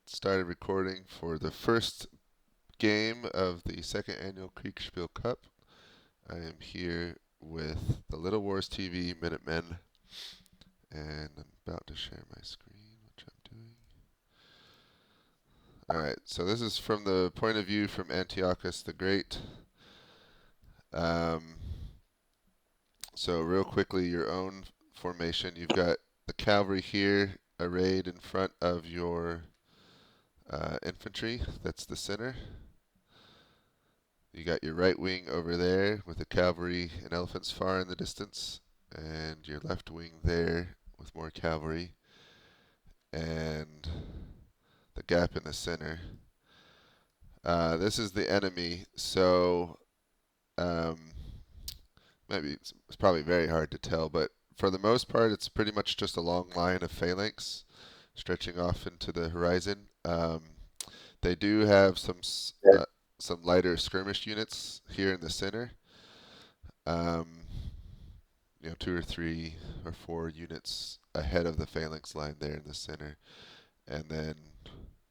started recording for the first game of the second annual Kriegsspiel Cup. I am here with the Little Wars TV Minutemen, and I'm about to share my screen, which I'm doing. Alright, so this is from the point of view from Antiochus the Great. So real quickly, your own formation. You've got the cavalry here arrayed in front of your infantry. That's the center. You got your right wing over there with the cavalry and elephants far in the distance, and your left wing there with more cavalry, and the gap in the center. This is the enemy, so maybe it's probably very hard to tell, but for the most part, it's pretty much just a long line of phalanx stretching off into the horizon. They do have some lighter skirmish units here in the center. You know, 2 or 3 or 4 units ahead of the phalanx line there in the center. And then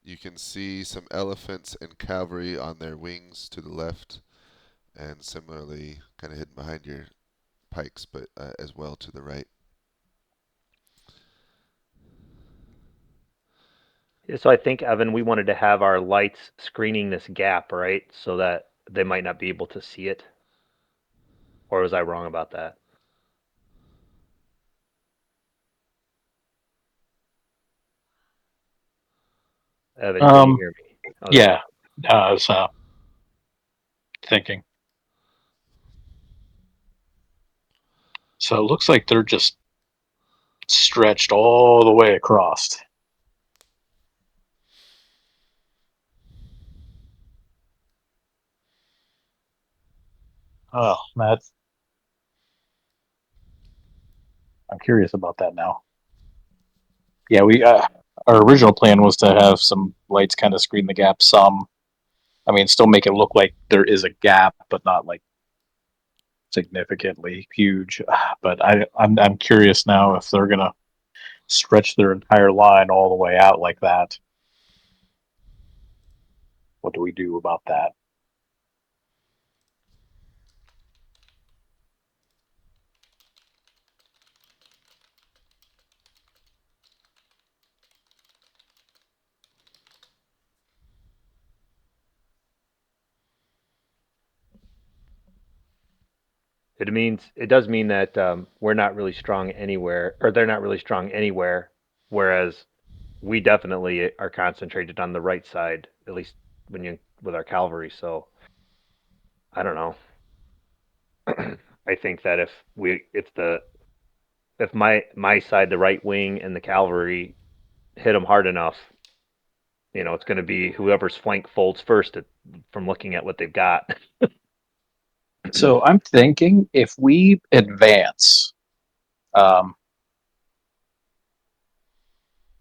you can see some elephants and cavalry on their wings to the left, and similarly kind of hidden behind your pikes, but as well to the right. So I think, Evan, we wanted to have our lights screening this gap, right? So that they might not be able to see it. Or was I wrong about that? Evan, can you Um, hear me? Oh, there you yeah, go. I was thinking. So it looks like they're just stretched all the way across. Oh, Matt, I'm curious about that now. Yeah, we our original plan was to have some lights kind of screen the gap some. I mean, still make it look like there is a gap, but not like significantly huge. But I'm curious now if they're gonna stretch their entire line all the way out like that. What do we do about that? It does mean that we're not really strong anywhere, or they're not really strong anywhere, whereas we definitely are concentrated on the right side, at least when you with our cavalry. So I don't know. I think that if my side, the right wing, and the cavalry hit them hard enough, it's going to be whoever's flank folds first from looking at what they've got. So I'm thinking if we advance, um,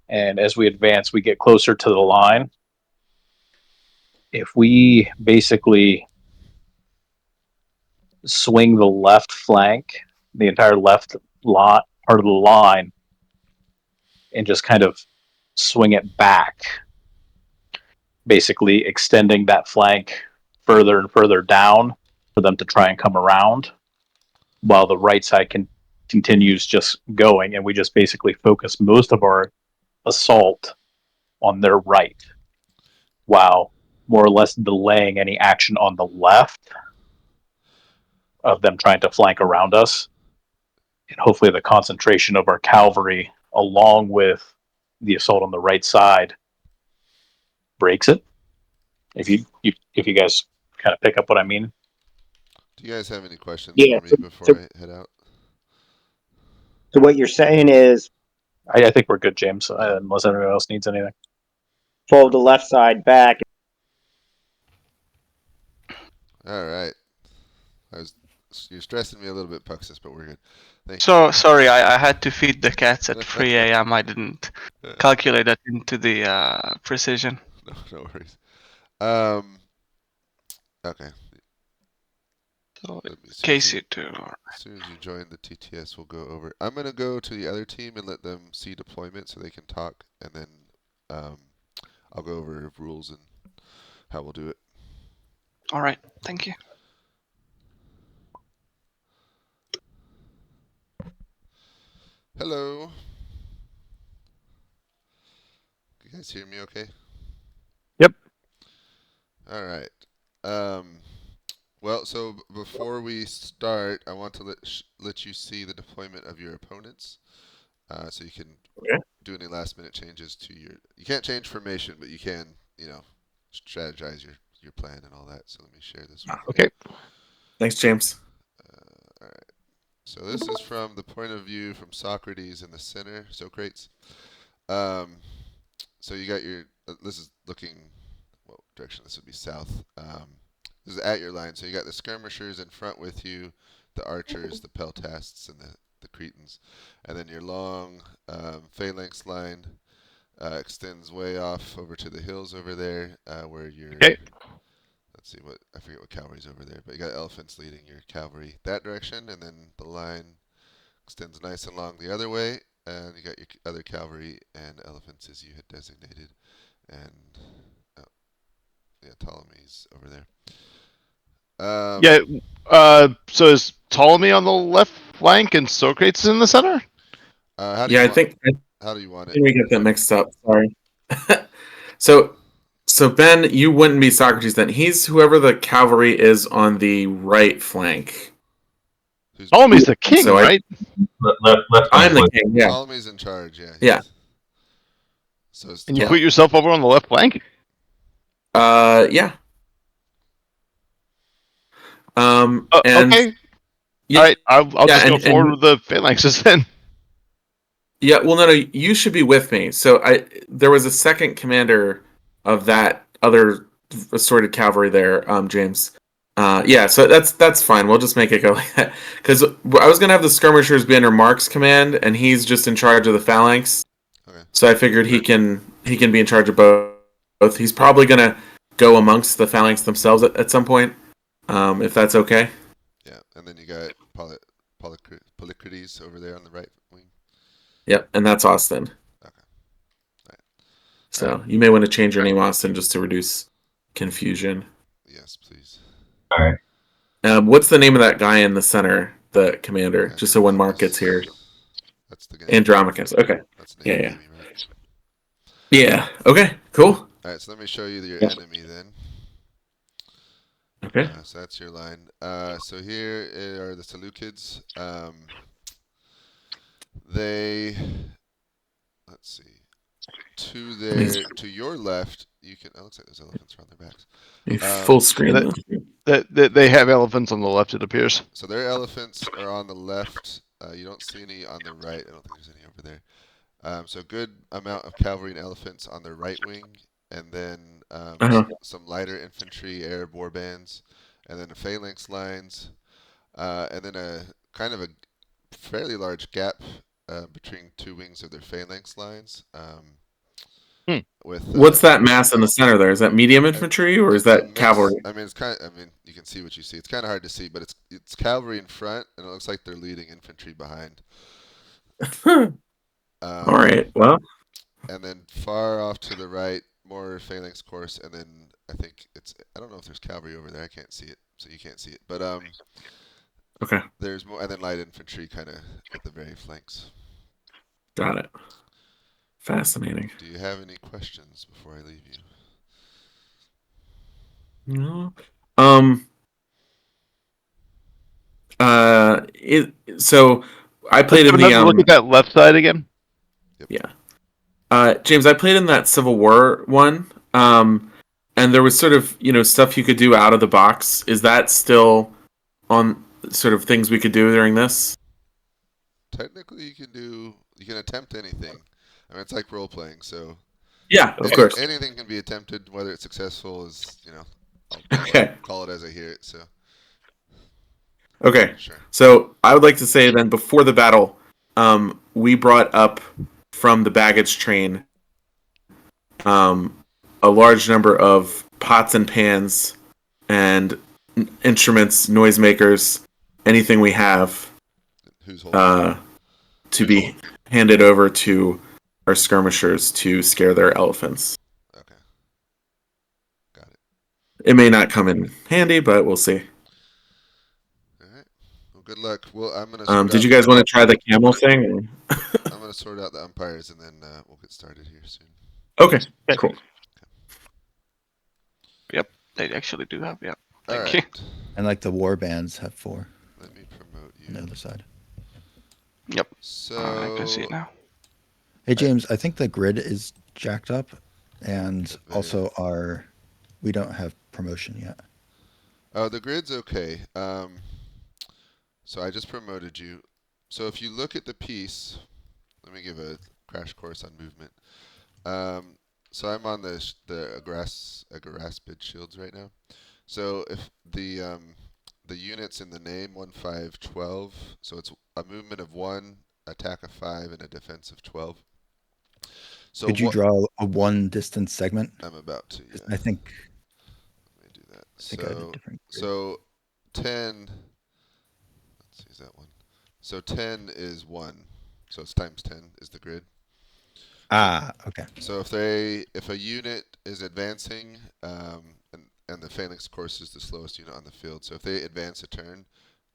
and as we advance, we get closer to the line. If we basically swing the left flank, the entire left lot part of the line, and just kind of swing it back, basically extending that flank further and further down for them to try and come around, while the right side continues just going, and we just basically focus most of our assault on their right, while more or less delaying any action on the left of them trying to flank around us. And hopefully the concentration of our cavalry along with the assault on the right side breaks it. If you guys kind of pick up what I mean. Do you guys have any questions Yeah. for me before I head out? So what you're saying is I think we're good, James, unless anyone else needs anything. fold the left side back. All right. You're stressing me a little bit, Puxus, but we're good. Thank So sorry, I had to feed the cats at 3 a.m. I didn't calculate that into the precision. No worries. Um, okay. So Let in me case you do. as soon as you join the TTS, we'll go over. I'm gonna go to the other team and let them see deployment so they can talk, and then I'll go over rules and how we'll do it. All right. Thank you. Hello. You guys hear me okay? Yep. All right. Well, so before we start, I want to let you see the deployment of your opponents, so you can do any last-minute changes to your. You can't change formation, but you can, strategize your plan and all that. So let me share this with you. Okay. Thanks, James. All right. So this is from the point of view from Socrates in the center, Socrates. So you got your. This is looking. What direction? This would be south. This is at your line. So you got the skirmishers in front with you, the archers, the peltasts, and the Cretans, and then your long phalanx line extends way off over to the hills over there, where your. Okay. Let's see I forget what cavalry's over there, but you got elephants leading your cavalry that direction, and then the line extends nice and long the other way, and you got your other cavalry and elephants as you had designated, and Ptolemy's over there. So is Ptolemy on the left flank and Socrates in the center? How do Yeah, you I think want it? we get that mixed up. Sorry. So Ben, you wouldn't be Socrates then. He's whoever the cavalry is on the right flank. Ptolemy's the king, So right? Left I'm the king. Yeah. Ptolemy's in charge. Yeah. Yeah. So it's And you put yourself over on the left flank? Yeah. And okay. Yeah, all right, I'll just go forward with the phalanxes then. Yeah, well, no, you should be with me. So there was a second commander of that other assorted cavalry there, James. Yeah, so that's fine. We'll just make it go like that. Because I was gonna have the skirmishers be under Mark's command, and he's just in charge of the phalanx. Okay. So I figured he can be in charge of both. He's probably gonna go amongst the phalanx themselves at some point, if that's okay. Yeah, and then you got Polycrates over there on the right wing. Yep, and that's Austin. Okay. Right. So you may want to change your name, Austin, just to reduce confusion. Yes, please. All right. What's the name of that guy in the center, the commander? Just so when Mark gets here. That's the guy. Andromachus. Okay. That's Yeah. enemy, right? Yeah. Okay. Cool. All right, so let me show you your enemy then. Okay. So that's your line. So here are the Seleucids. Let's see. To your left, you can. Oh, looks like those elephants are on their backs. Full screen. They have elephants on the left, it appears. So their elephants are on the left. You don't see any on the right. I don't think there's any over there. So good amount of cavalry and elephants on their right wing, and then some lighter infantry, Arab war bands, and then the phalanx lines, and then a kind of a fairly large gap between two wings of their phalanx lines. What's that mass in the center there? Is that medium infantry or is that cavalry? I mean, you can see what you see. It's kind of hard to see, but it's cavalry in front, and it looks like they're leading infantry behind. All right. Well. And then far off to the right, more phalanx course, and then I think I don't know if there's cavalry over there. I can't see it, so you can't see it. But Okay. There's more, and then light infantry kind of at the very flanks. Got it. Fascinating. Do you have any questions before I leave you? No. So I played in the. Look at that left side again. Yep. Yeah. James, I played in that Civil War one. And there was sort of, stuff you could do out of the box. Is that still on sort of things we could do during this? Technically, you can attempt anything. I mean, it's like role playing, so yeah, of course. Anything can be attempted. Whether it's successful is, I'll call it as I hear it. So okay, sure. So I would like to say then before the battle, we brought up from the baggage train a large number of pots and pans and instruments, noisemakers, anything we have to be handed over to our skirmishers to scare their elephants. Okay. It may not come in handy, but we'll see. All right. Well, good luck. Well, I'm gonna. Sort Did out you guys the- want to try the camel thing? I'm gonna sort out the umpires and then we'll get started here soon. Okay, cool. Yep, they actually do have. Yeah. All Thank right. you. And like the war bands have 4 Let me promote on the you. other side. Yep. So I can see it now. Hey James, I think the grid is jacked up, and Very- also we don't have promotion yet. Oh, the grid's okay. So I just promoted you. So if you look at the piece, let me give a crash course on movement. So I'm on the Agaraspid shields right now. So if the units in the name 1-5-12, so it's a movement of 1, attack of 5, and a defense of 12. So Could you draw a 1 distance segment? I'm about to. Yeah. I think. Let me do that. I think I had a different grid. So 10. Let's use that one. So 10 is 1. So it's times 10 is the grid. Ah, okay. So if a unit is advancing, and the phalanx course is the slowest unit on the field, so if they advance a turn,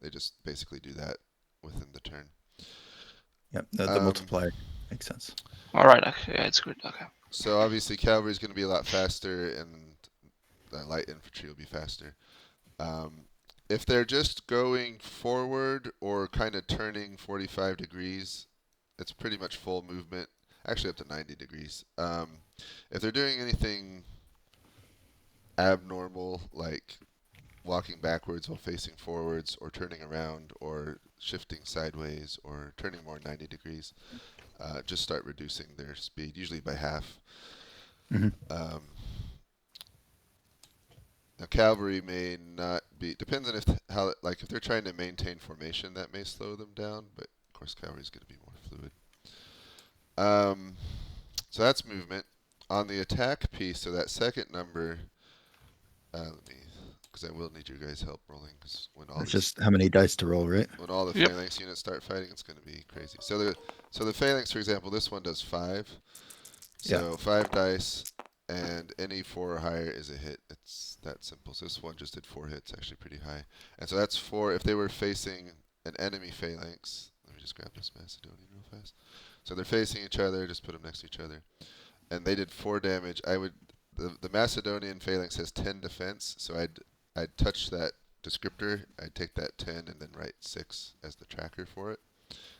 they just basically do that within the turn. Yep, the multiplier makes sense. All right. Okay. Yeah, it's good. Okay. So obviously cavalry is going to be a lot faster, and light infantry will be faster. If they're just going forward or kind of turning 45 degrees, it's pretty much full movement. Actually, up to 90 degrees. If they're doing anything abnormal, like walking backwards while facing forwards, or turning around, or shifting sideways, or turning more 90 degrees, just start reducing their speed, usually by half. Mhm. Now, cavalry may not be. Depends on if they're trying to maintain formation, that may slow them down. But of course, cavalry is going to be more fluid. So that's movement. On the attack piece, so that second number, because I will need your guys' help rolling, because It's just how many dice to roll, right? when all the Yep. phalanx units start fighting, it's going to be crazy. So the phalanx, for example, this one does 5. So 5 dice, and any 4 or higher is a hit. It's that simple. So this one just did 4 hits, actually pretty high. And so that's 4. If they were facing an enemy phalanx, let me just grab this Macedonian real fast. So they're facing each other, just put them next to each other. And they did 4 damage. The Macedonian phalanx has 10 defense, so I'd touch that descriptor, I'd take that 10 and then write 6 as the tracker for it.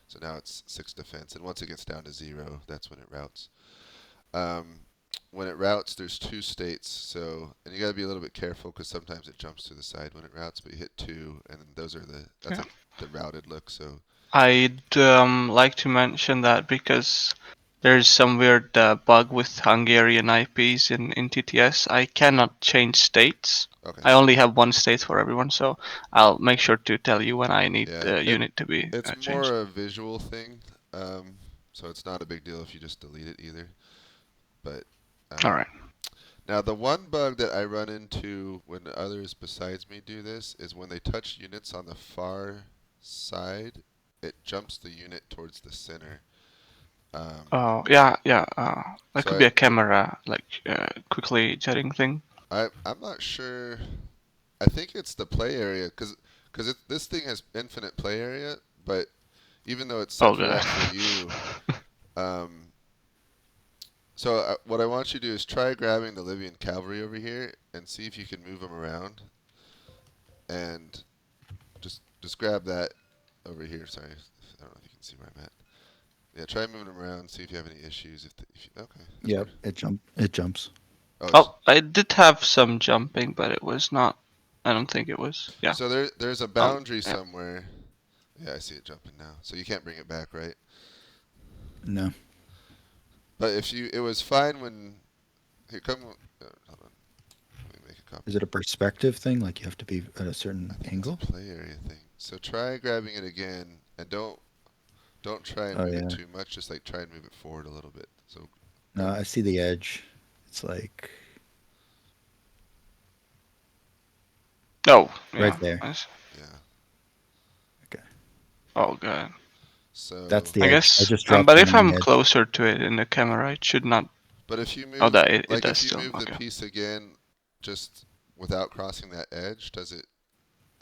So now it's 6 defense, and once it gets down to 0, that's when it routes. When it routes, there's 2 states, so, and you gotta be a little bit careful because sometimes it jumps to the side when it routes, but you hit 2, and then that's like the routed look. So I'd like to mention that because there's some weird bug with Hungarian IPs in TTS. I cannot change states. okay, I only have 1 state for everyone, so I'll make sure to tell you when I need Yeah, the unit to be it's changed. more a visual thing, so it's not a big deal if you just delete it either. But All right. now the one bug that I run into when others besides me do this is when they touch units on the far side, it jumps the unit towards the center. Oh yeah. That So could be a camera, like quickly jetting thing. I'm not sure. I think it's the play area because this thing has infinite play area, but even though it's set for that for you, so what I want you to do is try grabbing the Libyan cavalry over here and see if you can move them around, and just grab that over here. Sorry, I don't know if you can see where I'm at. Yeah, try moving them around. See if you have any issues. Okay. Yep, it jumps. Oh, I did have some jumping, but it was not. I don't think it was. Yeah. So there's a boundary somewhere. Yeah, I see it jumping now. So you can't bring it back, right? No. But it was fine when. Here, come. Hold on. Let me make a copy. Is it a perspective thing? Like you have to be at a certain angle? It's a play area thing. So try grabbing it again, and don't try and move it too much. Just like try and move it forward a little bit. So. No, I see the edge. It's like. Oh, yeah. Right there. Nice. Yeah. Okay. Oh, good. So. That's the I edge. guess. I just dropped but it if on I'm the edge. closer to it in the camera, it should not. But if you move, Oh, that it like does if you still. move Okay. the piece again, just without crossing that edge, does it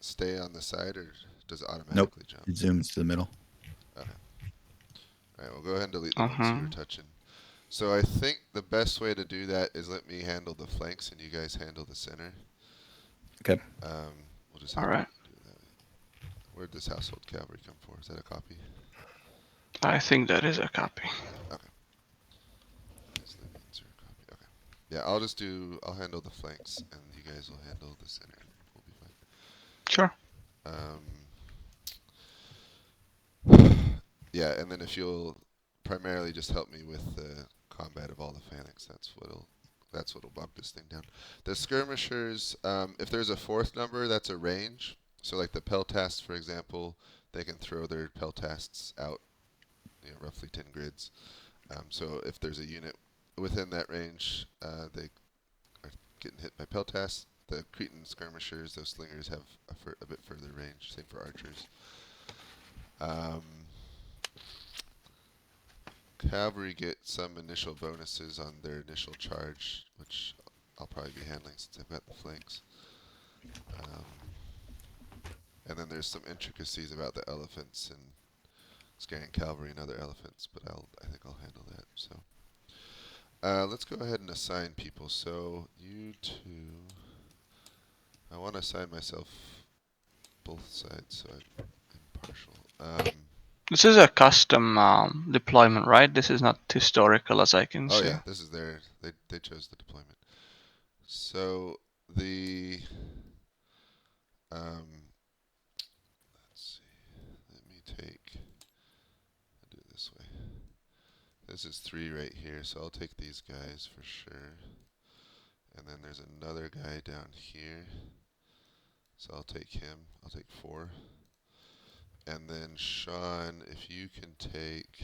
stay on the side or does it Nope. automatically jump? It zooms to the middle. Okay. All right, we'll go ahead and delete the ones you were touching. So I think the best way to do that is let me handle the flanks and you guys handle the center. Okay. We'll just have All right. to do it that way. Where'd this household cavalry come for? Is that a copy? I think that is a copy. Okay. Okay. Yeah, I'll handle the flanks and you guys will handle the center. We'll be fine. Sure. Yeah, and then if you'll primarily just help me with the combat of all the phalanx, that's what'll bump this thing down. The skirmishers, if there's a fourth number, that's a range. So like the peltasts, for example, they can throw their peltasts out, roughly 10 grids. So if there's a unit within that range, they are getting hit by peltasts. The Cretan skirmishers, those slingers, have a bit further range. Same for archers. Cavalry get some initial bonuses on their initial charge, which I'll probably be handling since I've got the flanks. And then there's some intricacies about the elephants and scaring cavalry and other elephants, but I think I'll handle that. So let's go ahead and assign people. So you two, I want to assign myself both sides, so I'm impartial. This is a custom deployment, right? This is not historical, as I can see. Oh yeah, this is they chose the deployment. So the let's see. Let me do it this way. This is 3 right here, so I'll take these guys for sure. And then there's another guy down here, so I'll take him. I'll take 4. And then Sean, if you can take,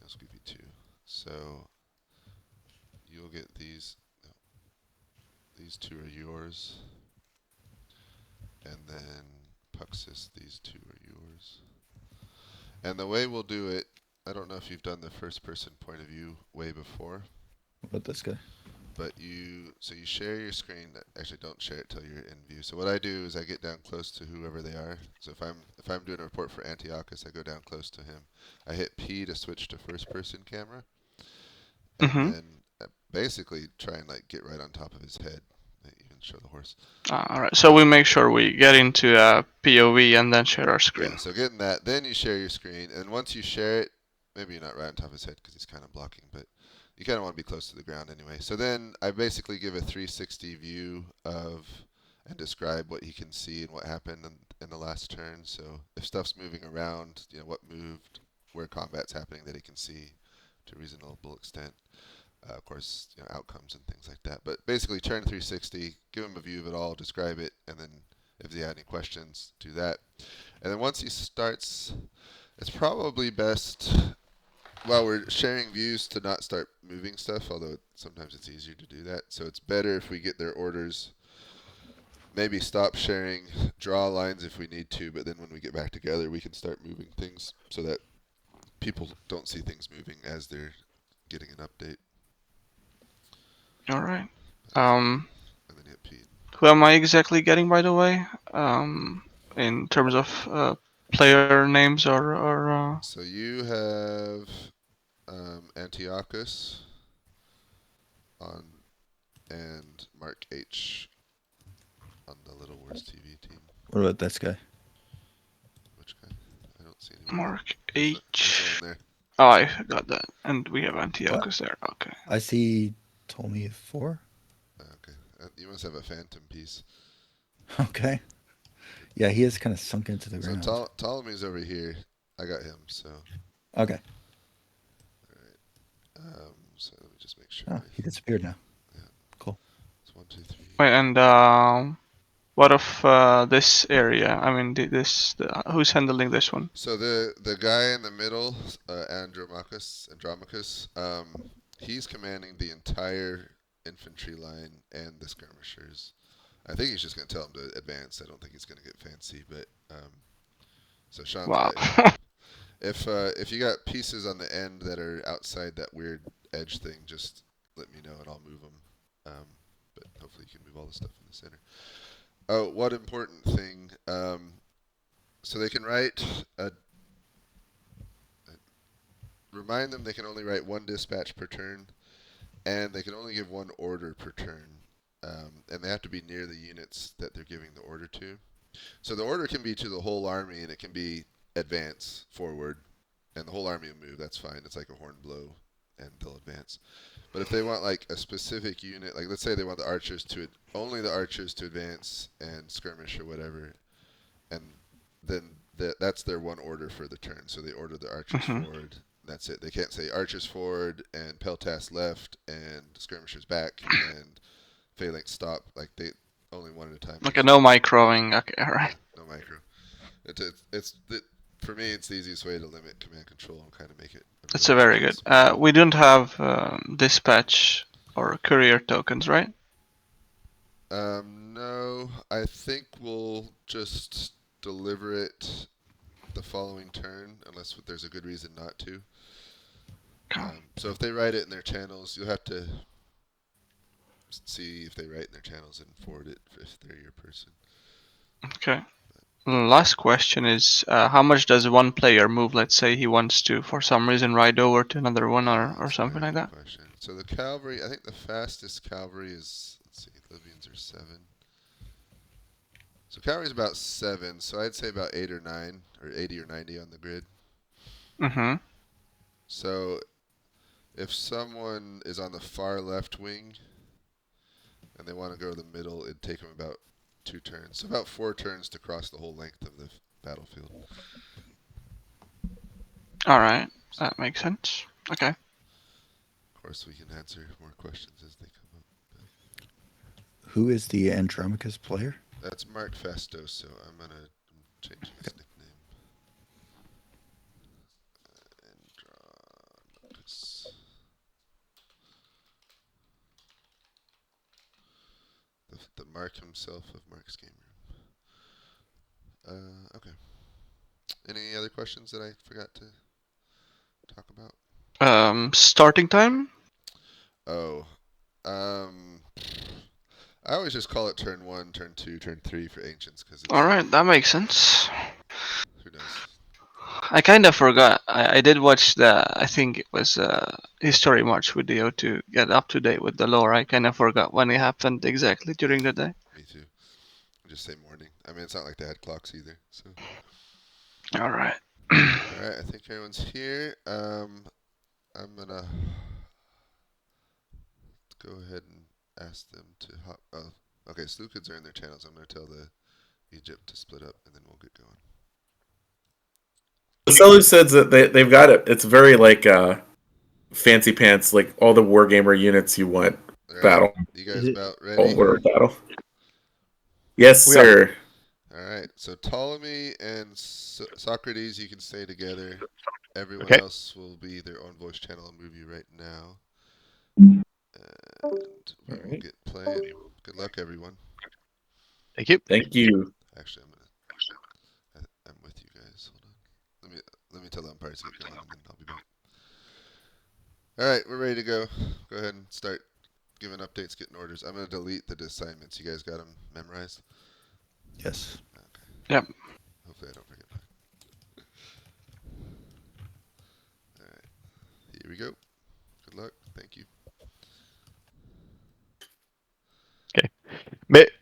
I'll give you 2. So you'll get these. No, these 2 are yours. And then Puxis, these 2 are yours. And the way we'll do it, I don't know if you've done the first person point of view way before. What about this guy? But you share your screen. Actually, don't share it till you're in view. So what I do is I get down close to whoever they are. So if I'm doing a report for Antiochus, I go down close to him. I hit P to switch to first person camera, and then basically try and like get right on top of his head. Even show the horse. All right. So we make sure we get into a POV and then share our screen. Yeah. So getting that, then you share your screen, and once you share it, maybe you're not right on top of his head because he's kind of blocking, but you kind of want to be close to the ground anyway. So then I basically give a 360 view of and describe what he can see and what happened in the last turn. So if stuff's moving around, what moved, where combat's happening that he can see to a reasonable extent. Of course, outcomes and things like that. But basically, turn 360, give him a view of it all, describe it, and then if he had any questions, do that. And then once he starts, it's probably best while we're sharing views to not start moving stuff, although sometimes it's easier to do that. So it's better if we get their orders, maybe stop sharing, draw lines if we need to, but then when we get back together, we can start moving things so that people don't see things moving as they're getting an update. All right. And then hit P. Who am I exactly getting, by the way? In terms of player names or. So you have Antiochus and Mark H on the Little Wars TV team. What about this guy? Which guy? I don't see anyone. Mark H. There's no one there. Oh, I got that. And we have Antiochus there. Okay. I see Ptolemy 4. Okay. You must have a phantom piece. Okay. Yeah, he is kind of sunk into the ground. So Ptolemy's over here. I got him, so. Okay. All right. So let me just make sure. Oh, he disappeared now. Yeah. Cool. It's 1, 2, 3. Wait, and what of this area? I mean, who's handling this one? So the guy in the middle, Andromachus, he's commanding the entire infantry line and the skirmishers. I think he's just going to tell him to advance. I don't think he's going to get fancy, but so Sean's right. If you got pieces on the end that are outside that weird edge thing, just let me know and I'll move them. But hopefully you can move all the stuff in the center. Oh, one important thing. So they can write remind them they can only write one dispatch per turn, and they can only give one order per turn. And they have to be near the units that they're giving the order to. So the order can be to the whole army, and it can be advance forward, and the whole army will move. That's fine. It's like a horn blow, and they'll advance. But if they want like a specific unit, like let's say they want the archers to only the archers to advance and skirmish or whatever, and then that's their one order for the turn. So they order the archers forward. That's it. They can't say archers forward and peltasts left and skirmishers back and phalanx stop. Like they only one at a time. Okay, no microing. Okay, all right. No micro. For me, it's the easiest way to limit command control and kind of make it. That's a very good. We don't have dispatch or courier tokens, right? No, I think we'll just deliver it the following turn, unless there's a good reason not to. So if they write it in their channels, you'll have to see if they write in their channels and forward it if they're your person. Okay. Last question is, how much does one player move? Let's say he wants to, for some reason, ride over to another one or something like that. Question. So the cavalry, I think the fastest cavalry is, let's see, Libyans are 7. So cavalry's about 7, so I'd say about 8 or 9, or 80 or 90 on the grid. Mm-hmm. So if someone is on the far left wing and they want to go to the middle, it'd take them about 2 turns. So about 4 turns to cross the whole length of the battlefield. All right, that makes sense. Okay. Of course, we can answer more questions as they come up. Who is the Andromachus player? That's Mark Fasto, so I'm going to change his nickname. Andromachus. The Mark himself of Mark's Game Room. Okay. Any other questions that I forgot to talk about? Starting time? Oh. I always just call it turn 1, turn 2, turn 3 for Ancients because it's. Alright, that makes sense. Who knows? I kind of forgot. I did watch I think it was History March video to get up to date with the lore. I kind of forgot when it happened exactly during the day. Me too. Just say morning. I mean, it's not like they had clocks either. So. Alright. Alright, I think everyone's here. I'm gonna go ahead and ask them to hop. Oh, okay. Slewkids are in their channels. I'm gonna tell the Egypt to split up, and then we'll get going. The seller says that they've got it. It's very like fancy pants, like all the Wargamer units you want. Right. Battle. You guys about ready? All word battle. Yes, sir. Alright, so Ptolemy and Socrates, you can stay together. Everyone else will be their own voice channel. I'll move you right now. And we will get playing. Good luck, everyone. Thank you. Thank you. Actually, I'm with you guys. Hold on. Let me tell the umpires to get going, and then I'll be back. Alright, we're ready to go. Go ahead and start giving updates, getting orders. I'm going to delete the assignments. You guys got them memorized? Yes. Okay. Yep. Hopefully I don't forget that. Alright. Here we go. Good luck. Thank you. Okay.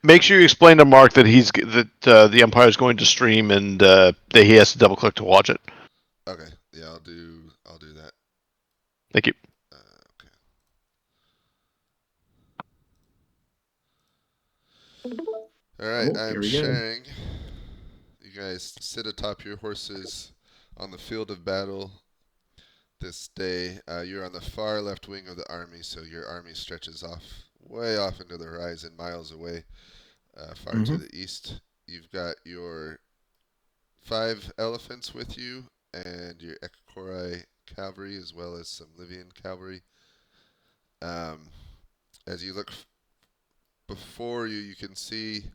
Make sure you explain to Mark that the umpire is going to stream and that he has to double click to watch it. Okay. Yeah, I'll do that. Thank you. Okay. Alright, I'm here we go. sharing. You guys sit atop your horses on the field of battle this day. You're on the far left wing of the army, so your army stretches way off into the horizon, miles away, far to the east. You've got your 5 elephants with you, and your Ekakori cavalry, as well as some Libyan cavalry. As you look before you, you can see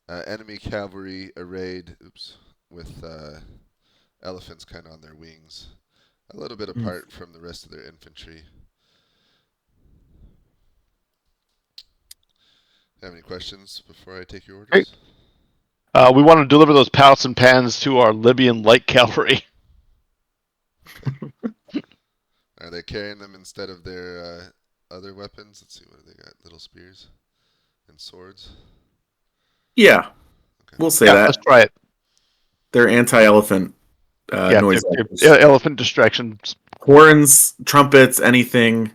enemy cavalry arrayed, with elephants kind of on their wings, a little bit apart from the rest of their infantry. Have any questions before I take your Hey. orders? We want to deliver those pots and pans to our Libyan light cavalry. Are they carrying them instead of their other weapons? Let's see, what do they got? Little spears and swords. Yeah, Okay. we'll say Yeah, that. let's try it. They're anti-elephant Yeah, noise. elephant distractions. Horns, trumpets, anything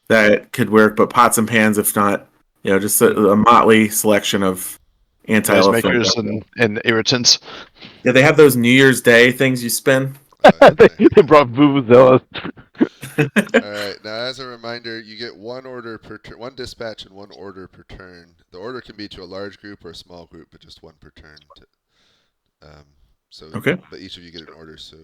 that could work, but pots and pans, if not, just a motley selection of anti-elephant. Noisemakers and irritants. Yeah, they have those New Year's Day things you spin. Oh, yeah, nice. They brought vuvuzelas. All right. Now, as a reminder, you get one order per turn, one dispatch and one order per turn. The order can be to a large group or a small group, but just one per turn. Okay. But each of you get an order. So,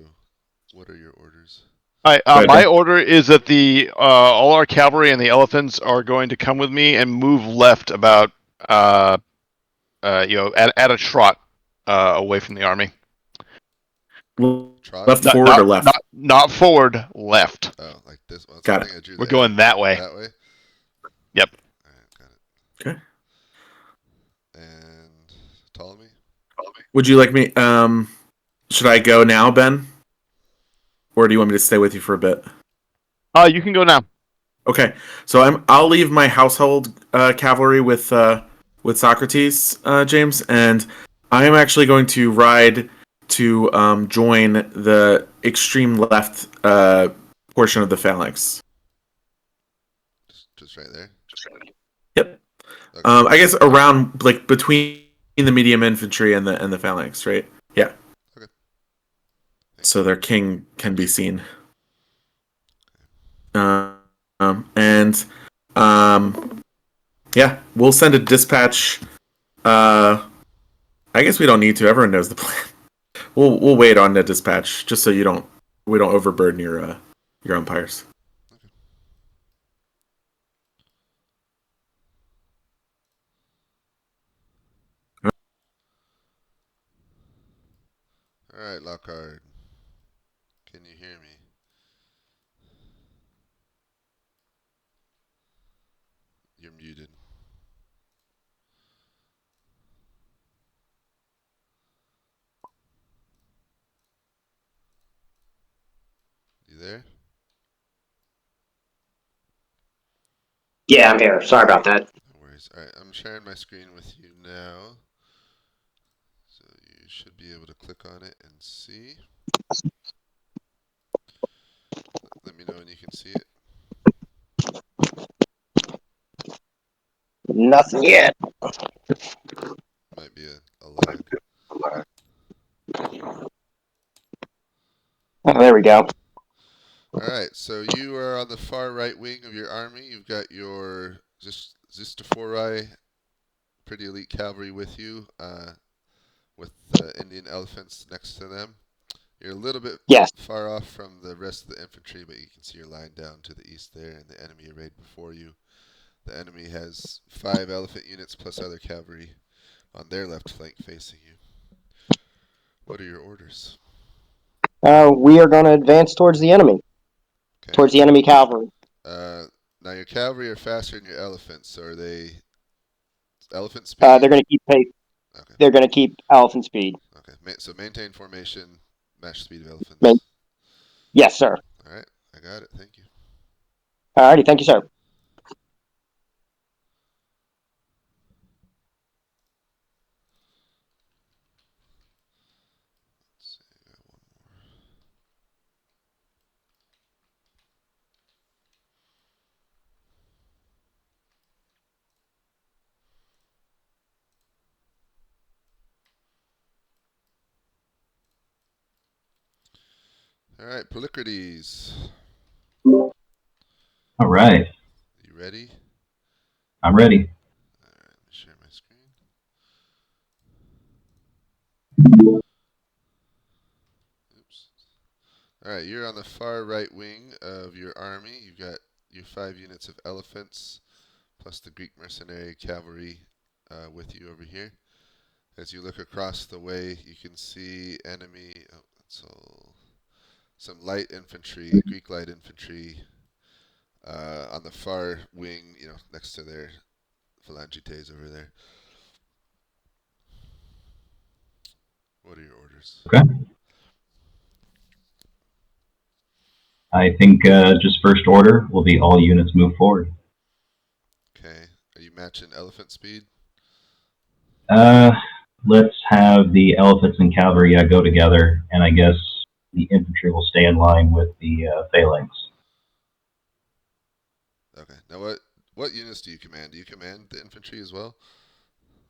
what are your orders? All right, my order is that all our cavalry and the elephants are going to come with me and move left about at a trot away from the army. Trot? Left, forward, or left? Not forward, left. Oh, like this one. Got it. We're going that way. That way? Yep. All right, got it. Okay. And Ptolemy? Would you like me? Should I go now, Ben? Or do you want me to stay with you for a bit? You can go now. Okay, so I'll leave my household cavalry with Socrates, James, and I am actually going to ride to join the extreme left portion of the phalanx. Just right there? Yep. Okay. I guess around, like, between the medium infantry and the phalanx, right? Yeah. Okay. So their king can be seen. Yeah, we'll send a dispatch. I guess we don't need to. Everyone knows the plan. We'll wait on the dispatch just so we don't overburden your umpires. All right, Lockhart. Can you hear me? You're muted. You there? Yeah, I'm here. Sorry about that. No worries. All right, I'm sharing my screen with you now. So you should be able to click on it and see. Let me know when you can see it. Nothing yet. Might be a lag. Oh, there we go. All right, so you are on the far right wing of your army. You've got your Zistophori, pretty elite cavalry with you, with the Indian elephants next to them. You're a little bit far off from the rest of the infantry, but you can see your line down to the east there, and the enemy arrayed before you. The enemy has 5 elephant units plus other cavalry on their left flank facing you. What are your orders? We are going to advance towards the enemy. Okay. Towards the enemy cavalry. Now your cavalry are faster than your elephants, so are they elephant speed? They're going to keep pace. Okay. They're going to keep elephant speed. Okay. So maintain formation, match speed of elephants. Yes, sir. All right. I got it. Thank you. Alrighty. Thank you, sir. Let's see. I got one more. All right. Polycrates. All right. You ready? I'm ready. All right. Let me share my screen. Oops. All right. You're on the far right wing of your army. You've got your 5 units of elephants plus the Greek mercenary cavalry with you over here. As you look across the way, you can see enemy. Oh, that's all. Some light infantry, Greek light infantry, on the far wing, next to their phalangites over there. What are your orders? Okay. I think just first order will be all units move forward. Okay. Are you matching elephant speed? Let's have the elephants and cavalry go together, and I guess the infantry will stay in line with the phalanx. Okay. Now what units do you command? Do you command the infantry as well?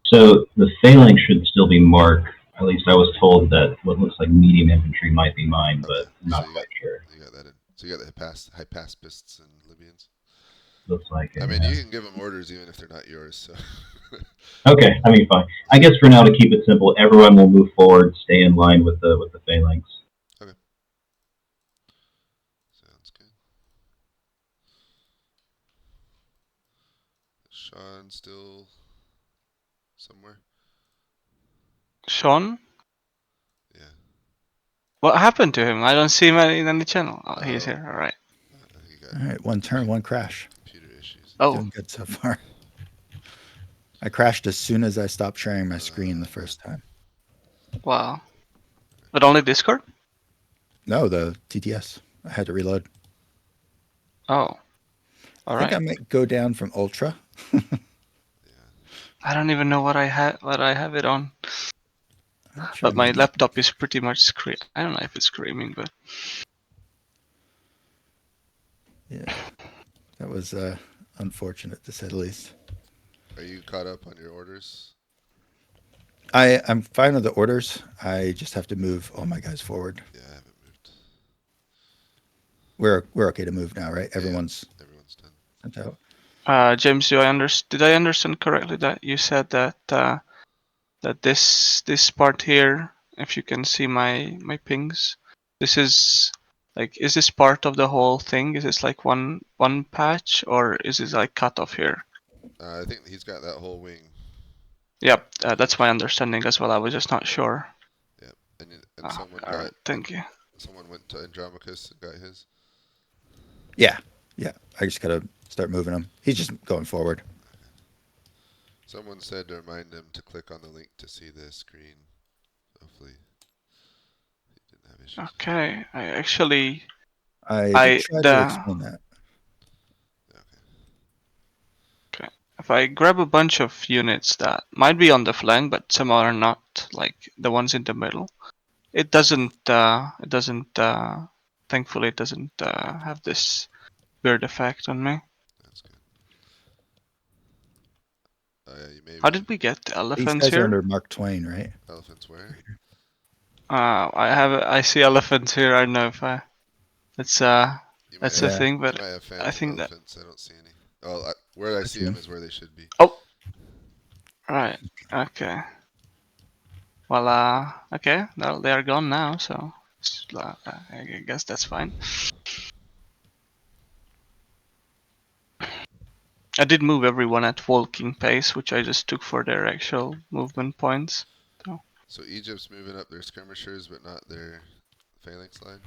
So the phalanx should still be marked. At least I was told that what looks like medium infantry might be mine, Okay. but I'm not So quite sure. you got that in. So you got the hypaspists and Libyans. Looks like it. I mean, you can give them orders even if they're not yours. So. Okay, I mean, fine. I guess for now, to keep it simple, everyone will move forward, stay in line with the phalanx. Okay. Sounds good. Sean still somewhere? Sean? Yeah. What happened to him? I don't see him in any channel. Oh, he's Oh. here. All right. He got All right, one turn, one crash. computer issues. Oh, Doing good so far. I crashed as soon as I stopped sharing my screen the first time. wow. But only Discord? No, the TTS. I had to reload. Oh. All I think right. I might go down from Ultra. I don't even know what I have it on. Not sure But my these laptop is pretty much I don't know if it's screaming, but Yeah, that was unfortunate to say the least. Are you caught up on your orders? I'm fine with the orders. I just have to move all my guys forward. Yeah, I haven't moved. We're okay to move now, right? Yeah, Everyone's everyone's done. sent out. James, did I understand correctly that you said that that this part here, if you can see my pings, this is like, is this part of the whole thing? Is this like one patch, or is it like cut off here? I think he's got that whole wing. Yep, that's my understanding as well. I was just not sure. Yep, and Oh, someone all got. right, thank you. Someone went to Andromachus and got his. Yeah. I just gotta start moving him. He's just going forward. Someone said to remind him to click on the link to see the screen. Hopefully, he didn't have issues. Okay, I did try to explain that. Okay. If I grab a bunch of units that might be on the flank, but some are not, like the ones in the middle, it doesn't. Thankfully, it doesn't have this weird effect on me. That's good. You may How did we get the These elephants guys are here? under Mark Twain, right? Elephants where? I see elephants here. I don't know if that's that's a have- thing, You but might have I phantom think that. elephants. I don't see any. Oh, where I see them is where they should be. Oh, right. Okay. Well, okay. Well, they are gone now, so I guess that's fine. I did move everyone at walking pace, which I just took for their actual movement points. So Egypt's moving up their skirmishers, but not their phalanx line.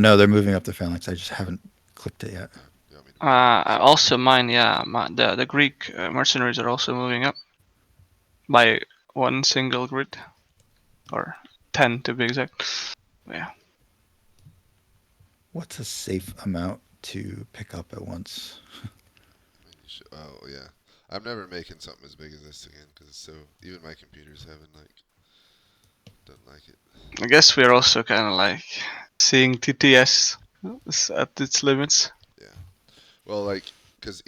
No, they're moving up the phalanx. I just haven't clicked it yet. You want me to move it? Also mine, yeah. The Greek mercenaries are also moving up by one single grid, or 10 to be exact. Yeah. What's a safe amount to pick up at once? Oh yeah, I'm never making something as big as this again because it's so. Even my computers haven't doesn't like it. I guess we're also kind of like seeing TTS at its limits. Yeah. Well, because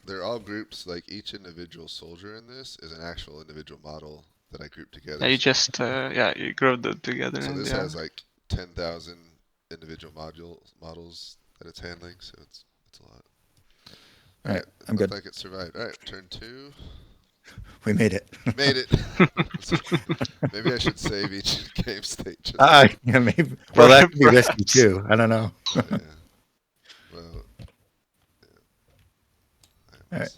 they're all groups. Like each individual soldier in this is an actual individual model that I grouped together. Yeah, you just you group them together. So this yeah. has like 10,000 individual models that it's handling. So it's a lot. All right, I'm good. Looks like it survived. All right, turn 2. We made it. Made it. Maybe I should save each game state. Yeah, maybe. Well, that could be risky too. I don't know. Yeah. Well. Yeah. All right.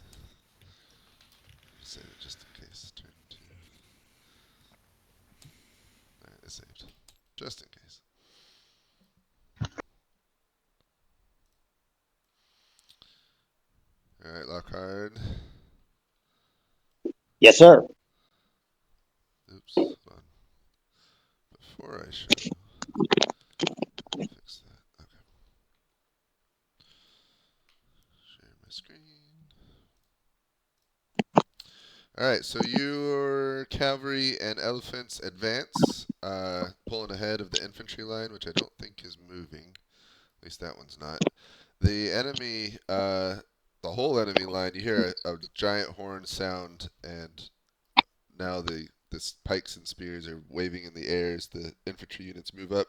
Save it just in case. Turn 2. All right, it's saved. Just in case. All right, lock hard. Yes, sir. Oops, hold on. Before I show, fix that. Okay. Share my screen. All right, so your cavalry and elephants advance, pulling ahead of the infantry line, which I don't think is moving. At least that one's not. The enemy, the whole enemy line, you hear a giant horn sound, and now the pikes and spears are waving in the air as the infantry units move up.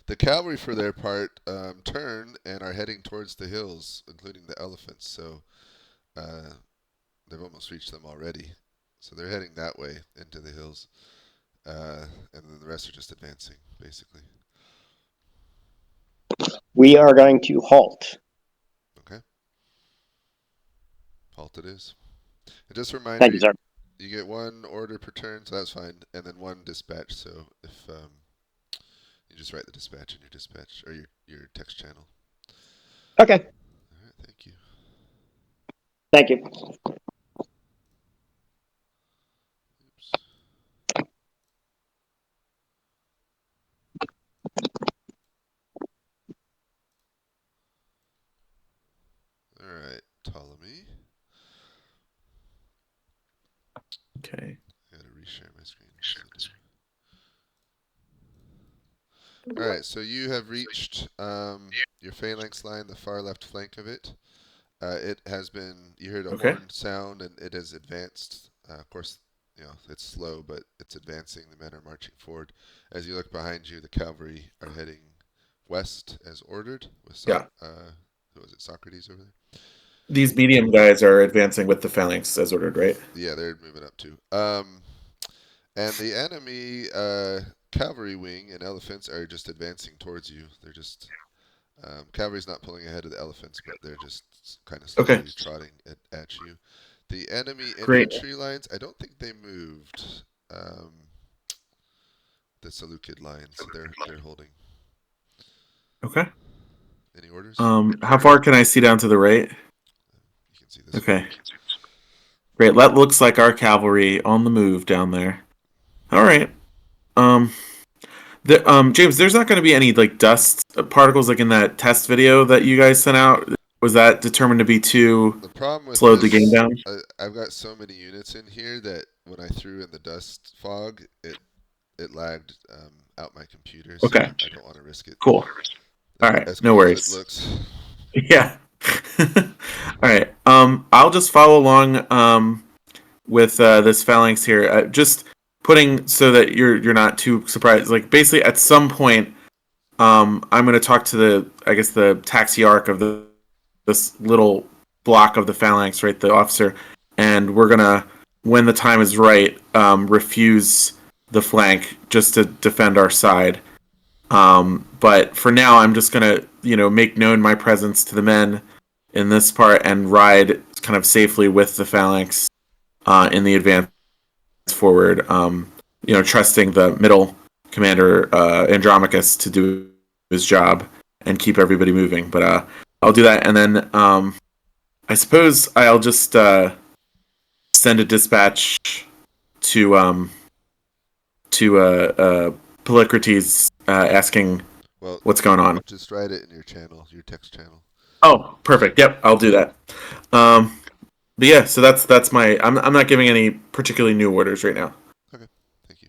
The cavalry, for their part, turn and are heading towards the hills, including the elephants. So they've almost reached them already. So they're heading that way into the hills, and then the rest are just advancing, basically. We are going to halt. Okay. Halt it is. And just a reminder, Thank you, sir. you get one order per turn, so that's fine, and then one dispatch. So if you just write the dispatch in your dispatch or your text channel. Okay. All right, thank you. Thank you. Oops. All right, Ptolemy. Okay. I gotta reshare my screen. All right, so you have reached your phalanx line, the far left flank of it. It has been. You heard a Okay. horn sound, and it has advanced. Of course, it's slow, but it's advancing. The men are marching forward. As you look behind you, the cavalry are heading west as ordered. With Yeah. who was it? Socrates over there. These medium guys are advancing with the phalanx as ordered, right? Yeah, they're moving up too. And the enemy cavalry wing and elephants are just advancing towards you. They're just cavalry's not pulling ahead of the elephants, but they're just kind of slowly Okay. trotting at you. The enemy Great. infantry lines, I don't think they moved the Seleucid line, so they're holding. Okay. Any orders? How far can I see down to the right? You can see this. Okay. Great. That looks like our cavalry on the move down there. All right. James, there's not going to be any like dust particles like in that test video that you guys sent out. Was that determined to be too The problem with slowed the this, game down? I've got so many units in here that when I threw in the dust fog, it lagged out my computer, so Okay. I don't want to risk it. Cool. All right. As No cool worries. as it looks. Yeah. All right. I'll just follow along with this phalanx here. Just putting so that you're not too surprised. Like basically, at some point, I'm going to talk to the taxiarch of this little block of the phalanx, right? The officer, and we're gonna, when the time is right, refuse the flank just to defend our side. But for now, I'm just gonna, make known my presence to the men in this part and ride kind of safely with the phalanx in the advance forward. Trusting the middle commander Andromachus to do his job and keep everybody moving. But I'll do that, and then I suppose I'll just send a dispatch to Polycrates asking what's going on. Just write it in your channel, your text channel. Oh, perfect. Yep, I'll do that. But yeah, so that's my. I'm not giving any particularly new orders right now. Okay, thank you.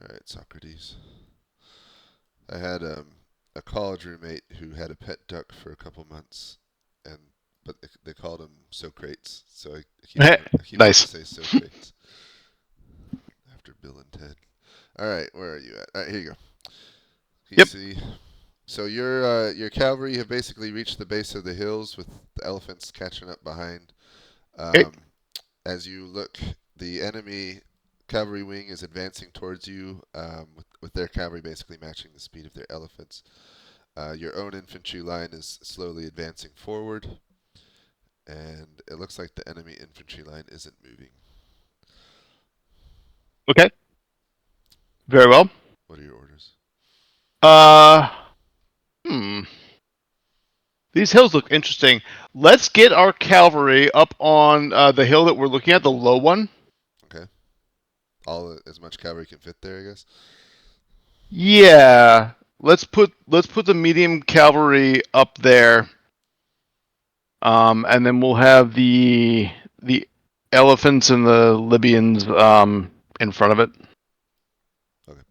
All right, Socrates. I had a college roommate who had a pet duck for a couple months, but they called him Socrates, so I keep Nice. wanting to say Socrates after Bill and Ted. All right, where are you at? All right, here you go. Can you see? So your cavalry have basically reached the base of the hills with the elephants catching up behind. As you look, the enemy cavalry wing is advancing towards you with their cavalry basically matching the speed of their elephants. Your own infantry line is slowly advancing forward, and it looks like the enemy infantry line isn't moving. Okay. Very well. What are your orders? The These hills look interesting. Let's get our cavalry up on the hill that we're looking at, the low one. Okay. As much cavalry can fit there, I guess. Yeah. Let's put the medium cavalry up there. And then we'll have the elephants and the Libyans in front of it. Okay.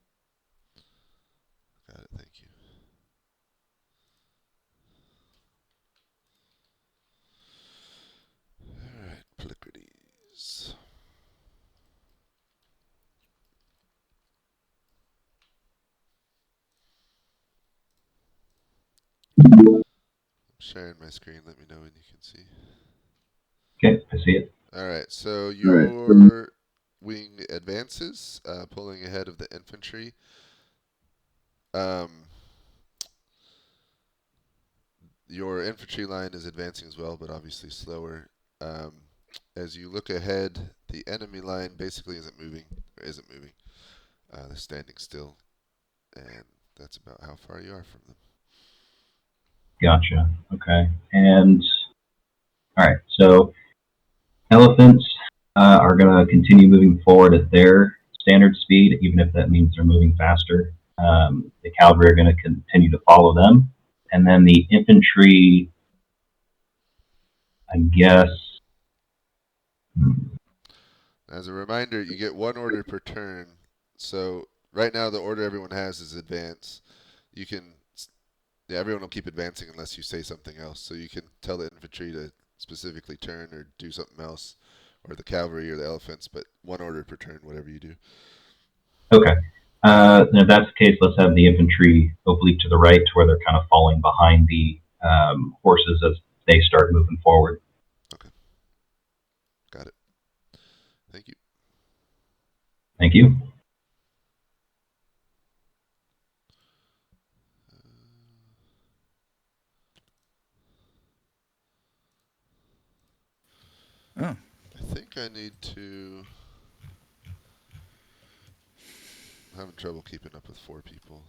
Got it. Thank you. All right, Polycrates. I'm sharing my screen. Let me know when you can see. Okay, I see it. All right, so your wing advances, pulling ahead of the infantry. Your infantry line is advancing as well, but obviously slower. As you look ahead, the enemy line basically isn't moving. They're standing still, and that's about how far you are from them. Gotcha. Okay. And all right, so elephants are going to continue moving forward at their standard speed, even if that means they're moving faster. The cavalry are going to continue to follow them. And then the infantry, I guess. As a reminder, you get one order per turn. So right now, the order everyone has is advance. Everyone will keep advancing unless you say something else. So you can tell the infantry to specifically turn or do something else, or the cavalry or the elephants, but one order per turn, whatever you do. Okay. Then if that's the case, let's have the infantry oblique to the right to where they're kind of falling behind the horses as they start moving forward. Okay. Got it. Thank you. Thank you. Oh. I think I need to. I'm having trouble keeping up with 4 people.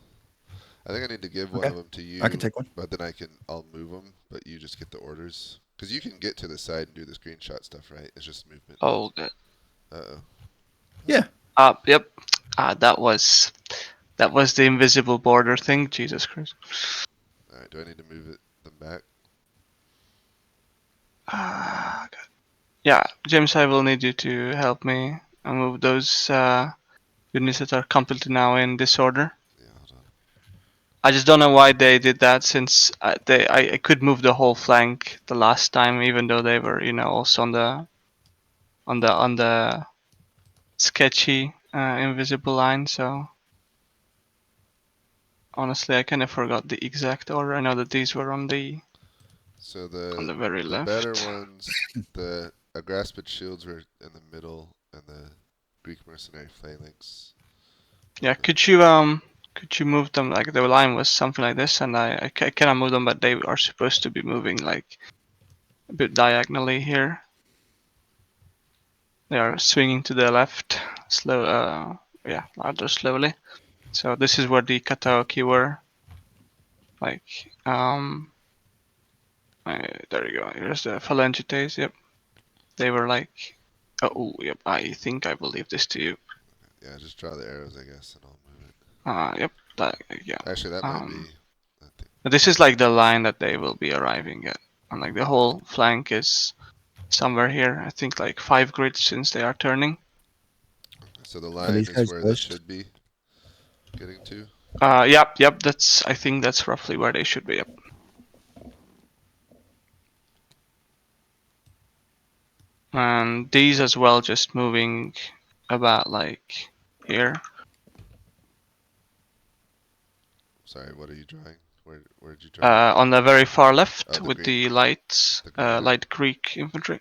I think I need to give one Okay. of them to you. I can take one. But then I'll move them, but you just get the orders. Because you can get to the side and do the screenshot stuff, right? It's just movement. Oh, good. Uh-oh. Yeah. Yep. That was the invisible border thing. Jesus Christ. All right, do I need to move them back? God. Yeah, James, I will need you to help me move those units that are completely now in disorder. Yeah, hold on. I just don't know why they did that, since I could move the whole flank the last time, even though they were, also on the sketchy invisible line. So honestly, I kind of forgot the exact order. I know that these were on the very the left. better ones, the Agraspid shields were in the middle, and the Greek mercenary phalanx. Yeah, could you move them, like the line was something like this, and I cannot move them, but they are supposed to be moving like a bit diagonally here. They are swinging to the left, rather slowly. So this is where the Kataoki were. Like, there you go. Here's the Phalangites. Yep, they were like, yep. I believe this to you. Yeah, just draw the arrows, I guess, and I'll move it. Yep. Yeah. Actually, that might be. But this is like the line that they will be arriving at, and like the whole flank is somewhere here. I think like 5 grids since they are turning. So the Are line these is guys where close? they should be getting to. Yep. I think that's roughly where they should be. Yep. And these as well, just moving about like here. Sorry, what are you drawing? Where did you draw? On the very far left Oh, with green. the lights, green light Greek infantry.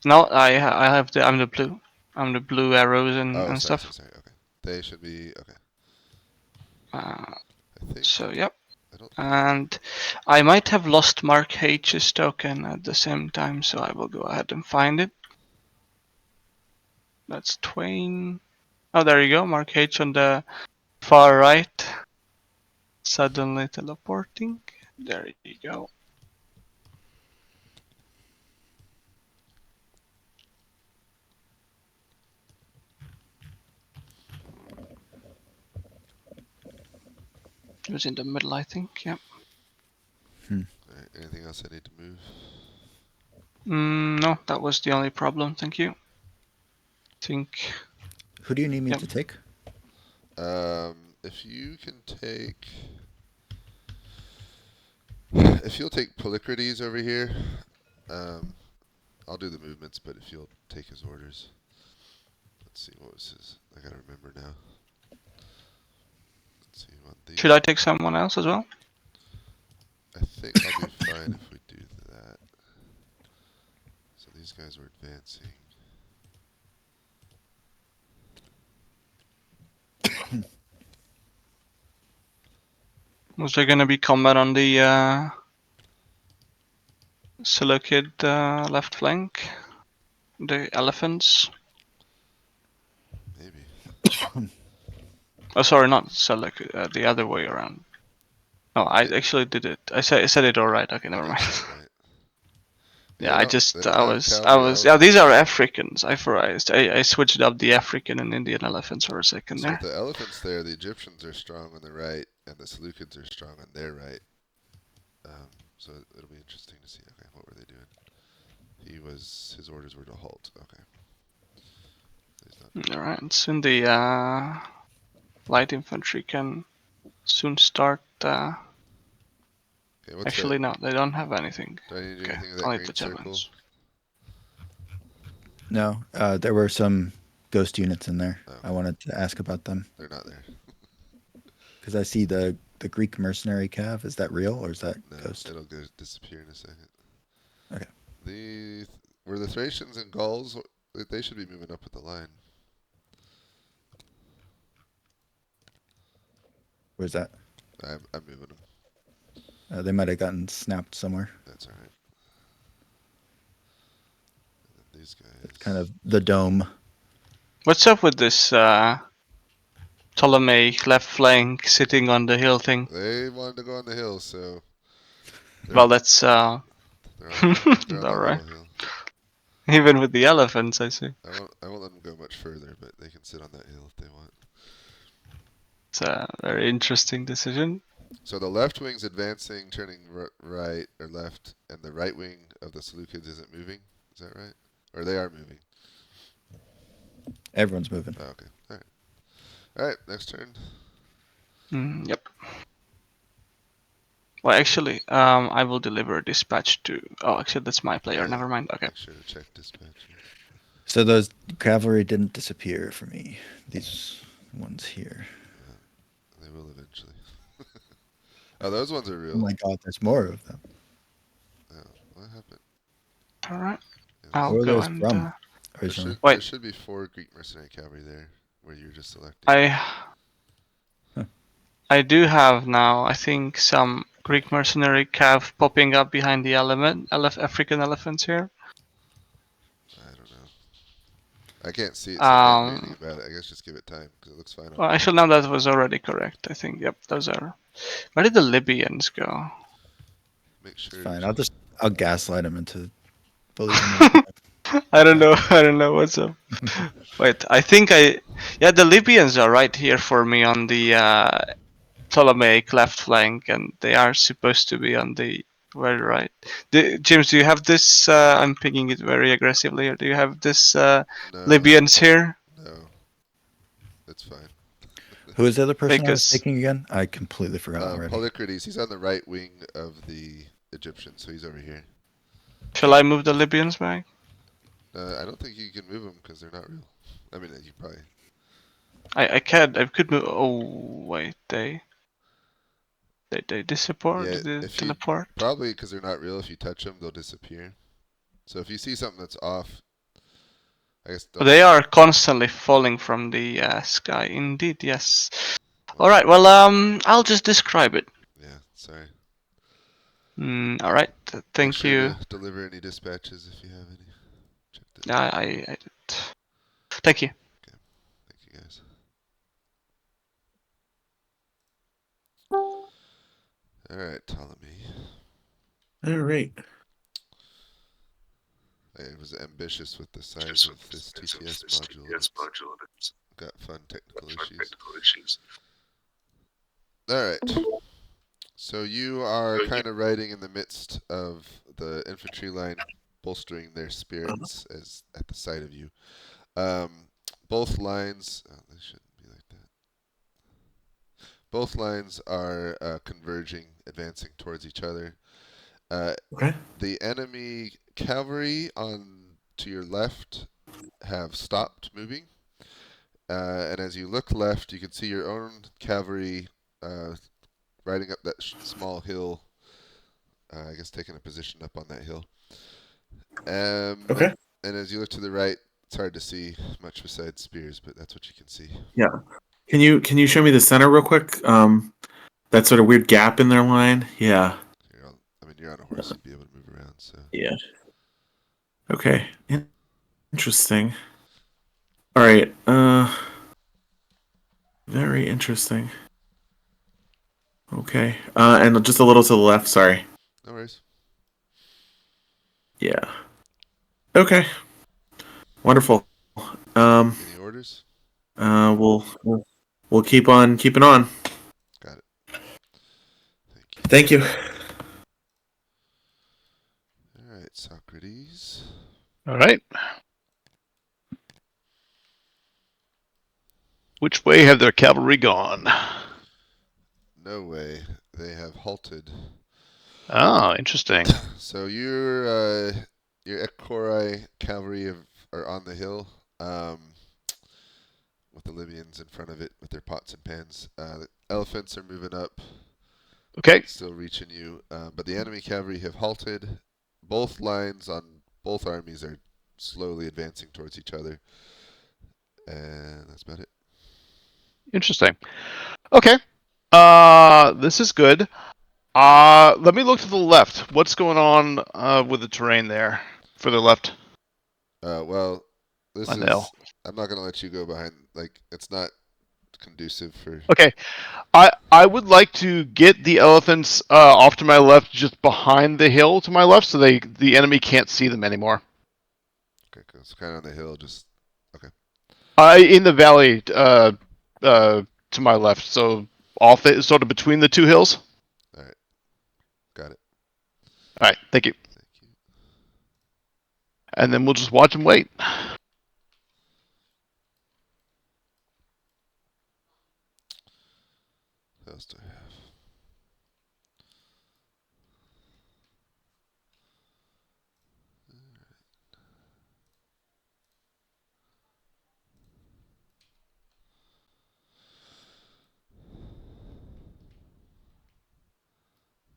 No, I'm the blue. I'm the blue arrows and sorry, stuff. sorry. Okay, they should be okay. I think. So yep. I don't. And I might have lost Mark H's token at the same time, so I will go ahead and find it. That's Twain. Oh, there you go, Mark H on the far right. Suddenly teleporting. There you go. It was in the middle, I think. Yeah. Alright, anything else I need to move? No, that was the only problem. Thank you. Think. Who do you need me Yep. to take? If you can take, if you'll take Polycrates over here, I'll do the movements, but if you'll take his orders. Let's see, what was his? I gotta remember now. Let's see, what the. Should I take someone else as well? I think I'll be fine if we do that. So these guys were advancing. Was there gonna be combat on the Seleucid left flank? The elephants? Maybe. Oh, sorry, not Seleucid. The other way around. No, I actually did it. I said it all right. Okay, never mind. Right. Yeah, they I don't have I cavalry was. Yeah, these elephants. are Africans. I switched up the African and Indian elephants for a second So there. with the elephants there, the Egyptians are strong on the right, and the Seleucids are strong on their right. So it'll be interesting to see. Okay, what were they doing? His orders were to halt. Okay. He's not. All right, soon the light infantry can soon start. Okay, what's Actually, that? no, they don't have anything. Do I need to do Okay, anything with that I'll hit the green circle? javelins. No, there were some ghost units in there. Oh. I wanted to ask about them They're not there. because I see the Greek mercenary cav. Is that real or is that No, ghost? it'll go disappear in a second. Okay. Were the Thracians and Gauls? They should be moving up with the line. Where's that? I'm moving them. They might have gotten snapped somewhere. That's all right. And then these guys. It's kind of the dome. What's up with this Ptolemy left flank sitting on the hill thing? They wanted to go on the hill, so. Well, that's They're on that all right. little hill. Even with the elephants, I see. I won't let them go much further, but they can sit on that hill if they want. It's a very interesting decision. So the left wing's advancing, turning right or left, and the right wing of the Seleucids isn't moving. Is that right? Or they are moving? Everyone's moving. Oh, okay. All right. All right. Next turn. Yep. Well, actually, I will deliver a dispatch to. Oh, actually, that's my player. Yeah. Never mind. Okay. Make sure to check dispatch. So those cavalry didn't disappear for me. These ones here. They will eventually. Oh, those ones are real. Oh my god, there's more of them. Oh, what happened? All right. Yeah, I'll Where are go those and. from? there Originally. there Wait. should be 4 Greek mercenary cavalry there, where you're just selecting. I do have now, I think, some Greek mercenary cav popping up behind the African elephants here. I don't know. I can't see it, so I can't do anything about it. I guess just give it time, because it looks fine. Well, actually, now that was already correct. I think, yep, those are. Where did the Libyans go? Make sure. Fine. I'll gaslight them into believing. I don't know. I don't know what's up. Wait, I think yeah, the Libyans are right here for me on the Ptolemaic left flank, and they are supposed to be on the very right. James, do you have this? I'm picking it very aggressively here. Do you have this No, Libyans here? no. That's fine. Who is the other person I was Because- taking again? I completely forgot already. Polycrates, he's on the right wing of the Egyptians, so he's over here. Shall I move the Libyans back? I don't think you can move them because they're not real. I mean, you probably. I can. I could move. Oh wait, they disappear. Yeah, They if you- teleport. Probably because they're not real. If you touch them, they'll disappear. So if you see something that's off, I guess. They are constantly falling from the sky. Indeed, yes. All right. Well, I'll just describe it. Yeah, sorry. All right. Make Thank sure you. to deliver any dispatches if you have any. Check that. I did. Thank you. Thank you, guys. All right, Ptolemy. All right. I was ambitious with the size of this TTS module. It's got fun technical issues. All right. So you are kind of riding in the midst of the infantry line, bolstering their spirits as at the sight of you. Both lines. Oh, they shouldn't be like that. Both lines are converging, advancing towards each other. Okay. The enemy cavalry on to your left have stopped moving, and as you look left, you can see your own cavalry riding up that small hill. I guess taking a position up on that hill. Okay. And as you look to the right, it's hard to see much besides spears, but that's what you can see. Yeah. Can you show me the center real quick? That sort of weird gap in their line. Yeah. You're on a horse, you'd be able to move around. So. Yeah. Okay. Interesting. All right. Very interesting. Okay. And just a little to the left. Sorry. No worries. Yeah. Okay. Wonderful. Any orders? We'll keep on keeping on. Got it. Thank you. All right, Socrates. All right. Which way have their cavalry gone? No way. They have halted. Oh, interesting. So your Equori cavalry are on the hill, with the Libyans in front of it with their pots and pans. The elephants are moving up. Okay. Still reaching you, but the enemy cavalry have halted. Both lines on both armies are slowly advancing towards each other, and that's about it. Interesting. Okay. This is good. Let me look to the left. What's going on with the terrain there for the left? Well, this On the is. hill. I'm not gonna let you go behind. Like, it's not conducive for. Okay. I would like to get the elephants off to my left, just behind the hill to my left, so the enemy can't see them anymore. Okay, it's kind of on the hill. Just okay. In the valley to my left, so off it, sort of between the two hills. All right, got it. All right, thank you. Thank you. And then we'll just watch and wait. What else do I have?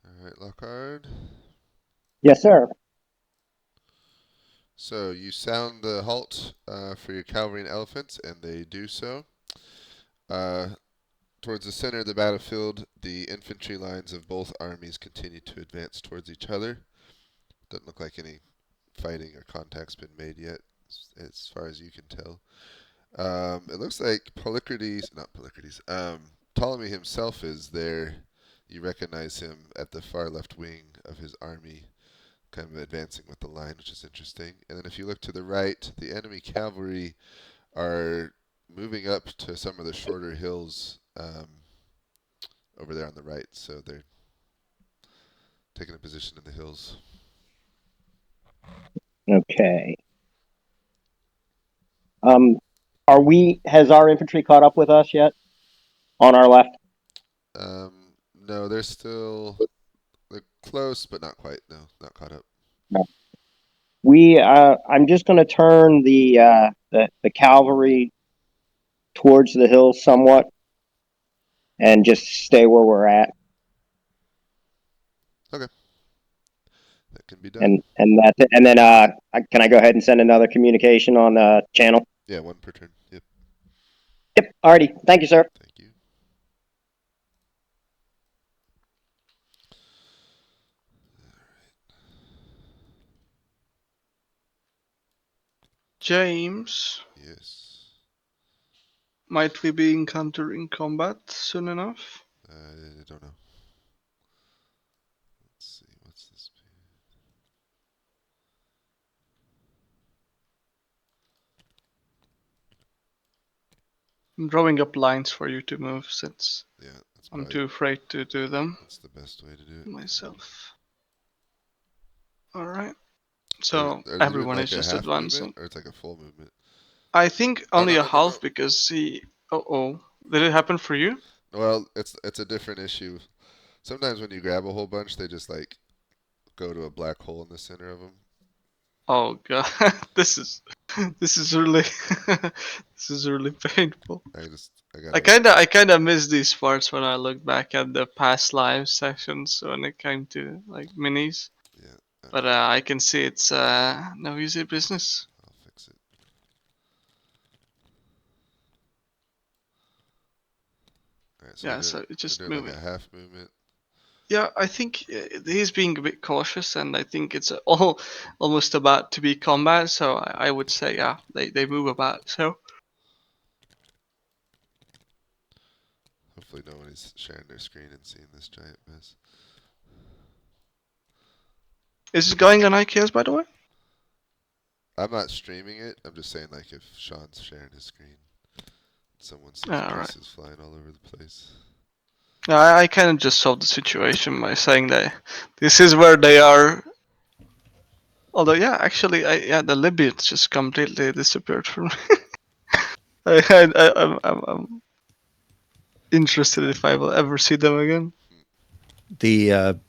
All right, Lockhart. Yes, sir. So you sound the halt for your cavalry and elephants, and they do so. Towards the center of the battlefield, the infantry lines of both armies continue to advance towards each other. Doesn't look like any fighting or contact's been made yet, as far as you can tell. It looks like Ptolemy himself is there. You recognize him at the far left wing of his army, kind of advancing with the line, which is interesting. And then if you look to the right, the enemy cavalry are moving up to some of the shorter hills over there on the right. So they're taking a position in the hills. Okay. Has our infantry caught up with us yet? On our left? No, they're close, but not quite. No, not caught up. No. I'm just going to turn the cavalry towards the hill somewhat, and just stay where we're at. Okay, that can be done. And that's it. And then can I go ahead and send another communication on the channel? Yeah, one per turn. Yep. Yep. Alrighty. Thank you, sir. Thank you. James, Yes. might we be encountering combat soon enough? I don't know. What's the speed? I'm drawing up lines for you to move since Yeah, that's I'm probably too afraid to do them that's the best way to do it. myself. Alright. Are So you doing everyone like is a just half movement advancing. or it's like a full movement? I think Oh only no a no no no. half because he. Oh. Did it happen for you? Well, it's a different issue. Sometimes when you grab a whole bunch, they just like go to a black hole in the center of them. Oh god, this is really this is really painful. I gotta. I kinda miss these parts when I look back at the past live sessions when it came to like minis. Yeah. But I can see it's no easy business. I'll fix it. All right. So Yeah, so we're just doing like move a it. half movement. Yeah, I think he's being a bit cautious, and I think it's all almost about to be combat. So I would say, yeah, they move about. So Hopefully nobody's sharing their screen and seeing this giant mess. is it going on IKEA's, by the way? I'm not streaming it. I'm just saying like if Sean's sharing his screen, someone sees All right. pieces flying all over the place. Yeah, I kind of just solved the situation by saying that this is where they are. Although, yeah, actually, yeah, the Libyans just completely disappeared from me. I'm interested if I will ever see them again. The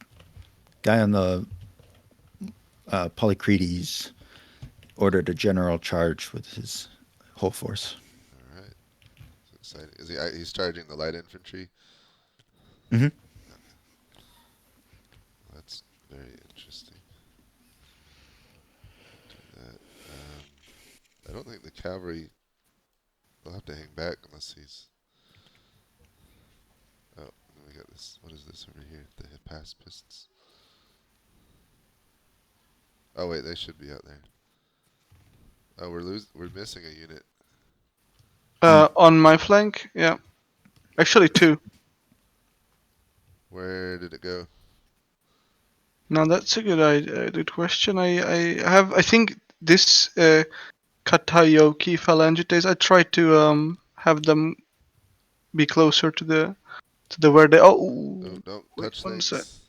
guy on the Polycretes ordered a general charge with his whole force. All right. So exciting. Is he? He's charging the light infantry. Mm-hmm. That's very interesting. Do that. I don't think the cavalry will have to hang back unless he's. Oh, and we got this. What is this over here? The pass pistols. Oh wait, they should be out there. Oh, we're missing a unit. On my flank, yeah, actually two. Where did it go? Now that's a good question. I think this Katayoki phalangites. I tried to have them be closer to the where they. Oh, Oh, don't wait touch one sec. things.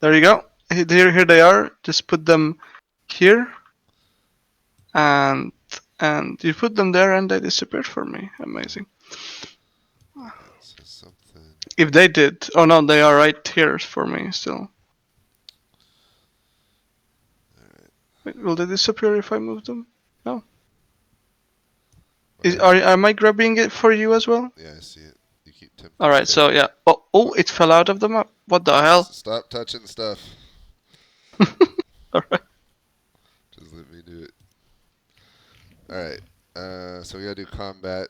There you go. Here they are. Just put them here, and you put them there, and they disappeared for me. Amazing. So something. If they did, oh no, they are right here for me still. Alright. Wait, will they disappear if I move them? No. Well, Am I grabbing it for you as well? yeah, I see it. You keep tempting. All right. So yeah. Oh, it fell out of the map. What the hell? Stop touching stuff. All right. Just let me do it. Alright. So we gotta do combat.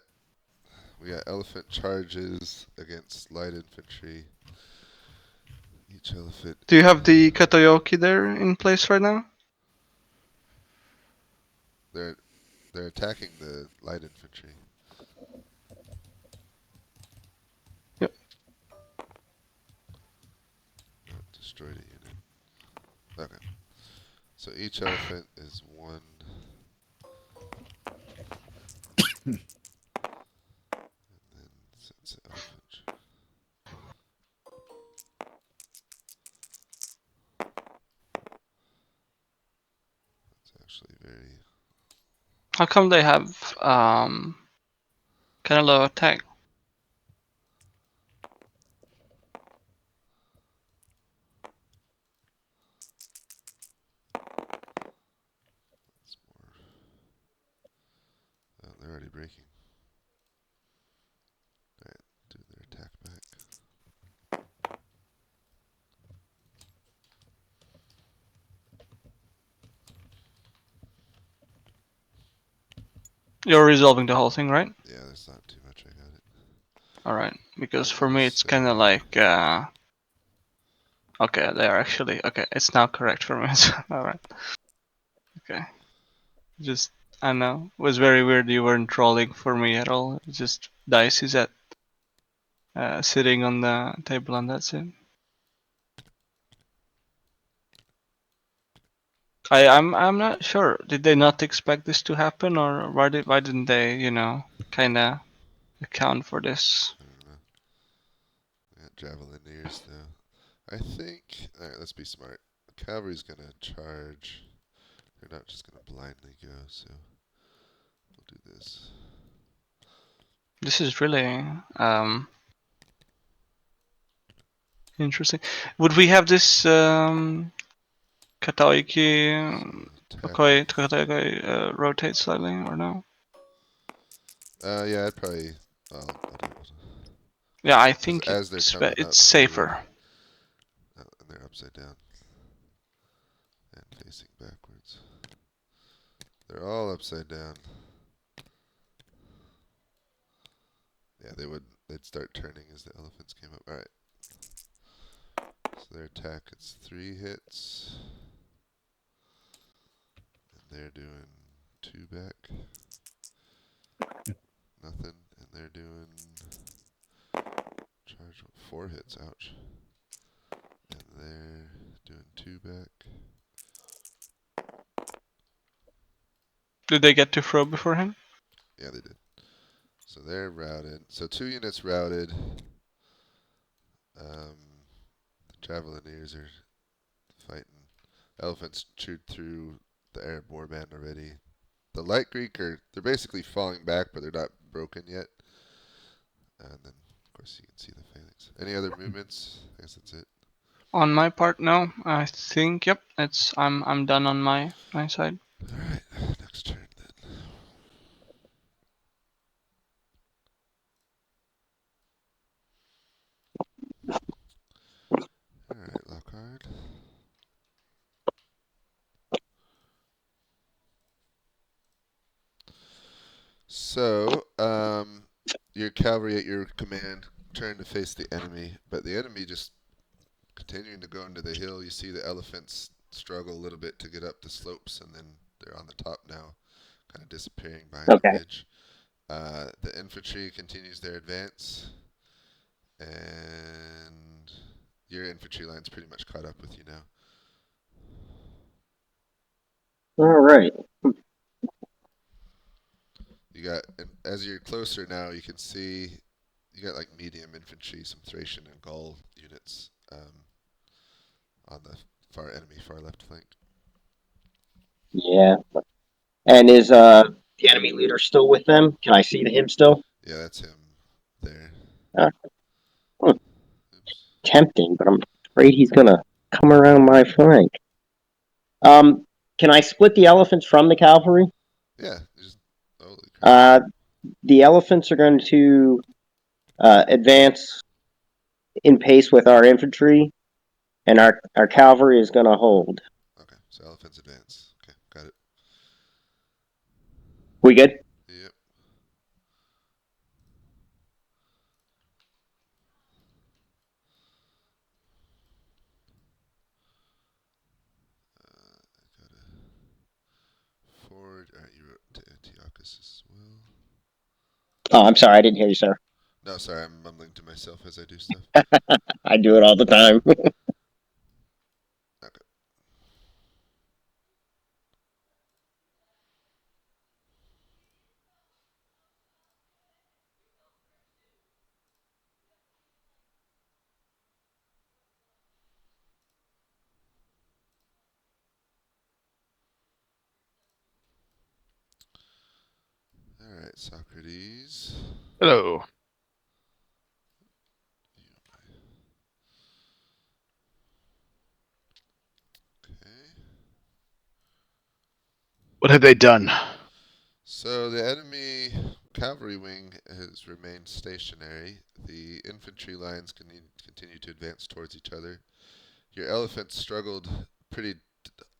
We got elephant charges against light infantry. Each elephant. Do you have the Katayoki there in place right now? They're attacking the light infantry. Yep. Not destroyed a unit. Okay. So each elephant is one. And then since elephant. That's actually very. How come they have kind of low attack? That's more. Oh, they're already breaking. Alright, do their attack back. You're resolving the whole thing, right? Yeah, there's not too much. I got it. All right. Because for me, it's kind of like. Okay, they are actually okay. It's now correct for me. All right. Okay. Just I know it was very weird. You weren't trolling for me at all. It's just dice is at sitting on the table, and that's it. I'm not sure. Did they not expect this to happen, or why didn't they, kind of account for this? I don't know. We got Javelineers though. I think. Alright, let's be smart. The cavalry's gonna charge. They're not just gonna blindly go, so we'll do this. This is really interesting. Would we have this Kataiki rotate slightly or no? Yeah, I'd probably. Well, whatever. Yeah, I think as they're coming it's up, safer. and they're upside down and facing backwards. They're all upside down. Yeah, they'd start turning as the elephants came up. Alright. So their attack, it's 3 hits. And they're doing 2 back. Nothing. And they're doing charge 4 hits, ouch. And they're doing 2 back. Did they get to throw before him? Yeah, they did. So they're routed. So 2 units routed. The Javelineers are fighting. Elephants chewed through the Arab warband already. The light Greek they're basically falling back, but they're not broken yet. And then, of course, you can see the phalanx. Any other movements? I guess that's it. On my part, no. I think yep. I'm done on my side. All right, next turn then. All right, Lockhart. So, your cavalry at your command turn to face the enemy, but the enemy just continuing to go into the hill. You see the elephants struggle a little bit to get up the slopes, and then they're on the top now, kind of disappearing behind the ridge. The infantry continues their advance, and your infantry line's pretty much caught up with you now. All right. You got, and as you're closer now, you can see you got like medium infantry, some Thracian and Gaul units on the far left flank. Yeah. And is the enemy leader still with them? Can I see him still? Yeah, that's him there. Hmm. Oops. Tempting, but I'm afraid he's gonna come around my flank. Can I split the elephants from the cavalry? Yeah. Holy crap. The elephants are going to advance in pace with our infantry, and our cavalry is going to hold. Okay, so elephants advance. Okay, got it. We good? Yep. I got a forward. Alright, you wrote to Antiochus as well. Oh, I'm sorry, I didn't hear you, sir. No, sorry, I'm mumbling to myself as I do stuff. I do it all the time. Okay. Alright, Socrates. Hello. Okay. What have they done? So the enemy cavalry wing has remained stationary. The infantry lines continue to advance towards each other. Your elephants struggled pretty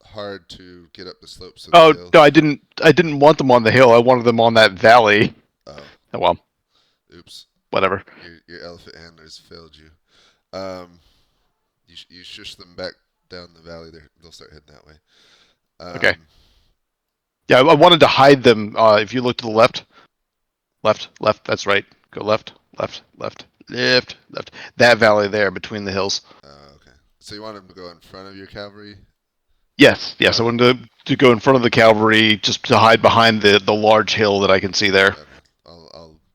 hard to get up the slopes of the Oh hill. no, I didn't want them on the hill. I wanted them on that valley. Oh. Oh well. Oops. Whatever. Your elephant handlers failed you. You shush them back down the valley. They'll start heading that way. Okay. Yeah, I wanted to hide them. If you look to the left. That's right. Go left. That valley there between the hills. Okay. So you want them to go in front of your cavalry? Yes, yes. I wanted to go in front of the cavalry, just to hide behind the large hill that I can see there. Okay.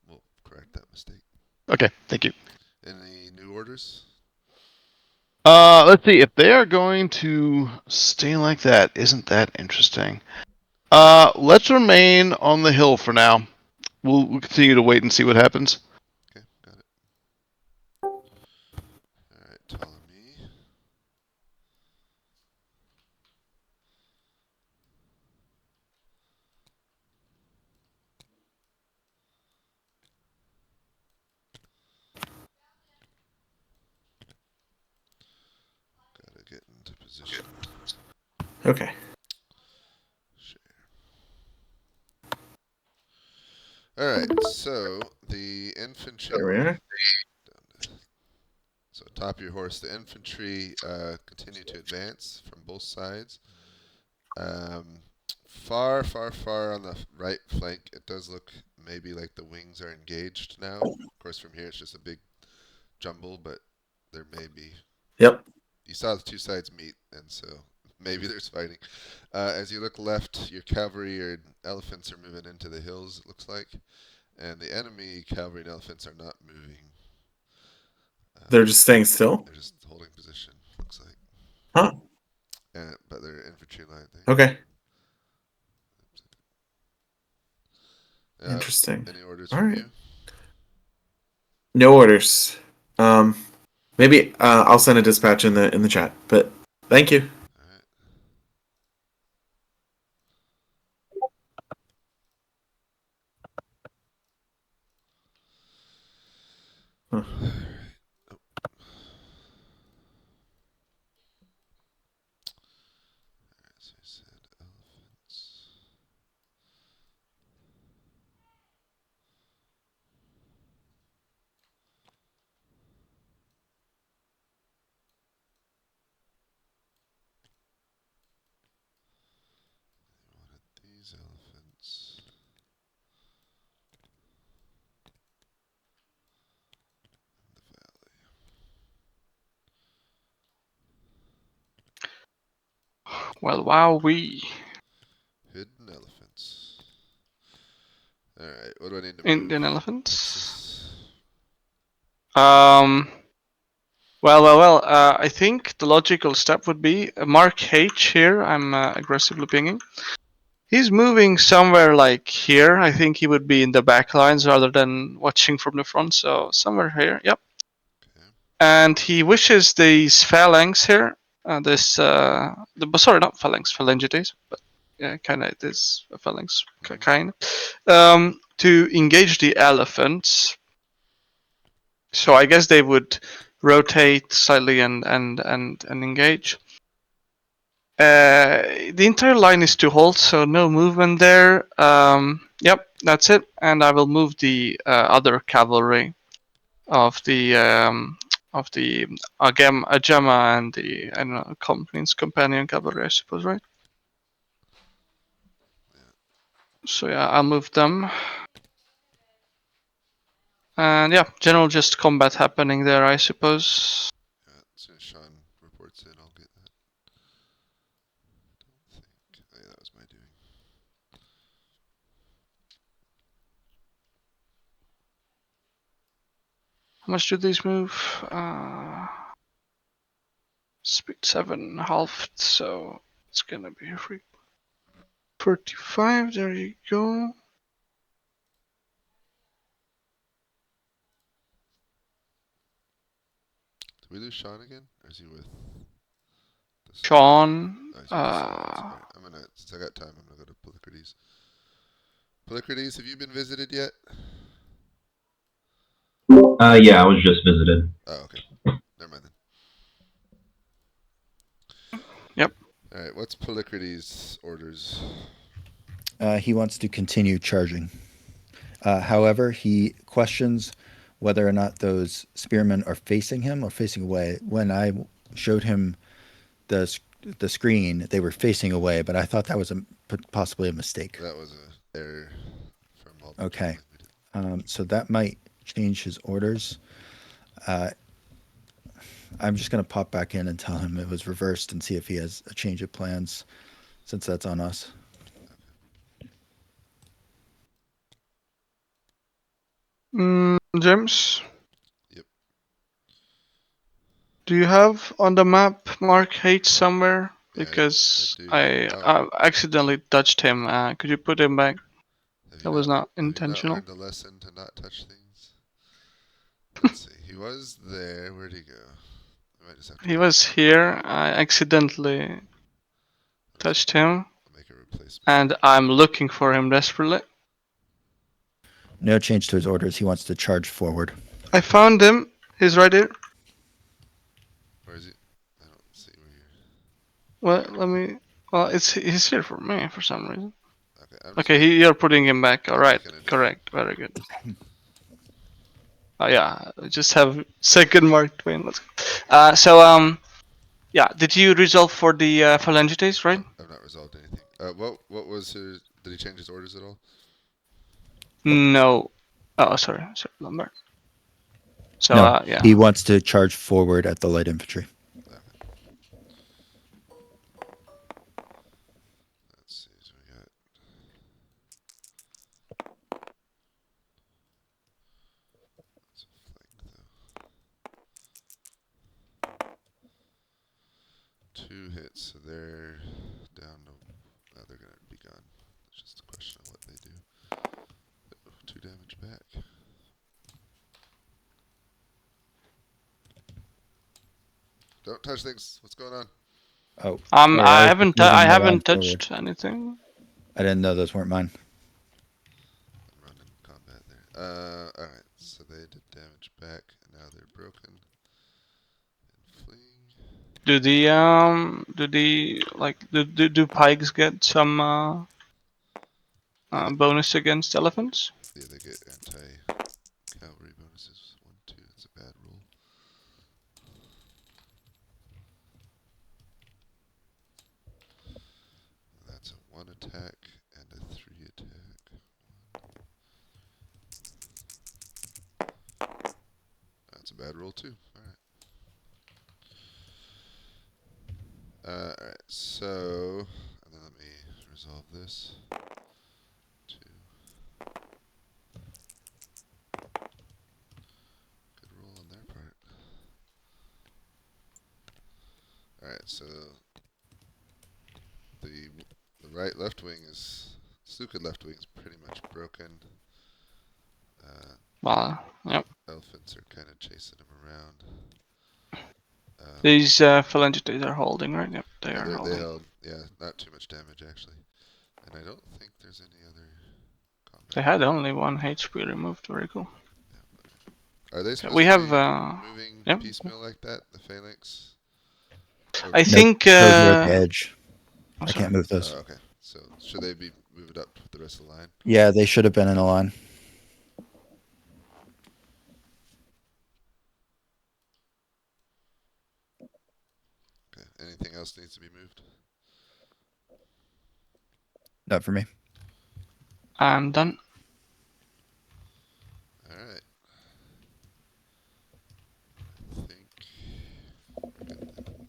We'll correct that mistake. Okay, thank you. Any new orders? Let's see. If they are going to stay like that, isn't that interesting? Let's remain on the hill for now. We'll continue to wait and see what happens. Okay, got it. All right, Ptolemy. Gotta get into position. Okay. Share. All right, so the infantry. There we are. So top of your horse, the infantry continue to advance from both sides. Far on the right flank, it does look maybe like the wings are engaged now. Of course, from here it's just a big jumble, but there may be. Yep. You saw the two sides meet, and so maybe there's fighting. As you look left, your cavalry or elephants are moving into the hills, it looks like. And the enemy cavalry and elephants are not moving. They're just staying still? They're just holding position, looks like. Huh. But they're infantry line thing. Okay. Interesting. Any orders All from right. you? No orders. Maybe I'll send a dispatch in the chat. But thank you. All right. Huh. As I said, elephants. They wanted these elephants. In the valley. Well, wowee. Hidden elephants. Alright, what do I need to Indian move? elephants. Well. I think the logical step would be Mark H here. I'm aggressively pinging. He's moving somewhere like here. I think he would be in the back lines rather than watching from the front. So somewhere here. Yep. Okay. And he wishes these phalanx here. Sorry, not phalanx, phalangites, but yeah, kind of this phalanx kind. To engage the elephants. So I guess they would rotate slightly and engage. The entire line is to hold, so no movement there. Yep, that's it. And I will move the other cavalry of the Agema and the I don't know companion cavalry, I suppose, right? So yeah, I'll move them. And yeah, general just combat happening there, I suppose. Yeah, as soon as Sean reports in, I'll get that. Don't think. Oh, yeah, that was my doing. How much do these move? Speed 7 halved, so it's gonna be 35. There you go. Did we lose Sean again? Or is he with Sean. Oh, he's with Alright, I'm gonna, since I got time, I'm gonna go to Polycrates. Polycrates, have you been visited yet? Yeah, I was just visited. Oh, okay. Never mind then. Yep. Alright, what's Polycrates' orders? He wants to continue charging. However, he questions whether or not those spearmen are facing him or facing away. When I showed him the screen, they were facing away, but I thought that was possibly a mistake. That was an error from all. Okay. So that might change his orders. I'm just gonna pop back in and tell him it was reversed and see if he has a change of plans, since that's on us. James? Yep. Do you have on the map Mark H somewhere? Yeah, Because I do. I, Oh. accidentally touched him. Could you put him back? Have you That was not Have you not intentional. learned a lesson to not touch things? Let's see. He was there. Where'd he go? I might just have to He was here. I accidentally touched him, I'll make a replacement. and I'm looking for him desperately. No change to his orders. He wants to charge forward. I found him. He's right here. Where is he? I don't see where you're. Well, let me. Well, he's here for me for some reason. Okay, I'm just Okay, you're putting him back. All I'm right, making a correct. Very good. Oh yeah, I just have second Mark Twain. Let's go. Yeah. Did you resolve for the phalangites, right? I've not resolved anything. What was his? Did he change his orders at all? No. Oh, sorry, Lombard. So No, yeah. he wants to charge forward at the light infantry. Okay. Let's see. So we got. That's a flank though. 2 hits, so they're down to. No, they're gonna be gone. It's just a question of what they do. 2 damage back. Don't touch things. What's going on? Oh, I sorry, haven't moving I the line haven't forward. touched anything. I didn't know those weren't mine. I'm running combat there. Alright, so they did damage back, and now they're broken. And fleeing. Do pikes get some bonus against elephants? Yeah, they get anti-cavalry bonuses. 1, 2. It's a bad roll. That's a 1 attack and a 3 attack. That's a bad roll too. Alright, so and then let me resolve this. 2. Good roll on their part. Alright, so the right left wing is Stuka left wing is pretty much broken. Well, yep. Elephants are kind of chasing him around. These phalangites are holding, right? Yep, they Yeah, are they holding. held. Yeah, not too much damage actually. And I don't think there's any other combat. They had only 1 HP removed. Very cool. Are they supposed We to have be moving yep. piecemeal like that? The phalanx? Or I No, think. those are at the edge. I sorry. can't move those. okay. So should they be moved up the rest of the line? Yeah, they should have been in a line. Okay. Anything else needs to be moved? Not for me. I'm done. All right. I think we're good then.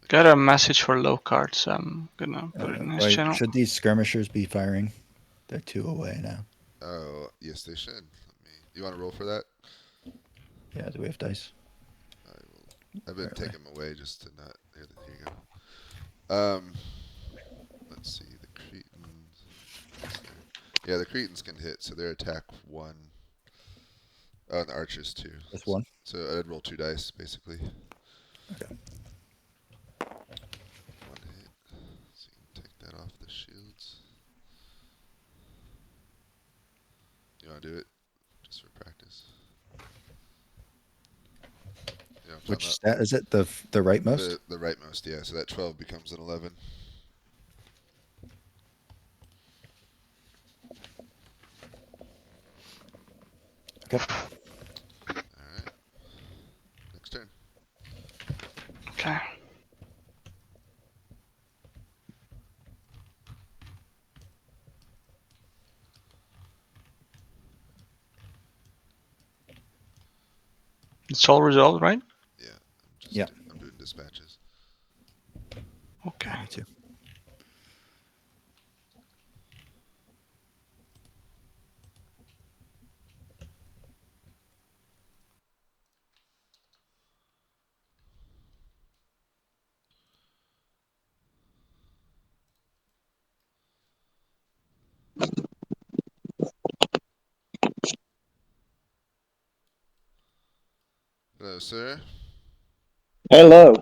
Got a message for low cards. I'm gonna put it in his channel. Should these skirmishers be firing? They're 2 away now. Oh, yes, they should. You want to roll for that? Yeah, do we have dice? I will. I've been taking them away just to not. Here you go. Let's see the Cretans. Yeah, the Cretans can hit, so their attack 1. Oh, and the archers 2. Just 1. So I'd roll 2 dice basically. Okay. 1 hit. So you can take that off the shields. You want to do it just for practice? You know, Which stat is it? The rightmost? The rightmost, yeah. So that 12 becomes an 11. Okay. Alright. Next turn. Okay. It's all resolved, right? Yeah. Yeah. I'm doing dispatches. Okay. Me too. Hello, sir. Hello.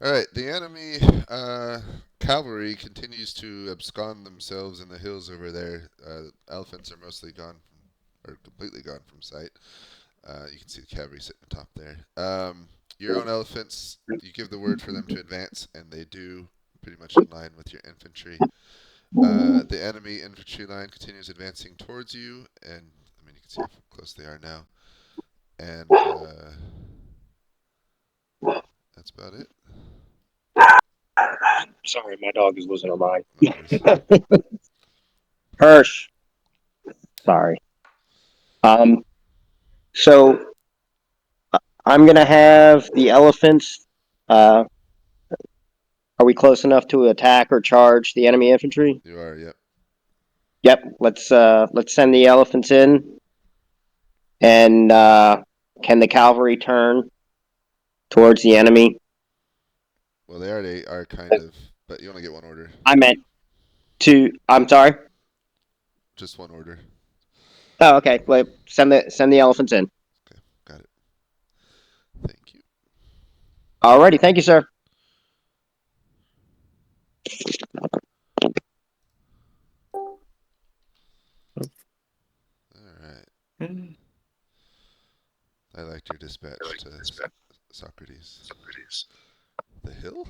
All right. The enemy cavalry continues to abscond themselves in the hills over there. Elephants are mostly gone or completely gone from sight. You can see the cavalry sitting atop there. Your own elephants, you give the word for them to advance, and they do, pretty much in line with your infantry. The enemy infantry line continues advancing towards you, and I mean you can see how close they are now. And that's about it. Sorry, my dog is losing her mind. No worries. Hirsch. Sorry. So I'm gonna have the elephants. Are we close enough to attack or charge the enemy infantry? You are, yep. Yep. Let's send the elephants in. And can the cavalry turn towards the enemy? Well, they already are kind of, but you only get one order. I meant to. I'm sorry. Just one order. Oh, okay. Well, send the elephants in. Okay, got it. Thank you. Alrighty. Thank you, sir. All right. I liked your dispatch to Socrates. The hill?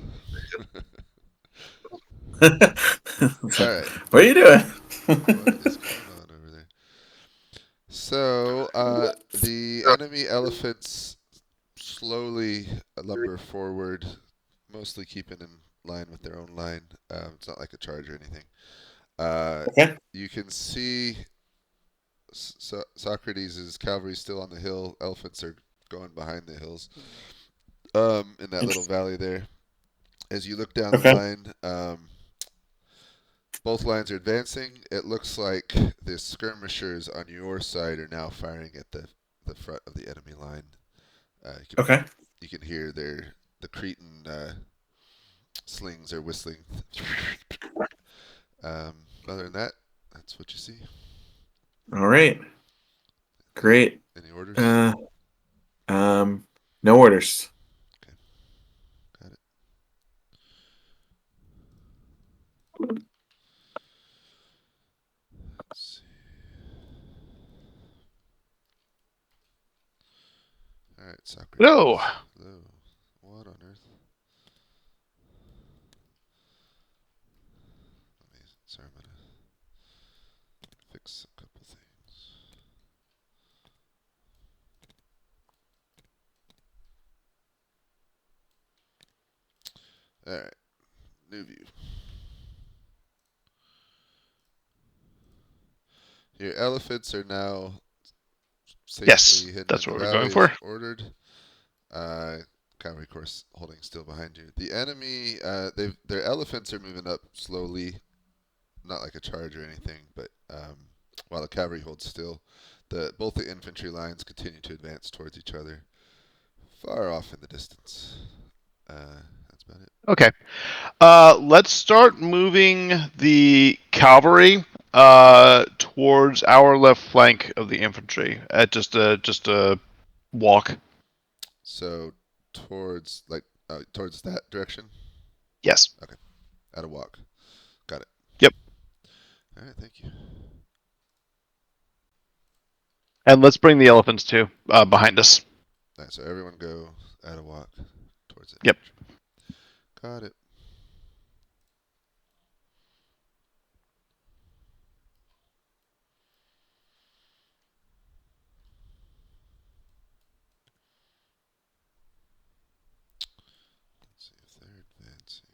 All Alright. What are you doing? What is going on over there? So, the enemy elephants slowly lumber forward, mostly keeping in line with their own line. It's not like a charge or anything. Okay. You can see Socrates' cavalry still on the hill. Elephants are going behind the hills. In that little valley there. As you look down the Okay. line, both lines are advancing. It looks like the skirmishers on your side are now firing at the front of the enemy line. Okay. You can hear the Cretan slings are whistling. Other than that, that's what you see. All right. Great. Any orders? No orders. Okay, got it. Let's see. All right, Socrates. Hello. Hello. What on earth? Sorry, I'm gonna fix a couple things. All right, new view. Your elephants are now Yes, safely hidden that's in the what we're going valley as for. ordered. Cavalry, of course, holding still behind you. The enemy, their elephants are moving up slowly, not like a charge or anything, but while the cavalry holds still, both the infantry lines continue to advance towards each other, far off in the distance. That's about it. Okay. Let's start moving the cavalry towards our left flank of the infantry at just a walk. So towards towards that direction. Yes. Okay, at a walk. Got it. Yep. All right, thank you. And let's bring the elephants too behind us. All right, so everyone go at a walk towards it. Yep. Got it. Let's see if they're advancing.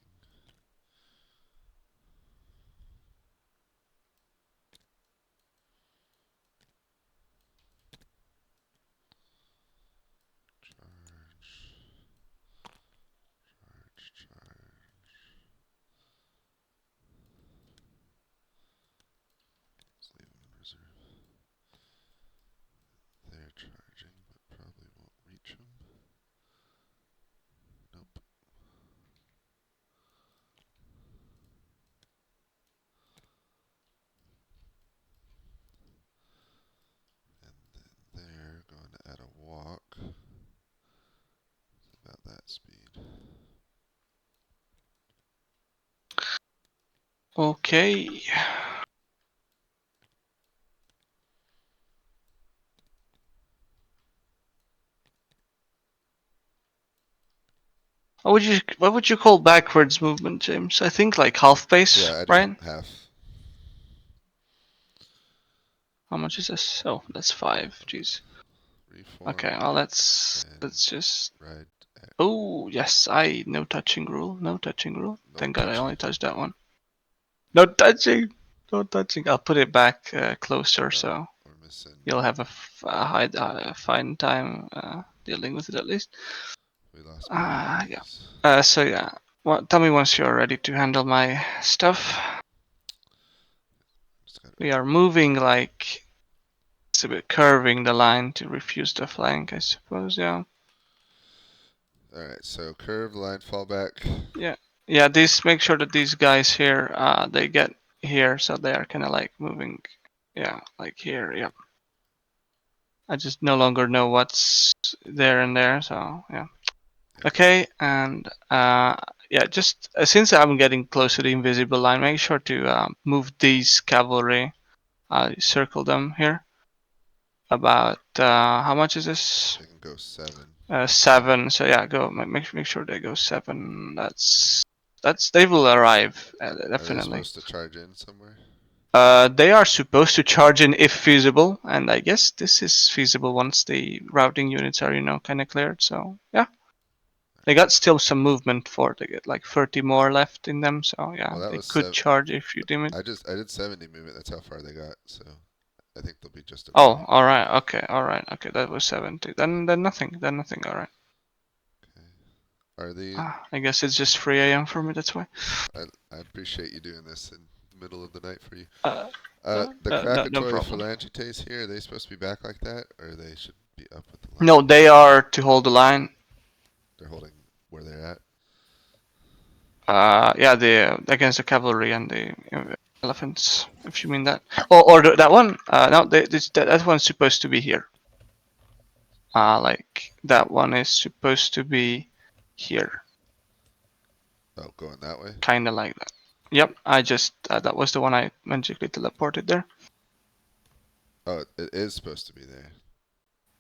Okay. What would you call backwards movement, James? I think like half pace, Yeah, I do right? half. How much is this? Oh, that's 5. Jeez. Reform. Okay, well let's and just. ride. Oh yes, no touching rule. No touching rule. No Thank God I touching. only touched that one. No touching. No touching. I'll put it back closer so We're missing. you'll have a fine time dealing with it at least. We lost. Yeah. So yeah. Well, tell me once you're ready to handle my stuff. We are moving like it's a bit curving the line to refuse the flank, I suppose. Yeah. Alright, so curve line, fall back. Yeah. These make sure that these guys here, they get here, so they are kind of like moving. Yeah, like here. Yep. I just no longer know what's there and there, so yeah. Okay, and yeah, just since I'm getting close to the invisible line, make sure to move these cavalry. Circle them here. About how much is this? They can go 7. 7. So yeah, go make sure they go 7. That's they will arrive Are they definitely. supposed to charge in somewhere? They are supposed to charge in if feasible, and I guess this is feasible once the routing units are kind of cleared. So yeah, they got still some movement for they get like 30 more left in them. So yeah, Well, that they was could charge if you deem it. I did 70 movement. That's how far they got. So I think they'll be just okay. Oh, all right, okay, all right, okay. That was 70. Then nothing. Then nothing. All right. Are they? I guess it's just 3 a.m. for me. That's why. I appreciate you doing this in the middle of the night for you. No Krakatoa problem. phalangites here, are they supposed to be back like that? Or they should be up with the line? No, they are to hold the line. They're holding where they're at? Yeah, against the cavalry and the elephants, if you mean that. Or that one. No, that one's supposed to be here. Like that one is supposed to be here. Oh, going that way? Kinda like that. Yep, I just that was the one I magically teleported there. Oh, it is supposed to be there.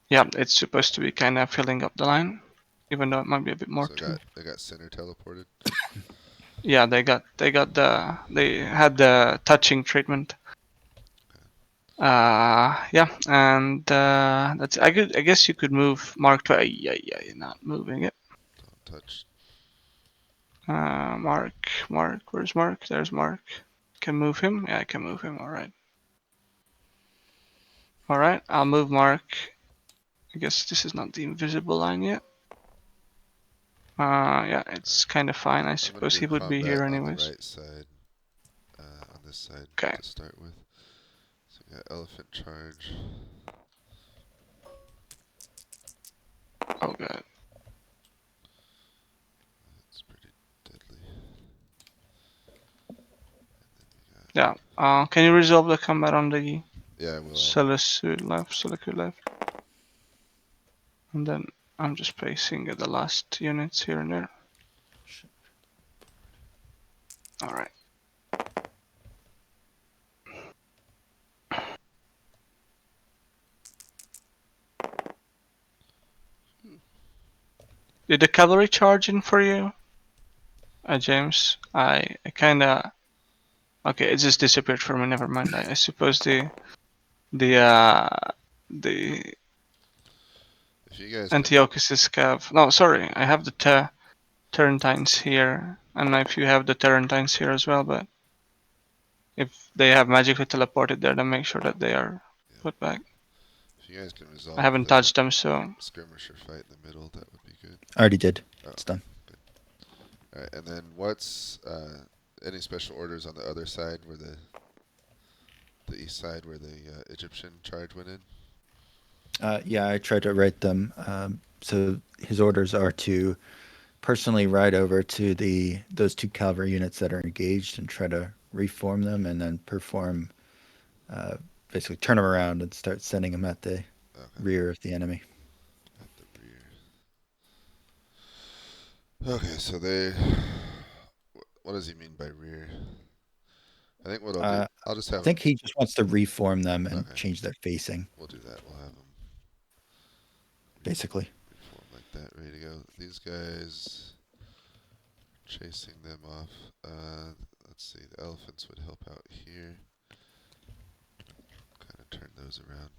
Yeah, it's supposed to be kind of filling up the line, even though it might be a bit more too. They got center teleported. Yeah, they had the touching treatment. Yeah, and that's I guess you could move Mark to yeah, you're not moving it. Don't touch. Mark, where's Mark? There's Mark. Can move him? Yeah, I can move him. All right. All right, I'll move Mark. I guess this is not the invisible line yet. Yeah, it's kind of fine. I suppose he would be here anyways. On the right side. On this side to start with. So we got elephant charge. Oh god. That's pretty deadly. Yeah. Can you resolve the combat on the Yeah, I will. Seleucid left? And then I'm just placing the last units here and there. Alright. Did the cavalry charge in for you? James? I kinda... Okay, it just disappeared for me, never mind. I suppose the Antiochus's cav... No, sorry, I have the Turrentines here. I don't know if you have the Turrentines here as well, but if they have magically teleported there, then make sure that they are put back. If you guys can resolve I haven't touched them, so... skirmisher fight in the middle, that would be good. Already did. It's done. Good. Alright, and then what's any special orders on the other side where the east side where the Egyptian charge went in? Yeah, I tried to write them. So his orders are to personally ride over to those 2 cavalry units that are engaged and try to reform them, and then perform, basically turn them around and start sending them at the rear of the enemy. At the rear. Okay, so they... What does he mean by rear? I think what I'll do, I'll just have I think he just wants to reform them and Okay. change their facing, we'll do that. We'll have them basically. reform like that, ready to go. These guys chasing them off. Let's see, the elephants would help out here. Kind of turn those around.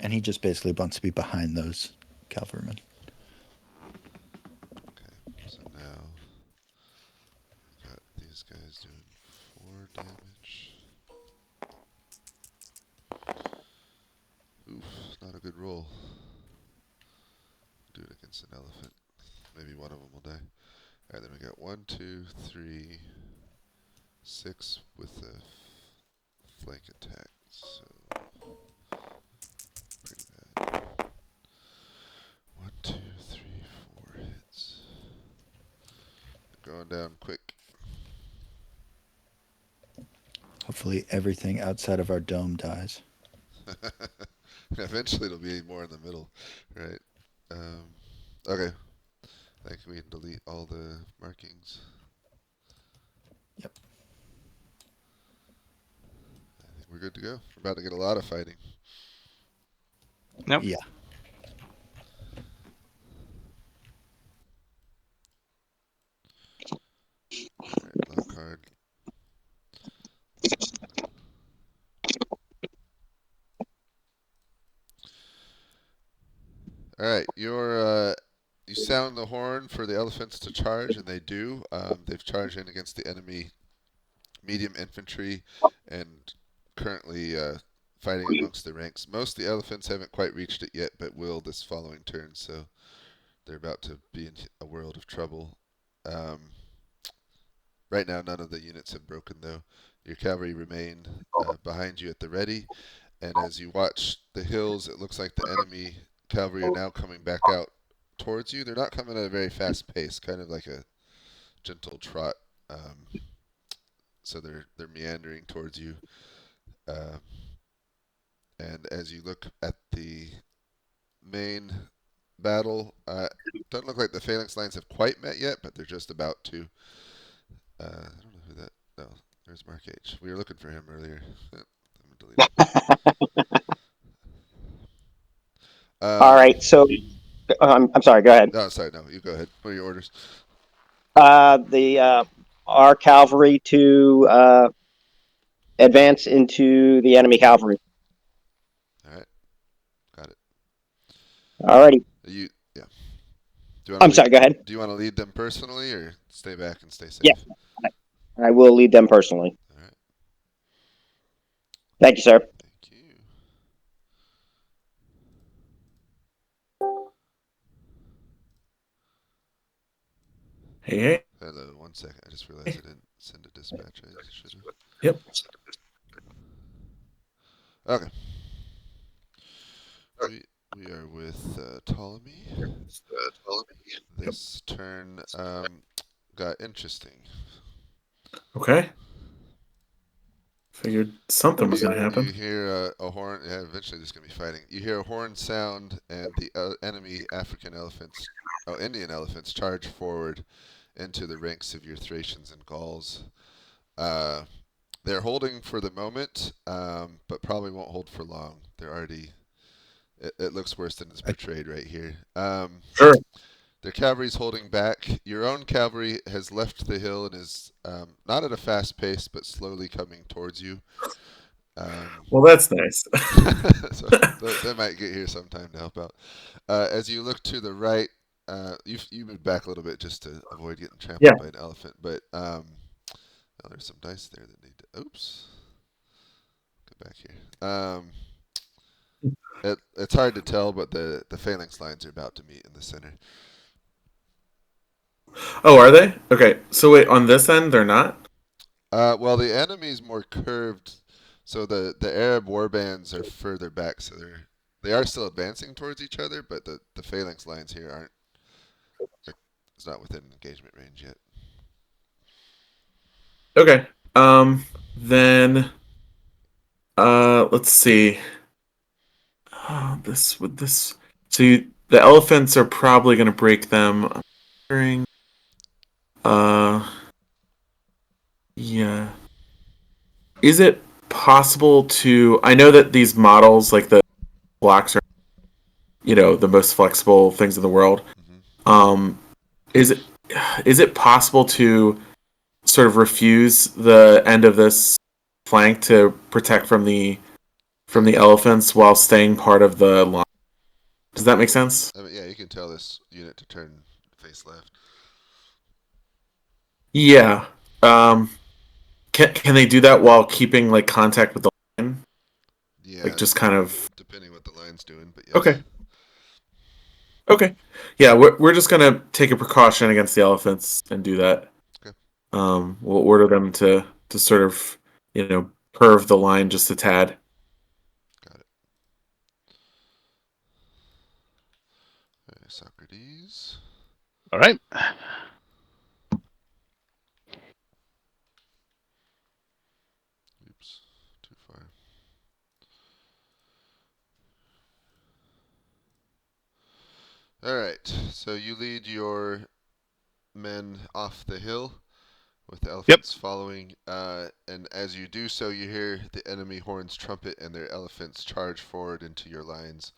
And he just basically wants to be behind those cavalrymen. Okay, so now we got these guys doing 4 damage. Oof, not a good roll. Do it against an elephant. Maybe one of them will die. Alright, then we got 1, 2, 3, 6 with the flank attack. So pretty bad. 1, 2, 3, 4 hits. Going down quick. Hopefully everything outside of our dome dies. Eventually it'll be more in the middle, right? Okay. I think we can delete all the markings. Yep. I think we're good to go. We're about to get a lot of fighting. Yep. Yeah. Alright, lock card. Alright, you sound the horn for the elephants to charge, and they do. They've charged in against the enemy medium infantry and currently fighting amongst the ranks. Most of the elephants haven't quite reached it yet, but will this following turn, so they're about to be in a world of trouble. Right now, none of the units have broken, though. Your cavalry remain behind you at the ready, and as you watch the hills, it looks like the enemy cavalry are now coming back out towards you. They're not coming at a very fast pace, kind of like a gentle trot. So they're meandering towards you, and as you look at the main battle, doesn't look like the phalanx lines have quite met yet, but they're just about to. I don't know who that. No, there's Mark H. We were looking for him earlier. I'm gonna delete it. All right, so I'm sorry. Go ahead. No, sorry. No, you go ahead. What are your orders? Our cavalry to advance into the enemy cavalry. All right, got it. Alrighty. Yeah. Do you I'm sorry. Go ahead. Do you want to lead them personally, or stay back and stay safe? Yeah, I will lead them personally. All right. Thank you, sir. Thank you. Hey. Hello. 1 second. I just realized I didn't send a dispatch. I should have. Yep. Okay. We are with Ptolemy. This turn got interesting. Okay. Figured something was going to You happen. hear a horn. Yeah, eventually there's going to be fighting. You hear a horn sound, and the enemy Indian elephants charge forward into the ranks of your Thracians and Gauls. They're holding for the moment, but probably won't hold for long. They're already. It looks worse than it's portrayed right here. Sure. Their cavalry's holding back. Your own cavalry has left the hill and is not at a fast pace, but slowly coming towards you. Well, that's nice. So they might get here sometime to help out. As you look to the right, you move back a little bit just to avoid getting trampled by an elephant. But there's some dice there that need to. Oops. Go back here. It's hard to tell, but the phalanx lines are about to meet in the center. Oh, are they? Okay. So wait, on this end, they're not? Well, the enemy's more curved, so the Arab warbands are further back, so they are still advancing towards each other, but the phalanx lines here aren't. It's not within engagement range yet. Okay. Then let's see. This would this. So the elephants are probably going to break them. I'm wondering. Yeah. is it possible to? I know that these models, like the blocks, are the most flexible things in the world. Mm-hmm. Is it possible to sort of refuse the end of this flank to protect from the elephants while staying part of the line? Does that make sense? I mean, yeah, you can tell this unit to turn face left. Yeah. Can they do that while keeping like contact with the line? Yeah, Like just kind of. depending what the line's doing, but yes. Okay. Okay. Yeah, we're just gonna take a precaution against the elephants and do that. Okay. We'll order them to sort of curve the line just a tad. Got it. Okay, Socrates. All right. Oops, too far. All right, so you lead your men off the hill with the elephants following, and as you do so, you hear the enemy horns trumpet and their elephants charge forward into your lines,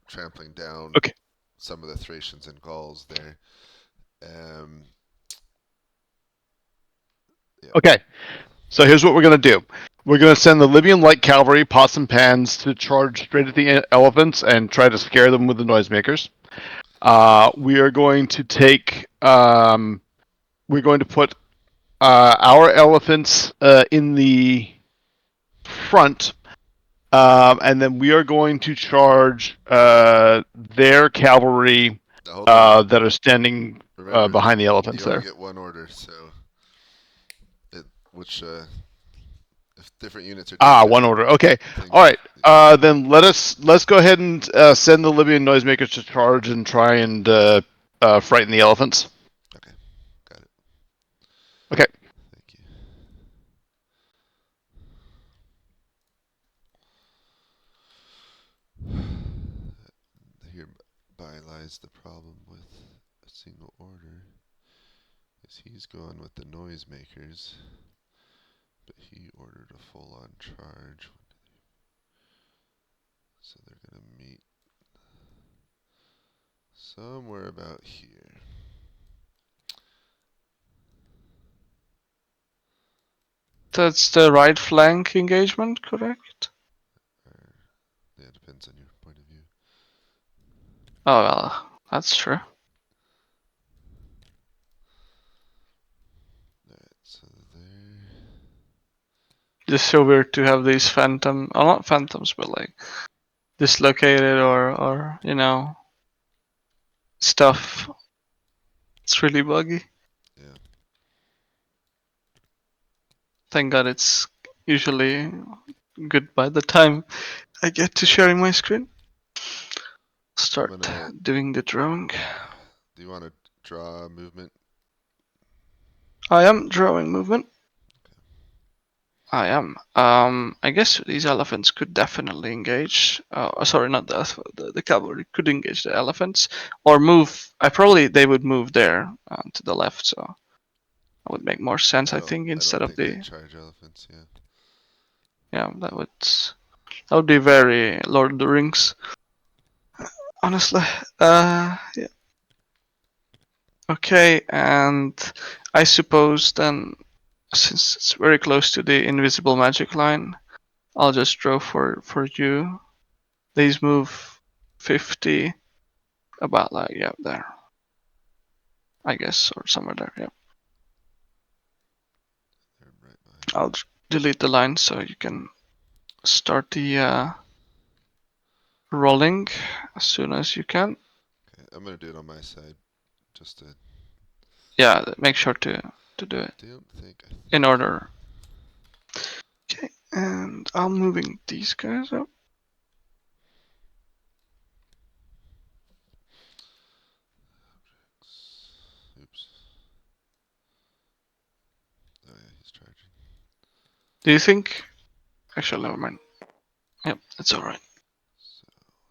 trampling down Okay. some of the Thracians and Gauls there. Yeah. Okay. So here's what we're going to do. We're going to send the Libyan light cavalry, pots and pans, to charge straight at the elephants and try to scare them with the noisemakers. We are going to take. We're going to put our elephants in the front, and then we are going to charge their cavalry that are standing Remember, behind the elephants you only there. get one order, so which if different units are doing One order. Okay. things, All right. Then let's go ahead and send the Libyan noisemakers to charge and try and frighten the elephants. Okay, got it. Okay. Thank you. Hereby lies the problem with a single order, is he's going with the noisemakers, but he ordered a full-on charge. So they're going to meet somewhere about here. That's the right flank engagement, correct? Yeah, it depends on your point of view. Oh well, that's true. Alright, so there. Just so weird to have these phantom, oh not phantoms, but like dislocated or stuff. It's really buggy. Yeah. Thank God it's usually good by the time I get to sharing my screen. Start doing the drawing. Do you want to draw movement? I am drawing movement. I am. I guess these elephants could definitely engage. Sorry, not the cavalry could engage the elephants or move. They would move there to the left, so that would make more sense. I think instead of the charge elephants. Yeah. Yeah, that would be very Lord of the Rings. Honestly, yeah. Okay, and I suppose then, since it's very close to the invisible magic line, I'll just draw for you. These move 50, about like there, I guess, or somewhere there. Yeah. Right I'll delete the line so you can start the rolling as soon as you can. Okay, I'm gonna do it on my side, just to. Yeah, make sure to do it in order. Okay, and I'm moving these guys up. Oops. Oh yeah, he's charging. Do you think? Actually, never mind. Yep, it's alright. So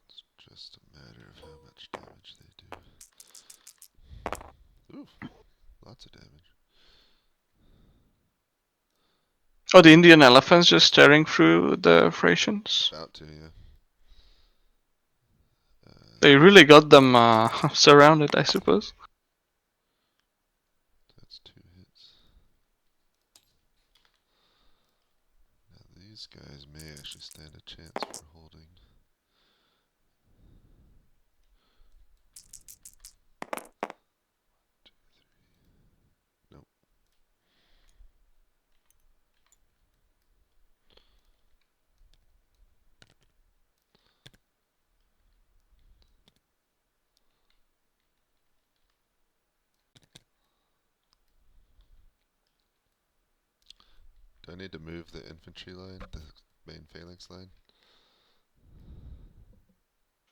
it's just a matter of how much damage they do. Ooh, lots of damage. Oh, the Indian elephants just staring through the Thracians. About to, yeah. They really got them surrounded, I suppose. That's 2 hits. Now these guys may actually stand a chance for holding. Nope. Do I need to move the infantry line, the main phalanx line?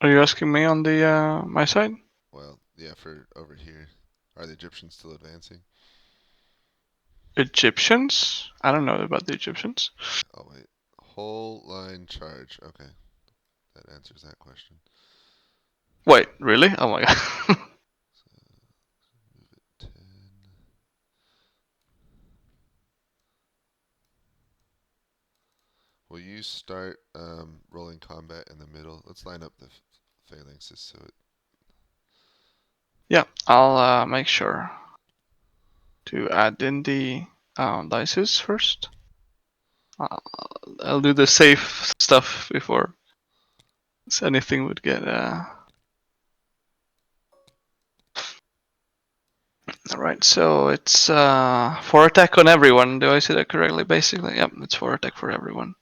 Are you asking me on the my side? Well, yeah, for over here. Are the Egyptians still advancing? Egyptians? I don't know about the Egyptians. Oh wait. Whole line charge. Okay. That answers that question. Wait, really? Oh my god. So move it 10. Will you start rolling combat in the middle? Let's line up the phalanxes so it. Yeah, I'll make sure to add in the dices first. I'll do the safe stuff before anything would get. Alright, so it's 4 attack on everyone. Do I see that correctly? Basically, yep, it's 4 attack for everyone.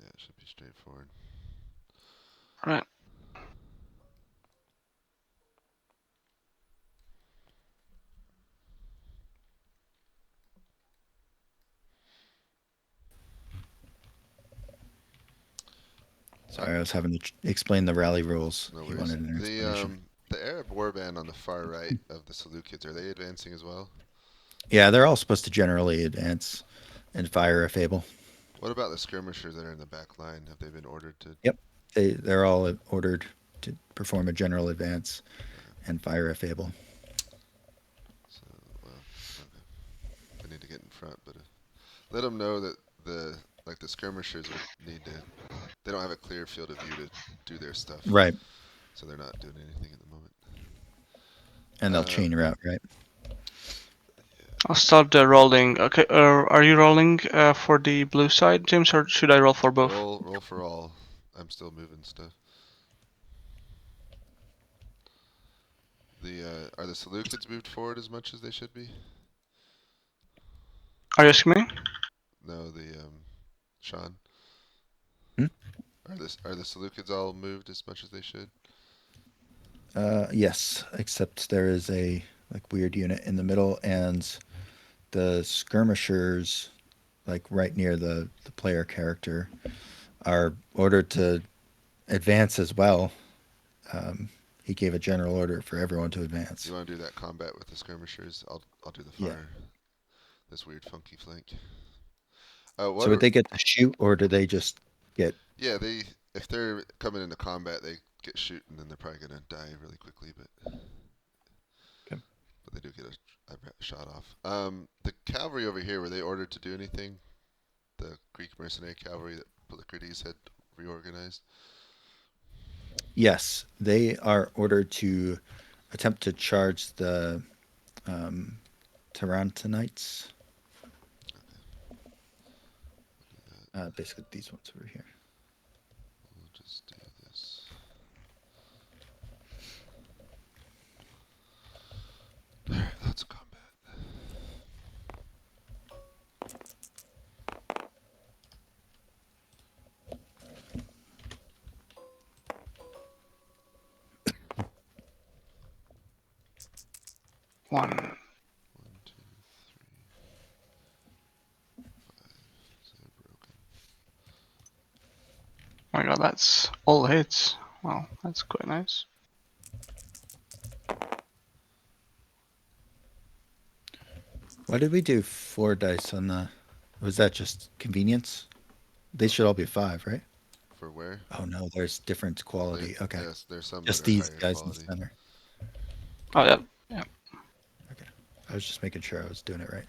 Yeah, it should be straightforward. Alright. Sorry, I was having to explain the rally rules. No He worries. wanted an explanation. The Arab warband on the far right of the Seleucids, are they advancing as well? Yeah, they're all supposed to generally advance and fire if able. What about the skirmishers that are in the back line? Have they been ordered to? Yep, they're all ordered to perform a general advance and fire if able. So, well, okay. I need to get in front, but let them know that the skirmishers would need to. They don't have a clear field of view to do their stuff. Right. So they're not doing anything at the moment. And they'll chain route, right? I'll stop the rolling. Okay, are you rolling for the blue side, James, or should I roll for both? Roll for all. I'm still moving stuff. Are the Seleucids moved forward as much as they should be? Are you asking me? No, Sean. Hmm? Are the Seleucids all moved as much as they should? Yes, except there is a weird unit in the middle, and the skirmishers, right near the player character, are ordered to advance as well. He gave a general order for everyone to advance. You want to do that combat with the skirmishers? I'll do the fire. Yeah. This weird funky flank. So would they get to shoot, or do they just get? Yeah, if they're coming into combat, they get shoot, and then they're probably gonna die really quickly. But they do get a shot off. The cavalry over here, were they ordered to do anything? The Greek mercenary cavalry that Polycrates had reorganized? Yes, they are ordered to attempt to charge the Tarantanites. Basically, these ones over here. We'll just do this. Alright, let's combat. One. 1, 2, 3, 5. They're broken. Oh my god, that's all hits. Wow, that's quite nice. Why did we do 4 dice on the? Was that just convenience? They should all be 5, right? For where? Oh no, there's different quality. Okay. Yes, there's some Just that are these higher guys quality. in the center. Oh yeah, yeah. Okay. I was just making sure I was doing it right.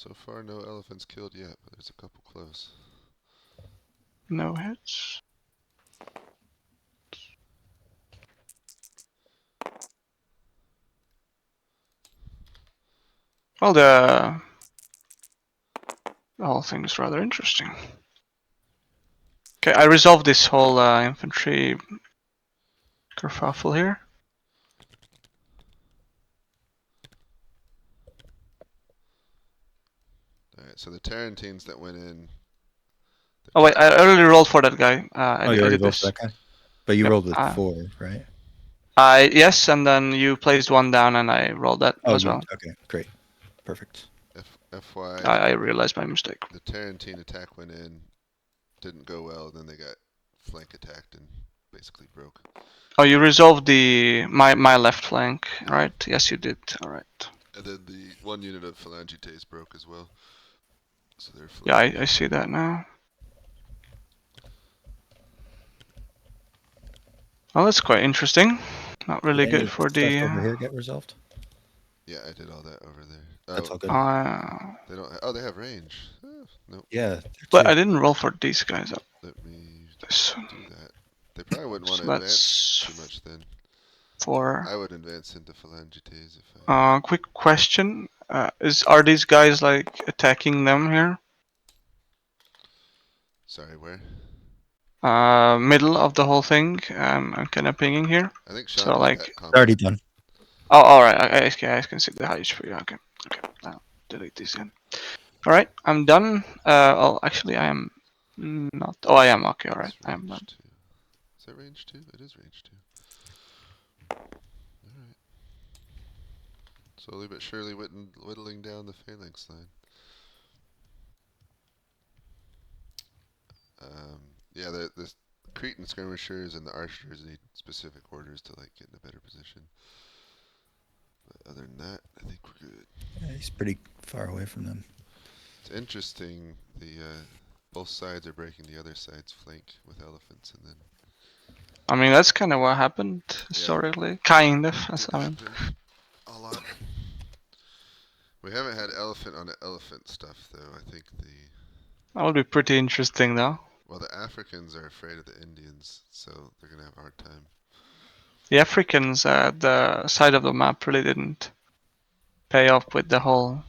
So far, no elephants killed yet, but there's a couple close. No hits. Well, the whole thing is rather interesting. Okay, I resolved this whole infantry kerfuffle here. Alright, so the Tarantines that went in. Oh wait, I already rolled for that guy. I you already did rolled this. for that guy? But you Yep, rolled with 4, right? Yes, and then you placed one down, and I rolled that as well. Okay, great. Perfect. FY, I realized my mistake. the Tarantine attack went in, didn't go well, then they got flank attacked and basically broke. Oh, you resolved my left flank, right? Yes, you did. All right. And then the one unit of Phalangites broke as well. So they're Yeah, flanking. I see that now. Well, that's quite interesting. Not really Did any good for stuff the. over here get resolved? Yeah, I did all that over there. That's all good. They don't. Oh, they have range. Nope. Yeah. But I didn't roll for these guys. Let me This. do that. They probably wouldn't want So to advance that's too much then. 4. I would advance into Phalangites if I. Quick question: are these guys like attacking them here? Sorry, where? Middle of the whole thing. I'm kind of pinging here. I think Sean So just like. got It's combat. already done. Oh, all right. I can see the HP. Okay. Now delete this again. All right. I'm done. Oh, actually, I am not. Oh, I am. Okay. All right. It's I am done. range 2. Is that range 2? It is range 2. Alright. Slowly but surely whittling down the phalanx line. Yeah, the Cretan skirmishers and the archers need specific orders to like get in a better position. But other than that, I think we're good. Yeah, he's pretty far away from them. It's interesting. The both sides are breaking the other side's flank with elephants, and then. I mean, that's kind of what happened historically. Kind of. I mean. A lot. We haven't had elephant on elephant stuff though. I think That would be pretty interesting, though. well, the Africans are afraid of the Indians, so they're gonna have a hard time. The Africans at the side of the map really didn't pay off with the whole,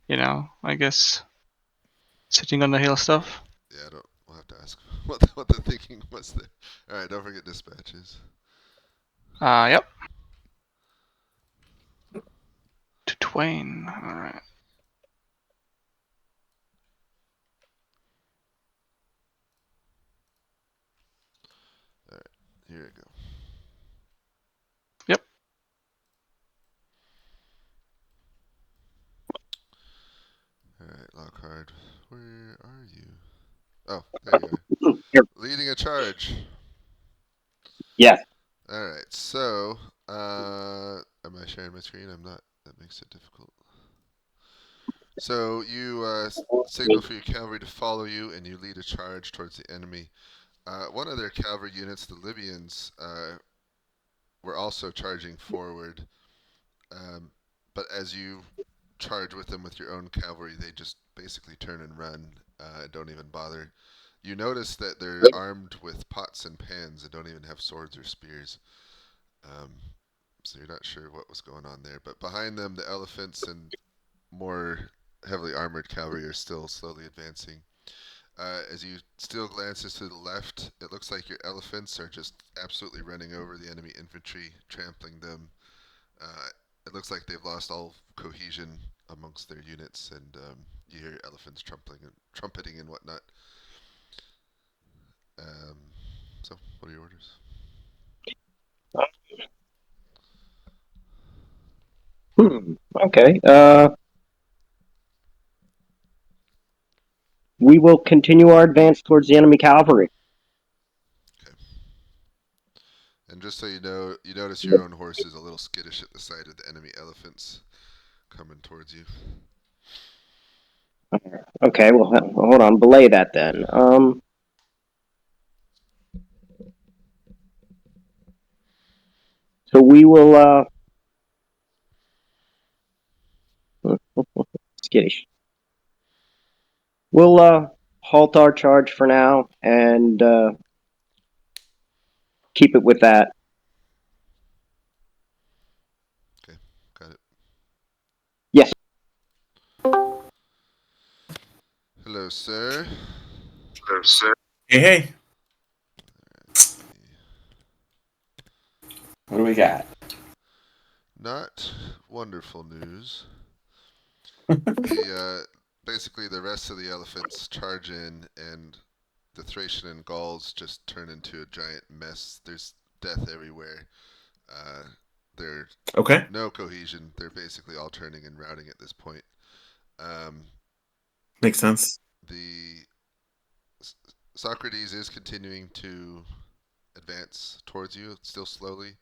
I guess, sitting on the hill stuff. Yeah, we'll have to ask what the thinking was there. All right, don't forget dispatches. Yep. To Twain. All right. All right, here we go. Yep. All right, Lockhart, where are you? Oh, there you are. Here. Leading a charge. Yes. All right, so am I sharing my screen? I'm not. That makes it difficult. So you signal for your cavalry to follow you, and you lead a charge towards the enemy. One of their cavalry units, the Libyans, were also charging forward, but as you charge with them with your own cavalry, they just basically turn and run, don't even bother. You notice that they're armed with pots and pans and don't even have swords or spears. So you're not sure what was going on there. But behind them, the elephants and more heavily armored cavalry are still slowly advancing. As you still glances to the left, it looks like your elephants are just absolutely running over the enemy infantry, trampling them. It looks like they've lost all cohesion amongst their units, and you hear elephants trumpeting and whatnot. So, what are your orders? Okay. We will continue our advance towards the enemy cavalry. Okay. And just so you know, you notice your own horse is a little skittish at the sight of the enemy elephants coming towards you. Okay, well, hold on. Belay that then. So we will. skittish. We'll halt our charge for now and keep it with that. Okay, got it. Yes. Hello, sir. Hey, hey. What do we got? Not wonderful news. Basically the rest of the elephants charge in, and the Thracian and Gauls just turn into a giant mess. There's death everywhere. There's Okay. no cohesion. They're basically all turning and routing at this point. Makes sense. The Socrates is continuing to advance towards you, still slowly.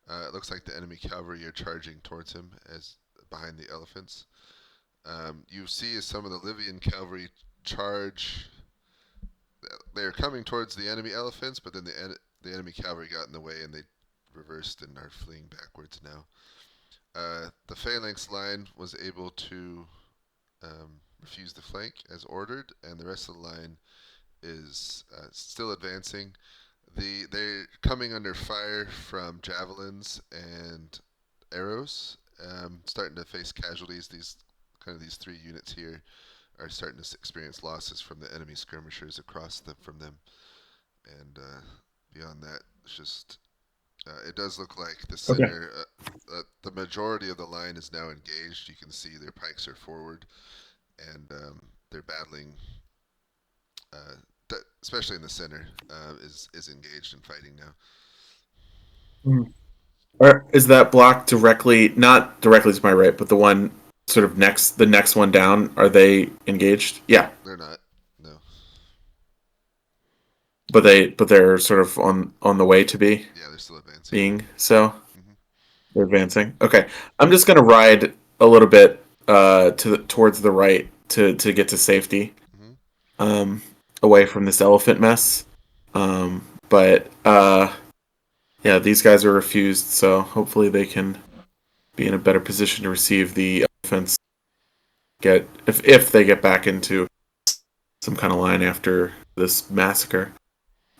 It looks like the enemy cavalry are charging towards him as behind the elephants. You see as some of the Libyan cavalry charge. They're coming towards the enemy elephants, but then the enemy cavalry got in the way and they reversed and are fleeing backwards now. The phalanx line was able to refuse the flank as ordered, and the rest of the line is still advancing. They're coming under fire from javelins and arrows, starting to face casualties. These three units here are starting to experience losses from the enemy skirmishers across from them, and beyond that, it's just it does look like the center. The majority of the line is now engaged. You can see their pikes are forward, and they're battling. Especially in the center, is engaged in fighting now. Or is that block directly, not directly to my right, but the one sort of the next one down? Are they engaged? Yeah. They're not. No. But they're sort of on the way to be. Yeah, they're still advancing. Being so. Mm-hmm. They're advancing. Okay, I'm just gonna ride a little bit towards the right to get to safety. Mm-hmm. Away from this elephant mess. But yeah, these guys are refused, so hopefully they can be in a better position to receive the elephants. If they get back into some kind of line after this massacre.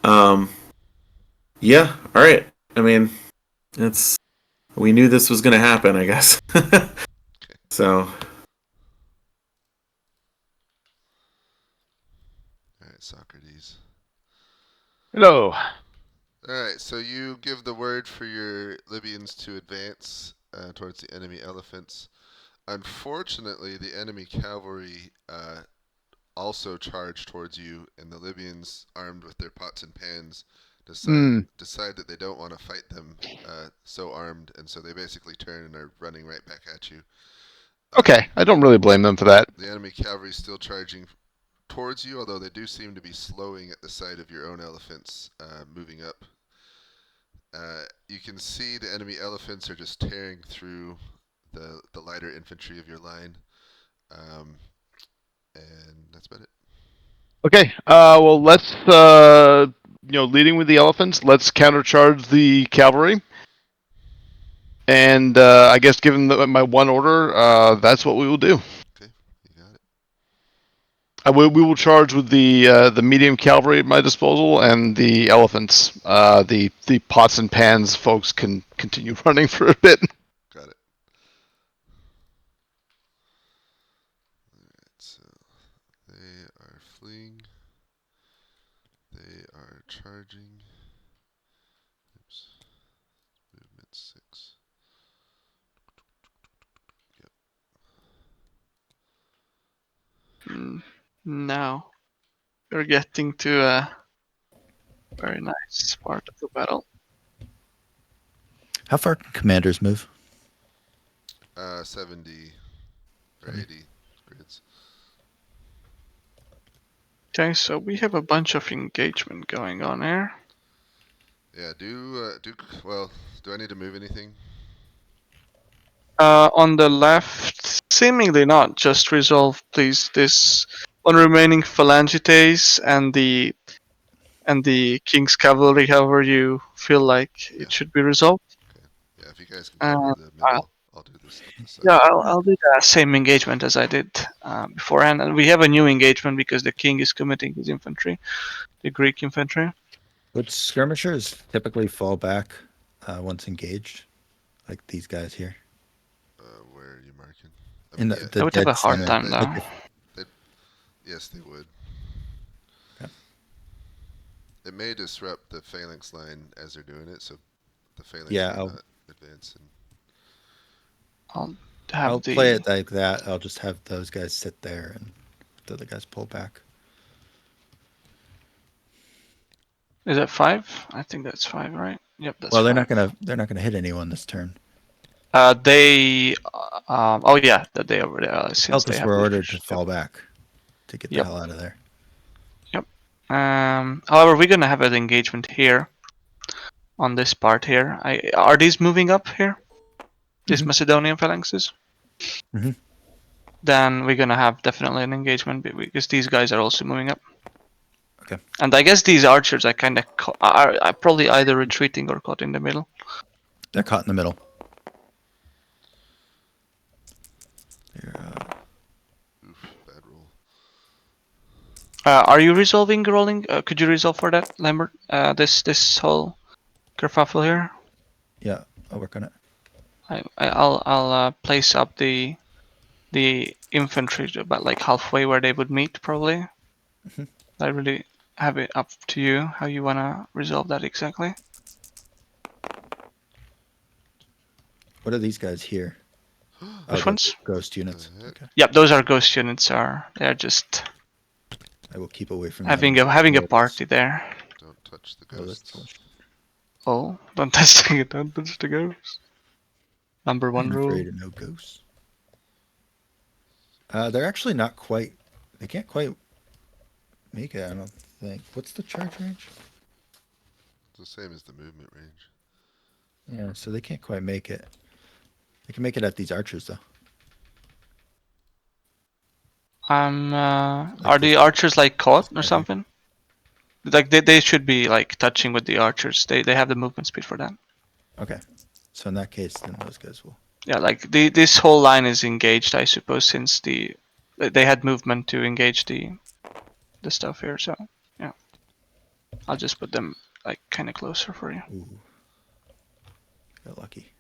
Yeah, all right. I mean, we knew this was going to happen, I guess. So. All right, Socrates. Hello. Alright, so you give the word for your Libyans to advance towards the enemy elephants. Unfortunately, the enemy cavalry also charge towards you, and the Libyans, armed with their pots and pans, decide that they don't want to fight them so armed, and so they basically turn and are running right back at you. Okay, I don't really blame them for that. The enemy cavalry is still charging towards you, although they do seem to be slowing at the sight of your own elephants moving up. You can see the enemy elephants are just tearing through the lighter infantry of your line, and that's about it. Okay, well, let's leading with the elephants, let's countercharge the cavalry. And I guess given my one order, that's what we will do. Okay, you got it. We will charge with the medium cavalry at my disposal and the elephants. The pots and pans folks can continue running for a bit. Got it. Alright, so they are fleeing. They are charging. Oops. Movement 6. Yep. Now we're getting to a very nice part of the battle. How far can commanders move? 70 or 80 grids. Okay, so we have a bunch of engagement going on here. Yeah, do I need to move anything? On the left, seemingly not. Just resolve, please, this one remaining phalangites and the king's cavalry. However you feel like it should be resolved. Okay. Yeah, if you guys can cover the middle, I'll do this side. Yeah, I'll do the same engagement as I did beforehand, and we have a new engagement because the king is committing his infantry, the Greek infantry. Would skirmishers typically fall back once engaged, like these guys here? Where are you marking? I In mean, the I would have dead a hard center. time Like though. yes, they would. Okay. It may disrupt the phalanx line as they're doing it, so the phalanx Yeah, may I'll- not advance. And I'll have I'll the. play it like that. I'll just have those guys sit there and the other guys pull back. Is that 5? I think that's 5, right? Yep, that's Well, they're 5. not gonna hit anyone this turn. They. Oh yeah, that they over there since they Celtics have were ordered leaders. to fall back to get the Yep. hell out of there. However, we're gonna have an engagement here on this part here. Are these moving up here? These Mhm. Macedonian phalanxes? Mhm. Then we're gonna have definitely an engagement because these guys are also moving up. Okay. And I guess these archers are kind of are probably either retreating or caught in the middle. They're caught in the middle. oof, bad roll. Are you resolving rolling? Could you resolve for that, Lambert? This whole kerfuffle here. Yeah, I'll work on it. I'll place up the infantry about like halfway where they would meet probably. Mhm. I really have it up to you how you wanna resolve that exactly. What are these guys here? Which the ones? Ghost units. heck? Okay. Yep, those are ghost units. They're just I will keep away from having them. a party there. Don't touch the Oh, that's ghosts. bullshit. Oh, don't touch it. Don't touch the ghosts. Number 1 I'm rule. afraid of no ghosts. They're actually not quite. They can't quite make it. I don't think. What's the charge range? It's the same as the movement range. Yeah, so they can't quite make it. They can make it at these archers though. Are the this- archers like caught guy or here. something? Like they should be like touching with the archers. They have the movement speed for that. Okay. So in that case, then those guys will. Yeah, like this whole line is engaged, I suppose, since they had movement to engage the stuff here. So yeah, I'll just put them like kind of closer for you. Ooh. Got lucky.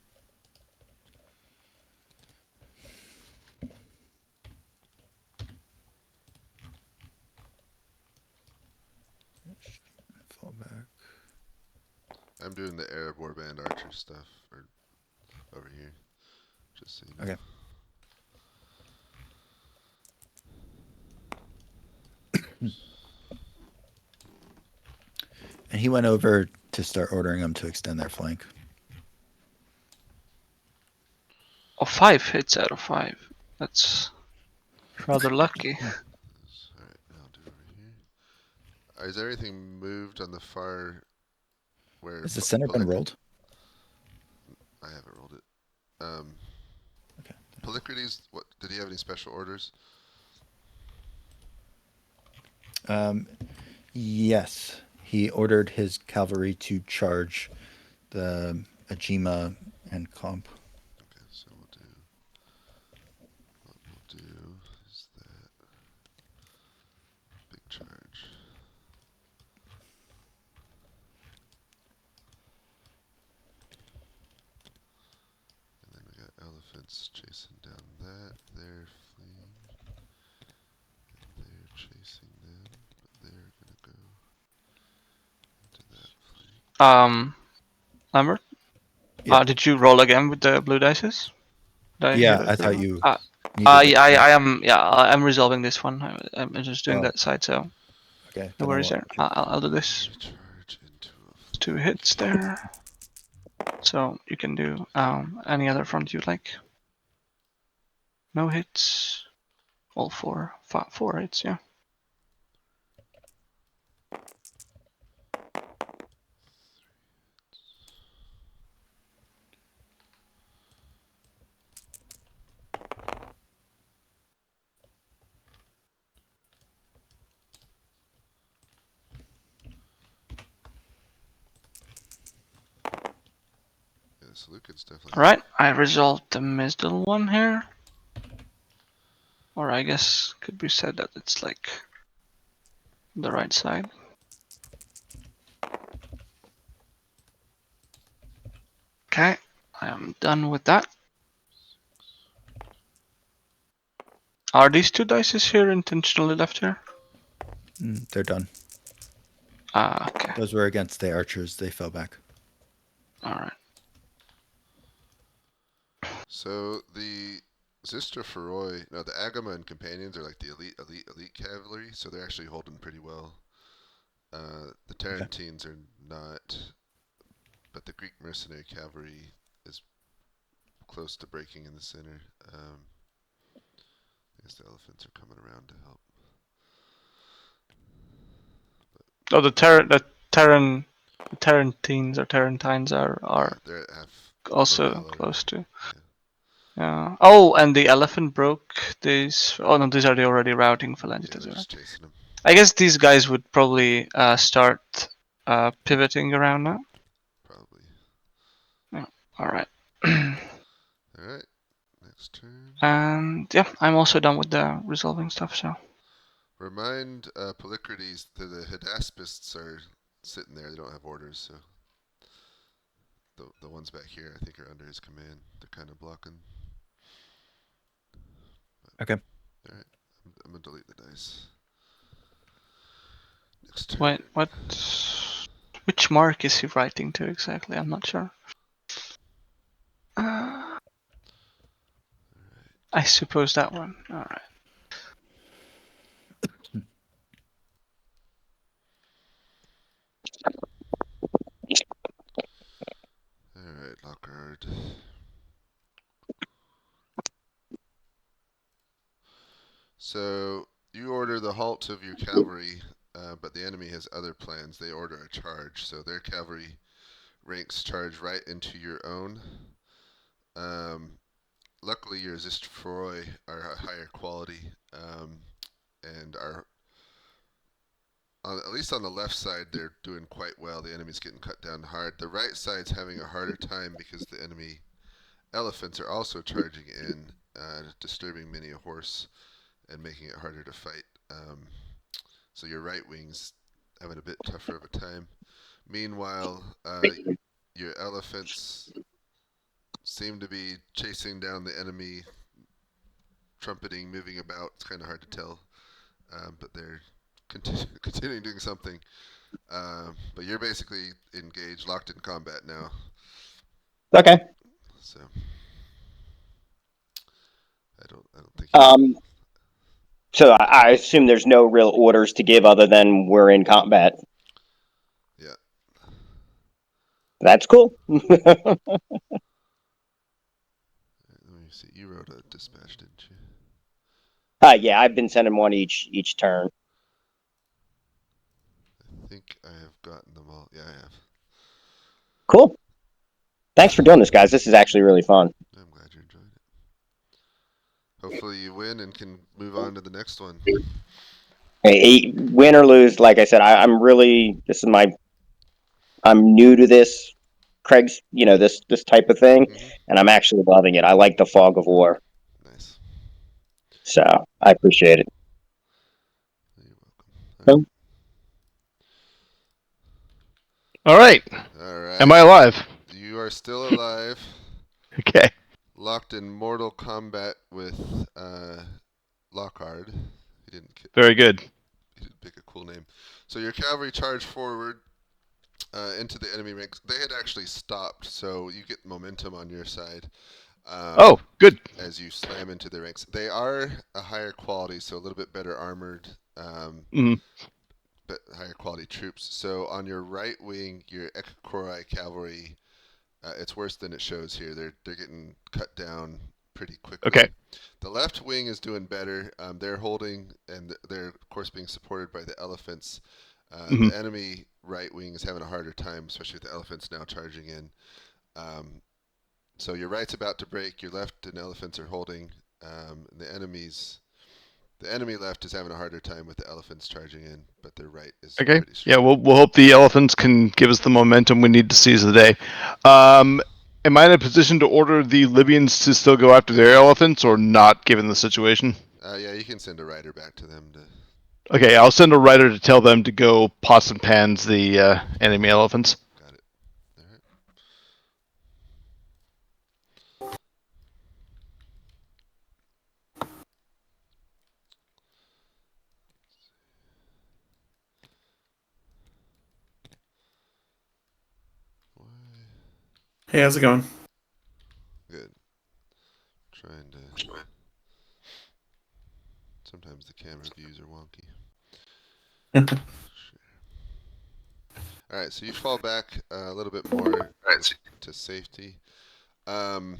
Fall back. I'm doing the Arab Warband archer stuff over here. Just so you know. Okay. And he went over to start ordering them to extend their flank. Oh, 5 hits out of 5. That's rather lucky. Alright, I'll do over here. Is everything moved on the far where? Has the center been rolled? I haven't rolled it. Okay. Polycrates, what did he have any special orders? Yes. He ordered his cavalry to charge the Ajima and Comp. Okay, so what we'll do is that big charge. And then we got elephants chasing down that. They're fleeing. And they're chasing them, but they're gonna go into that flank. Lambert, Yeah. did you roll again with the blue dices? Did I hear Yeah, that I thought correctly? you. I am. Yeah, I'm resolving this one. I'm just doing Oh. that side, so Okay. no worries there. I'll do this. Charge into a 2 hits there. So you can do any other front you like. No hits. All 4 hits. Yeah. so Lucan's definitely. Alright, I resolved the middle one here. Or I guess could be said that it's like the right side. Okay, I am done with that. Are these 2 dices here intentionally left here? They're done. Ah, okay. Those were against the archers. They fell back. Alright. So the Zistra Feroi, no, the Agama and companions are like the elite cavalry, so they're actually holding pretty well. The Tarentines are not, but the Greek mercenary cavalry is close to breaking in the center. I guess the elephants are coming around to help. Oh, the Tarentines or Tarentines are they're at half also morale close to. Yeah. Yeah. Oh, and the elephant broke these. Oh no, these are the already routing phalanges. Yeah, they're Right? just chasing them. I guess these guys would probably start pivoting around now. Probably. Yeah. All right. All right. Next turn. And yeah, I'm also done with the resolving stuff. So. Remind Polycrates that the Hydaspists are sitting there. They don't have orders, so the ones back here I think are under his command. They're kind of blocking. Okay. All right. I'm gonna delete the dice. Next turn. Wait, what? Which mark is he writing to exactly? I'm not sure. I suppose that one. All right. Alright, Lockhart. So, you order the halt of your cavalry, but the enemy has other plans. They order a charge, so their cavalry ranks charge right into your own. Luckily, your Zistfroi are a higher quality, and are, at least on the left side, they're doing quite well. The enemy's getting cut down hard. The right side's having a harder time because the enemy elephants are also charging in, disturbing many a horse and making it harder to fight. So your right wing's having a bit tougher of a time. Meanwhile, your elephants seem to be chasing down the enemy, trumpeting, moving about. It's kind of hard to tell, but they're continuing doing something. But you're basically engaged, locked in combat now. Okay. So I don't think. So I assume there's no real orders to give other than we're in combat. Yeah. That's cool. Let me see. You wrote a dispatch, didn't you? Yeah, I've been sending one each turn. I think I have gotten them all. Yeah, I have. Cool. Thanks for doing this, guys. This is actually really fun. I'm glad you enjoyed it. Hopefully you win and can move on to the next one. Hey, win or lose, like I said, I'm really, I'm new to this, Craig's, this type of thing, and I'm actually loving it. I like the fog of war. Nice. So I appreciate it. You're welcome. All right. All right. Am I alive? You are still alive. Okay. Locked in mortal combat with Lockhart. He didn't. Very good. He didn't pick a cool name. So your cavalry charge forward into the enemy ranks. They had actually stopped, so you get momentum on your side. Oh, good. As you slam into their ranks, they are a higher quality, so a little bit better armored. But higher quality troops. So on your right wing, your Ekkoroi cavalry, it's worse than it shows here. They're getting cut down pretty quickly. Okay. The left wing is doing better. They're holding, and they're of course being supported by the elephants. The enemy right wing is having a harder time, especially with the elephants now charging in. So your right's about to break. Your left and elephants are holding. The enemy left is having a harder time with the elephants charging in, but their right is Okay. pretty strong. Yeah, we'll hope the elephants can give us the momentum we need to seize the day. Am I in a position to order the Libyans to still go after their elephants, or not, given the situation? Yeah, you can send a rider back to them to. Okay, I'll send a rider to tell them to go pots and pans the enemy elephants. Got it. All right. Why? Hey, how's it going? Good. Trying to. Sometimes the camera views are wonky. All right, so you fall back a little bit more to safety. The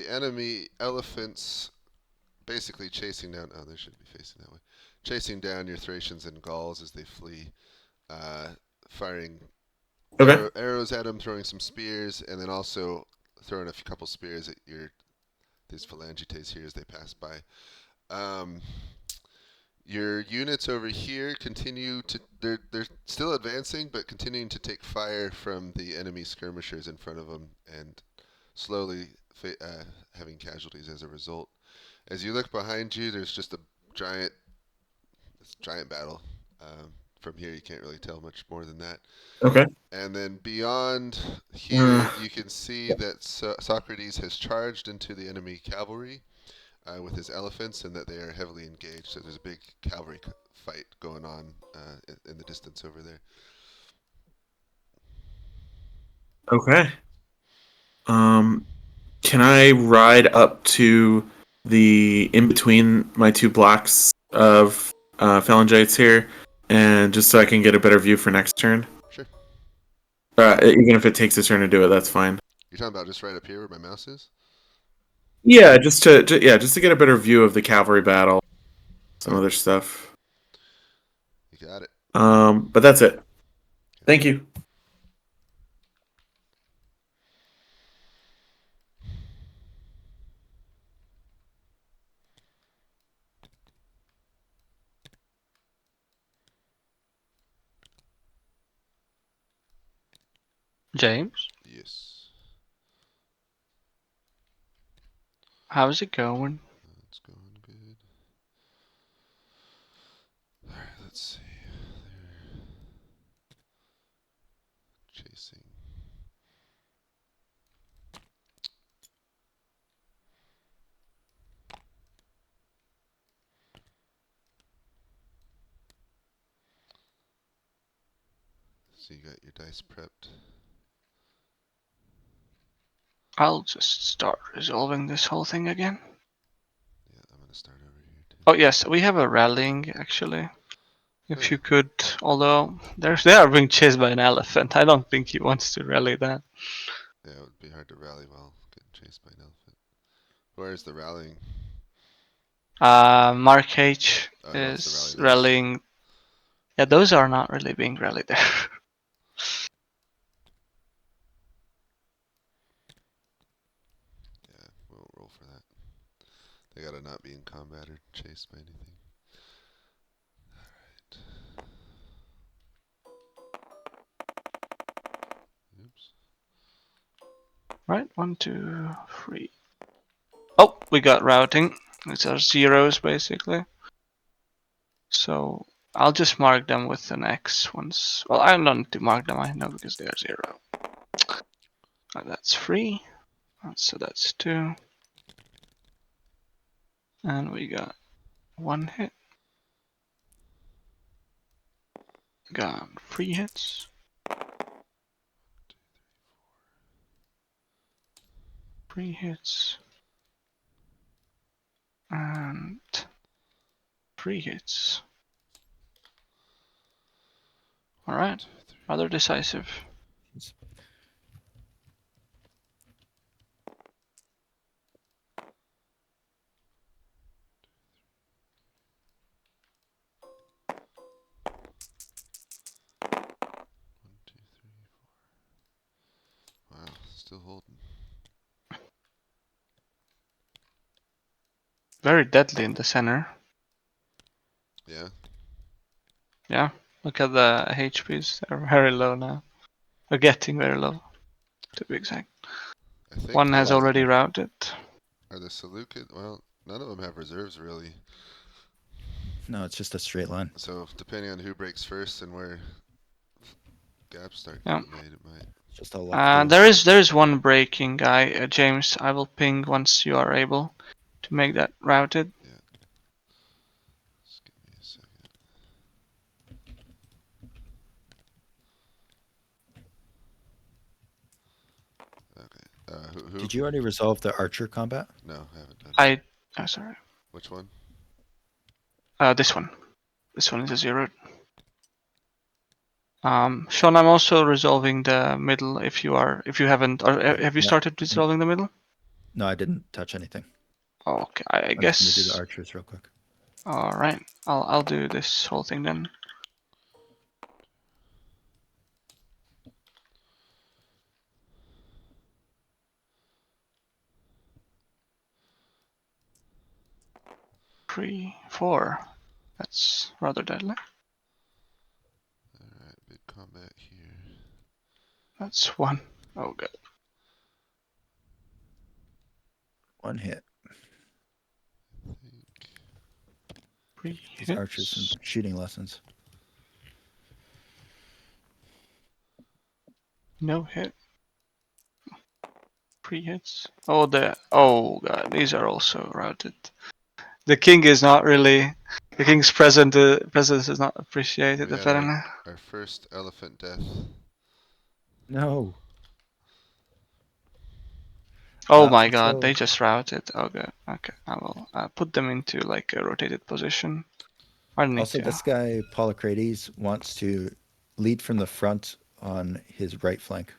enemy elephants basically chasing down. Oh, they should be facing that way. Chasing down your Thracians and Gauls as they flee, firing Okay. arrows at them, throwing some spears, and then also throwing a couple spears at these phalangites here as they pass by. Your units over here continue to they're still advancing, but continuing to take fire from the enemy skirmishers in front of them, and slowly having casualties as a result. As you look behind you, there's just a giant battle. From here, you can't really tell much more than that. Okay. And then beyond here, you can see that Socrates has charged into the enemy cavalry with his elephants, and that they are heavily engaged. So there's a big cavalry fight going on in the distance over there. Okay. Can I ride up to the in between my two blocks of phalangites here, and just so I can get a better view for next turn? Sure. Even if it takes a turn to do it, that's fine. You're talking about just right up here where my mouse is? Yeah, just to get a better view of the cavalry battle, some other stuff. You got it. But that's it. Thank you. James, Yes. how's it going? It's going good. Alright, let's see. They're chasing. So you got your dice prepped. I'll just start resolving this whole thing again. Yeah, I'm gonna start over here too. Oh yes, we have a rallying actually. If Oh. you could, although they are being chased by an elephant. I don't think he wants to rally that. Yeah, it would be hard to rally while getting chased by an elephant. Where's the rallying? Mark H No, it's is the rally those. rallying. Yeah, those are not really being rallied there. Yeah, we won't roll for that. They gotta not be in combat or chased by anything. Alright. Oops. Right, 1, 2, 3. Oh, we got routing. These are zeros basically. So I'll just mark them with an X once. Well, I don't need to mark them. I know because they are 0. That's 3. So that's 2. And we got 1 hit. Got 3 hits. 3 hits. And 3 hits. Alright, rather decisive. Wow, still holding. Very deadly in the center. Yeah. Yeah, look at the HPs. They're very low now. They're getting very low, to be exact. I think One has the, already routed. are the Seleucid. Well, none of them have reserves really. No, it's just a straight line. So depending on who breaks first and where gaps start Yeah. getting made, it might. It's just a left. There is one breaking guy, James. I will ping once you are able to make that routed. Yeah. Just give me a second. Okay. Who? Did you already resolve the archer combat? No, I haven't done. Oh, sorry. Which one? This one. This one is a 0. Sean, I'm also resolving the middle. If you haven't, or have you started resolving the middle? No, I didn't touch anything. Oh, okay, I I'm guess. just gonna do the archers real quick. All right, I'll do this whole thing then. Three, 4. That's rather deadly. Alright, big combat here. That's 1. Oh god. 1 hit. I think. 3 These hits. archers and shooting lessons. No hit. 3 hits. Oh god, these are also routed. The king is not really. The king's presence is not appreciated. We had Apparently. our first elephant death. No. Oh my god, so- they just routed. Oh god. Okay, I will put them into like a rotated position. I don't need Also, to. this guy, Polycrates, wants to lead from the front on his right flank.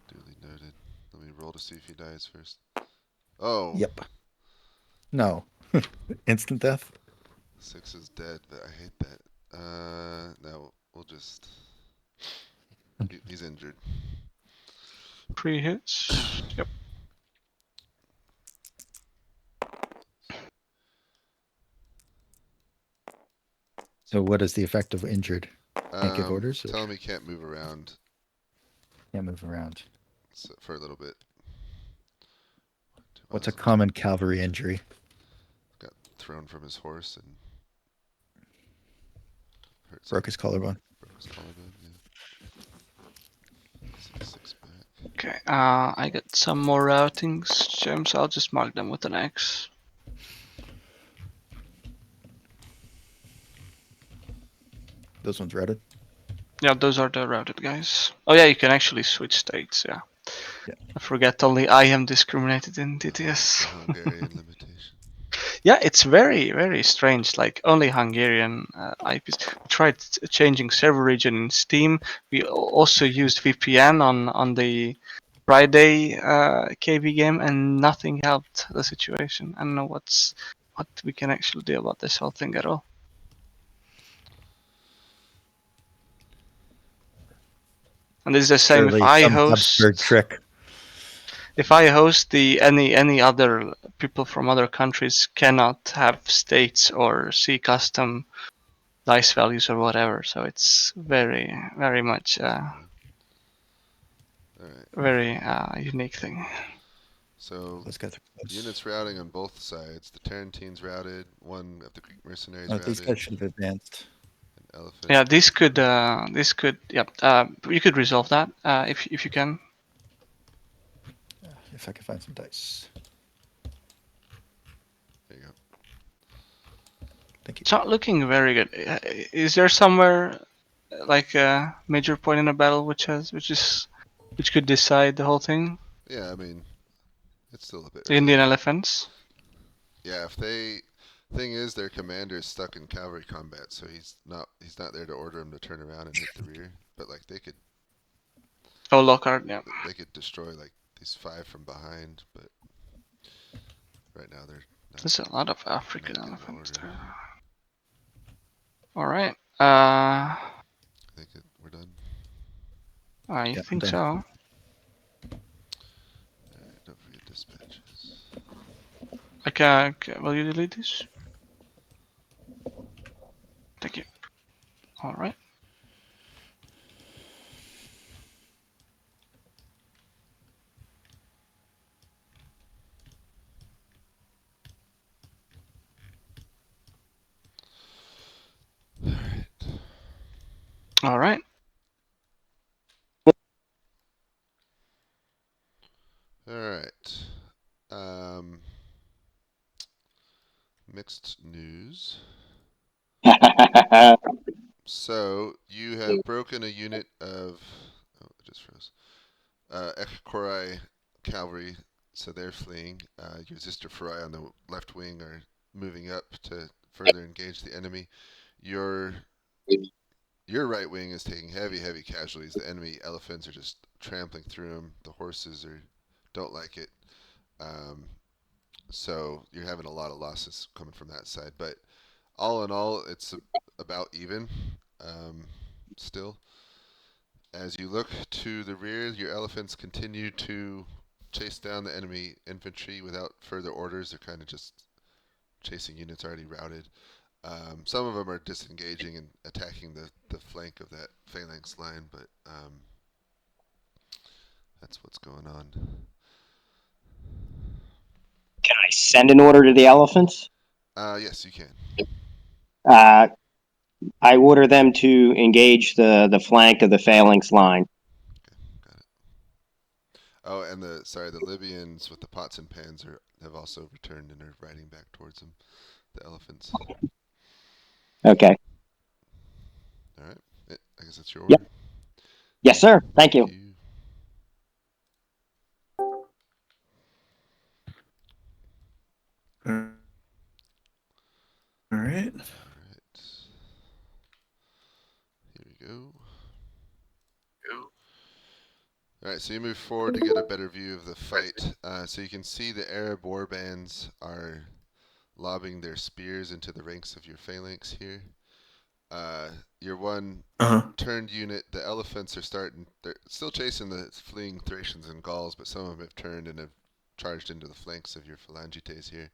Duly noted. Let me roll to see if he dies first. Oh. Yep. No. Instant death? 6 is dead, but I hate that. No, we'll just. He's injured. 3 hits. Yep. So what is the effect of injured? Can't give orders? Tell him he can't move around. Can't move around. For a little bit. What's a common cavalry injury? Got thrown from his horse and hurt. Broke his collarbone. Broke his collarbone, yeah. 6 back. Okay. I got some more routings, James. I'll just mark them with an X. Those ones routed? Yeah, those are the routed guys. Oh yeah, you can actually switch states. Yeah. Yeah. I forget. Only I am discriminated in DTS. The Hungarian limitation. Yeah, it's very, very strange. Like only Hungarian IPs. We tried changing server region in Steam. We also used VPN on the Friday KB game, and nothing helped the situation. I don't know what we can actually do about this whole thing at all. And this is the same Surely if I some host. Habsburg trick. If I host any other people from other countries cannot have states or see custom dice values or whatever, so it's very much very unique thing. So Let's go through those. units routing on both sides. The Tarentines routed. One of the Greek mercenaries Oh, routed. these guys should have advanced. An elephant. Yeah, this could you could resolve that if you can. If I can find some dice. There you go. Thank you. It's not looking very good. Is there somewhere like a major point in a battle which could decide the whole thing? Yeah, I mean, it's still a bit The early. Indian elephants. Yeah, if they. Thing is, their commander is stuck in cavalry combat, so he's not there to order him to turn around and hit the rear. But like they could. Oh, Lockhart, yeah. They could destroy like these 5 from behind, but right now they're. There's a lot of African not getting elephants order. there. All right. I think we're done. I Yeah, think done. so. Alright, don't forget dispatches. Will you delete this? Thank you. All right. All right. All right. Mixed news. So you have broken a unit of. Oh, it just froze. Ekkorai cavalry, so they're fleeing. Your Zisterferai on the left wing are moving up to further engage the enemy. Your right wing is taking heavy casualties. The enemy elephants are just trampling through them. The horses don't like it. So you're having a lot of losses coming from that side. But all in all, it's about even still. As you look to the rear, your elephants continue to chase down the enemy infantry without further orders. They're kind of just chasing units already routed. Some of them are disengaging and attacking the flank of that phalanx line, but that's what's going on. Can I send an order to the elephants? Yes, you can. I order them to engage the flank of the phalanx line. Okay, got it. Oh, and the Libyans with the pots and pans have also returned and are riding back towards them. The elephants. Okay. All right. I guess that's your Yep. order. Yes, sir. Thank you. All right. All right. Here we go. All right, so you move forward to get a better view of the fight. So you can see the Arab warbands are lobbing their spears into the ranks of your phalanx here. Your one turned unit, the elephants they're still chasing the fleeing Thracians and Gauls, but some of them have turned and have charged into the flanks of your phalangites here.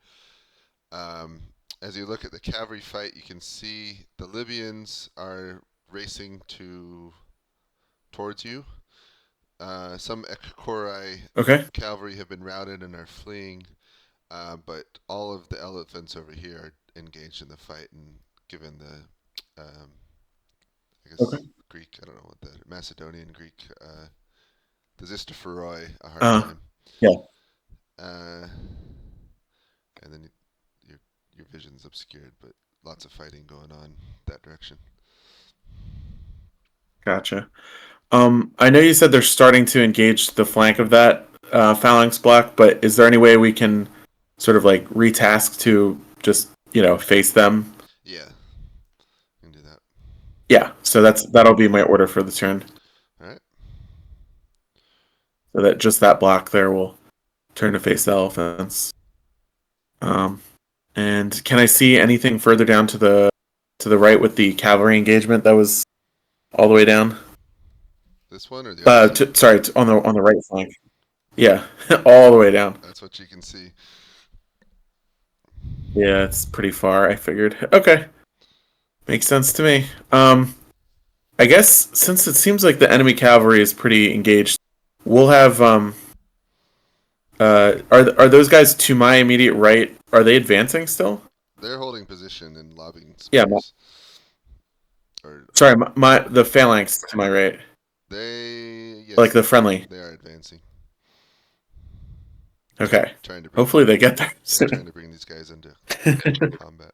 As you look at the cavalry fight, you can see the Libyans are racing towards you. Some Ekkorai cavalry have been routed and are fleeing, but all of the elephants over here are engaged in the fight and given the, I guess, Greek, I don't know what the Macedonian Greek, the Zistophoroi a hard time. Yeah. And then your vision's obscured, but lots of fighting going on that direction. Gotcha. I know you said they're starting to engage the flank of that phalanx block, but is there any way we can sort of like retask to just face them? Yeah, you can do that. Yeah, so that'll be my order for the turn. All right. So that just that block there will turn to face the elephants. And can I see anything further down to the right with the cavalry engagement that was all the way down? This one or the other one? Sorry, on the right flank. Yeah, all the way down. That's what you can see. Yeah, it's pretty far, I figured. Okay. Makes sense to me. I guess since it seems like the enemy cavalry is pretty engaged, we'll have are those guys to my immediate right? Are they advancing still? They're holding position and lobbing spears. Yeah. Sorry, the phalanx to my right. Yes, like the friendly. They are advancing. Okay. Hopefully they get there. They're trying to bring these guys into combat.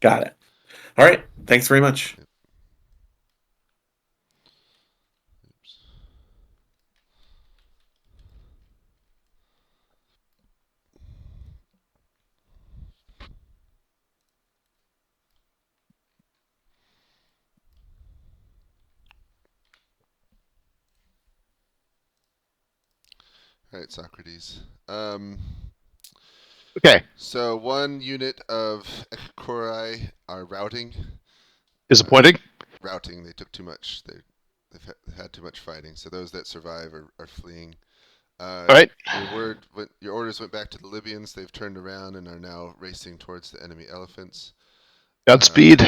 Got it. All right. Thanks very much. Yep. All right, Socrates. Okay. So one unit of Ekkorai are routing. Disappointing. Routing. They took too much. They've had too much fighting. So those that survive are fleeing. All right. Your orders went back to the Libyans. They've turned around and are now racing towards the enemy elephants. Godspeed.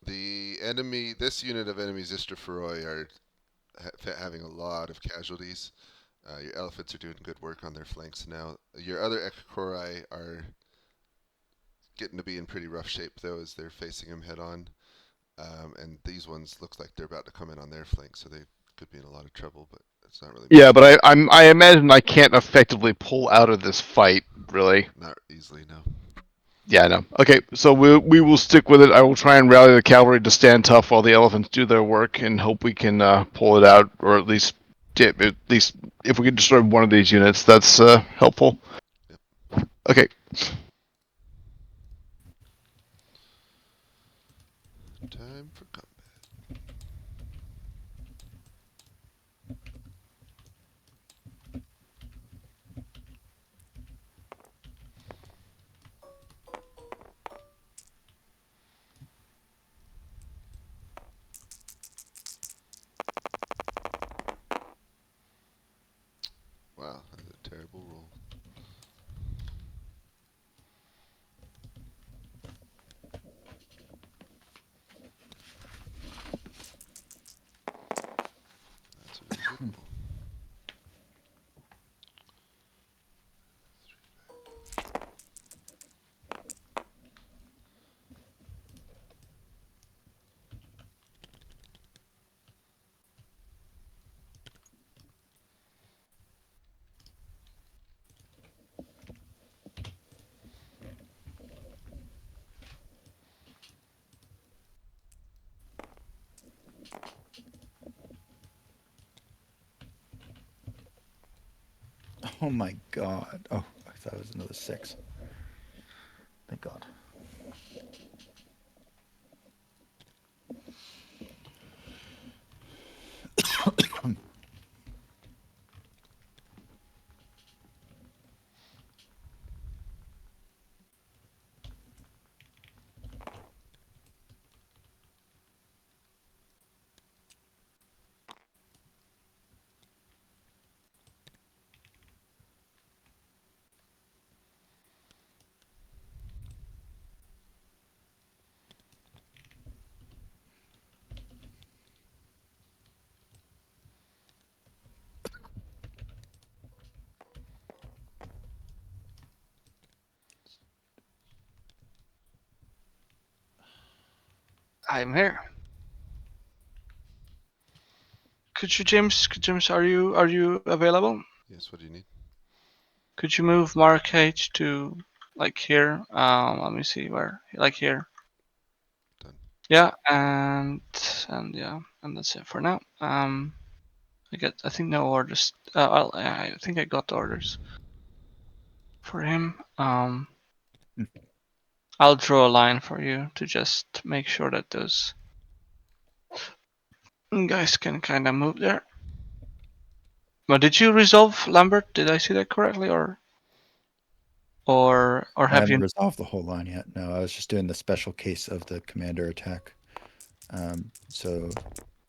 This unit of enemy Zisterferoi are having a lot of casualties. Your elephants are doing good work on their flanks now. Your other Ekkorai are getting to be in pretty rough shape, though, as they're facing them head on. And these ones looks like they're about to come in on their flank, so they could be in a lot of trouble. But it's not really. Yeah, but I imagine I can't effectively pull out of this fight, really. Not easily, no. Yeah, no. Okay, so we will stick with it. I will try and rally the cavalry to stand tough while the elephants do their work, and hope we can pull it out, or at least if we can destroy one of these units, that's helpful. Yep. Okay. Time for combat. Wow, that's a terrible roll. That's a really good roll. Oh my god. Oh, I thought it was another 6. Thank God. I'm here. Could you, James? Are you available? Yes, what do you need? Could you move Mark H to like here? Let me see where. Like here. Done. Yeah, and yeah, and that's it for now. I think no orders. I think I got the orders for him. I'll draw a line for you to just make sure that those guys can kind of move there. But did you resolve Lambert? Did I see that correctly, or I have haven't you? resolved the whole line yet. No, I was just doing the special case of the commander attack. So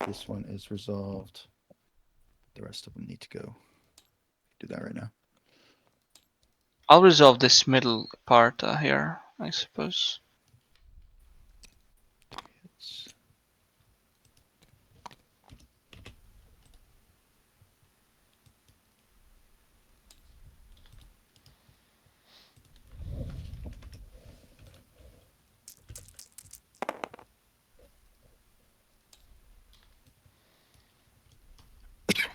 this one is resolved. The rest of them need to go. Do that right now. I'll resolve this middle part here, I suppose. It's... Okay.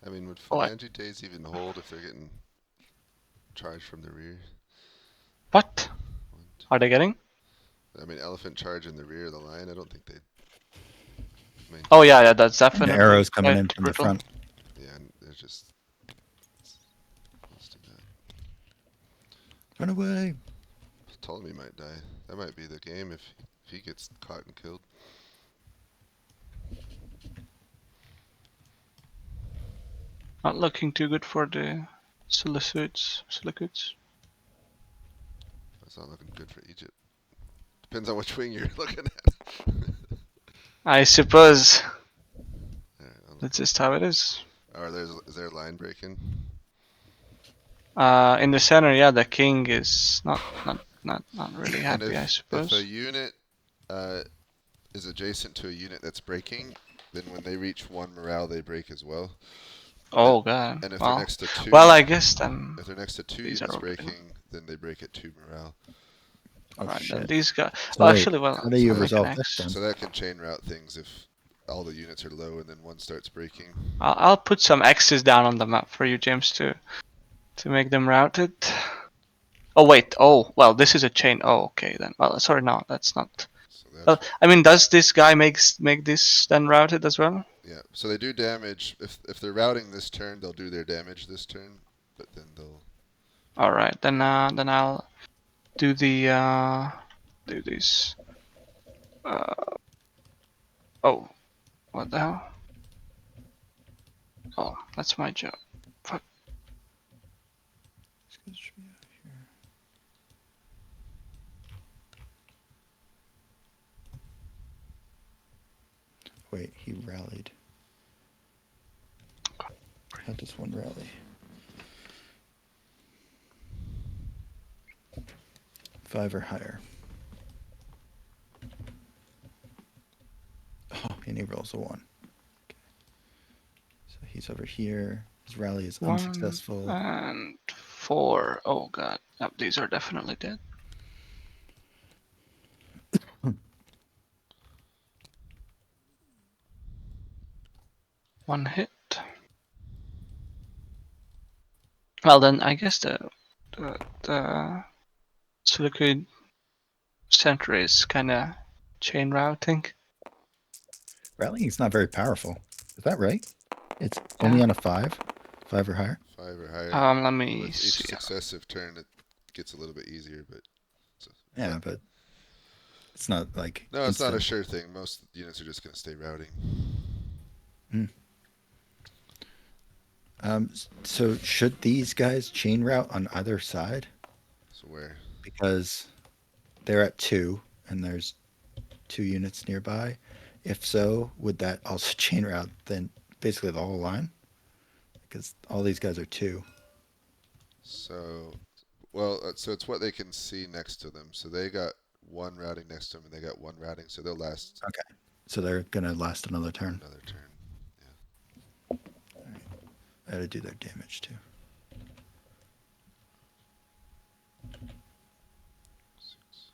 I mean, would Oh, phalange days even hold if they're getting charged from the rear? what One, two. are they getting? I mean, elephant charge in the rear of the line. I don't think they'd. Oh yeah, that's The definitely arrows coming quite in from the brutal. front. Yeah, and they're just. Let's do that. Run away. Ptolemy might die. That might be the game if he gets caught and killed. Not looking too good for the Seleucids. That's not looking good for Egypt. Depends on which wing you're looking at. I suppose Alright, that's just how it is. Is there line breaking? In the center, yeah, the king is not really And happy, I if suppose. a unit is adjacent to a unit that's breaking, then when they reach 1 morale, they break as well. Oh god. And if they're Well, next to 2, well, I guess then if they're next to 2 these units are okay. breaking, then they break at 2 morale. Oh, Alright, then shit. these guys. So Well, wait, actually, well, how do you I'll make an resolve this X. then? So that can chain route things if all the units are low and then one starts breaking. I'll put some X's down on the map for you, James, to make them routed. Oh wait. Oh well, this is a chain. Oh okay then. Well, sorry, no, that's not. So that's I mean, does this guy make this then routed as well? yeah. So they do damage if they're routing this turn, they'll do their damage this turn, but then they'll. All right, then I'll do the do this. Oh, what the hell? Oh, that's my job. Fuck. Wait, he rallied. How does one rally? 5 or higher. Oh, and he rolls a 1. Okay. So he's over here. His rally is 1 unsuccessful. and 4. Oh god. Yep, these are definitely dead. One hit. Well then, I guess the Silicate Center is kind of chain routing. Rallying is not very powerful. Is that right? It's only on a 5? 5 or higher? 5 or higher. Let me With each see. successive turn, it gets a little bit easier, but. Yeah, but it's not like. No, it's not a instant. sure thing. Most units are just going to stay routing. So should these guys chain route on either side? So where? Because they're at 2 and there's 2 units nearby. If so, would that also chain route then basically the whole line? Because all these guys are 2. So, well, so it's what they can see next to them. So they got 1 routing next to them, and they got 1 routing, so they'll last Okay. So they're gonna last another turn. another turn. I gotta do their damage too. 6.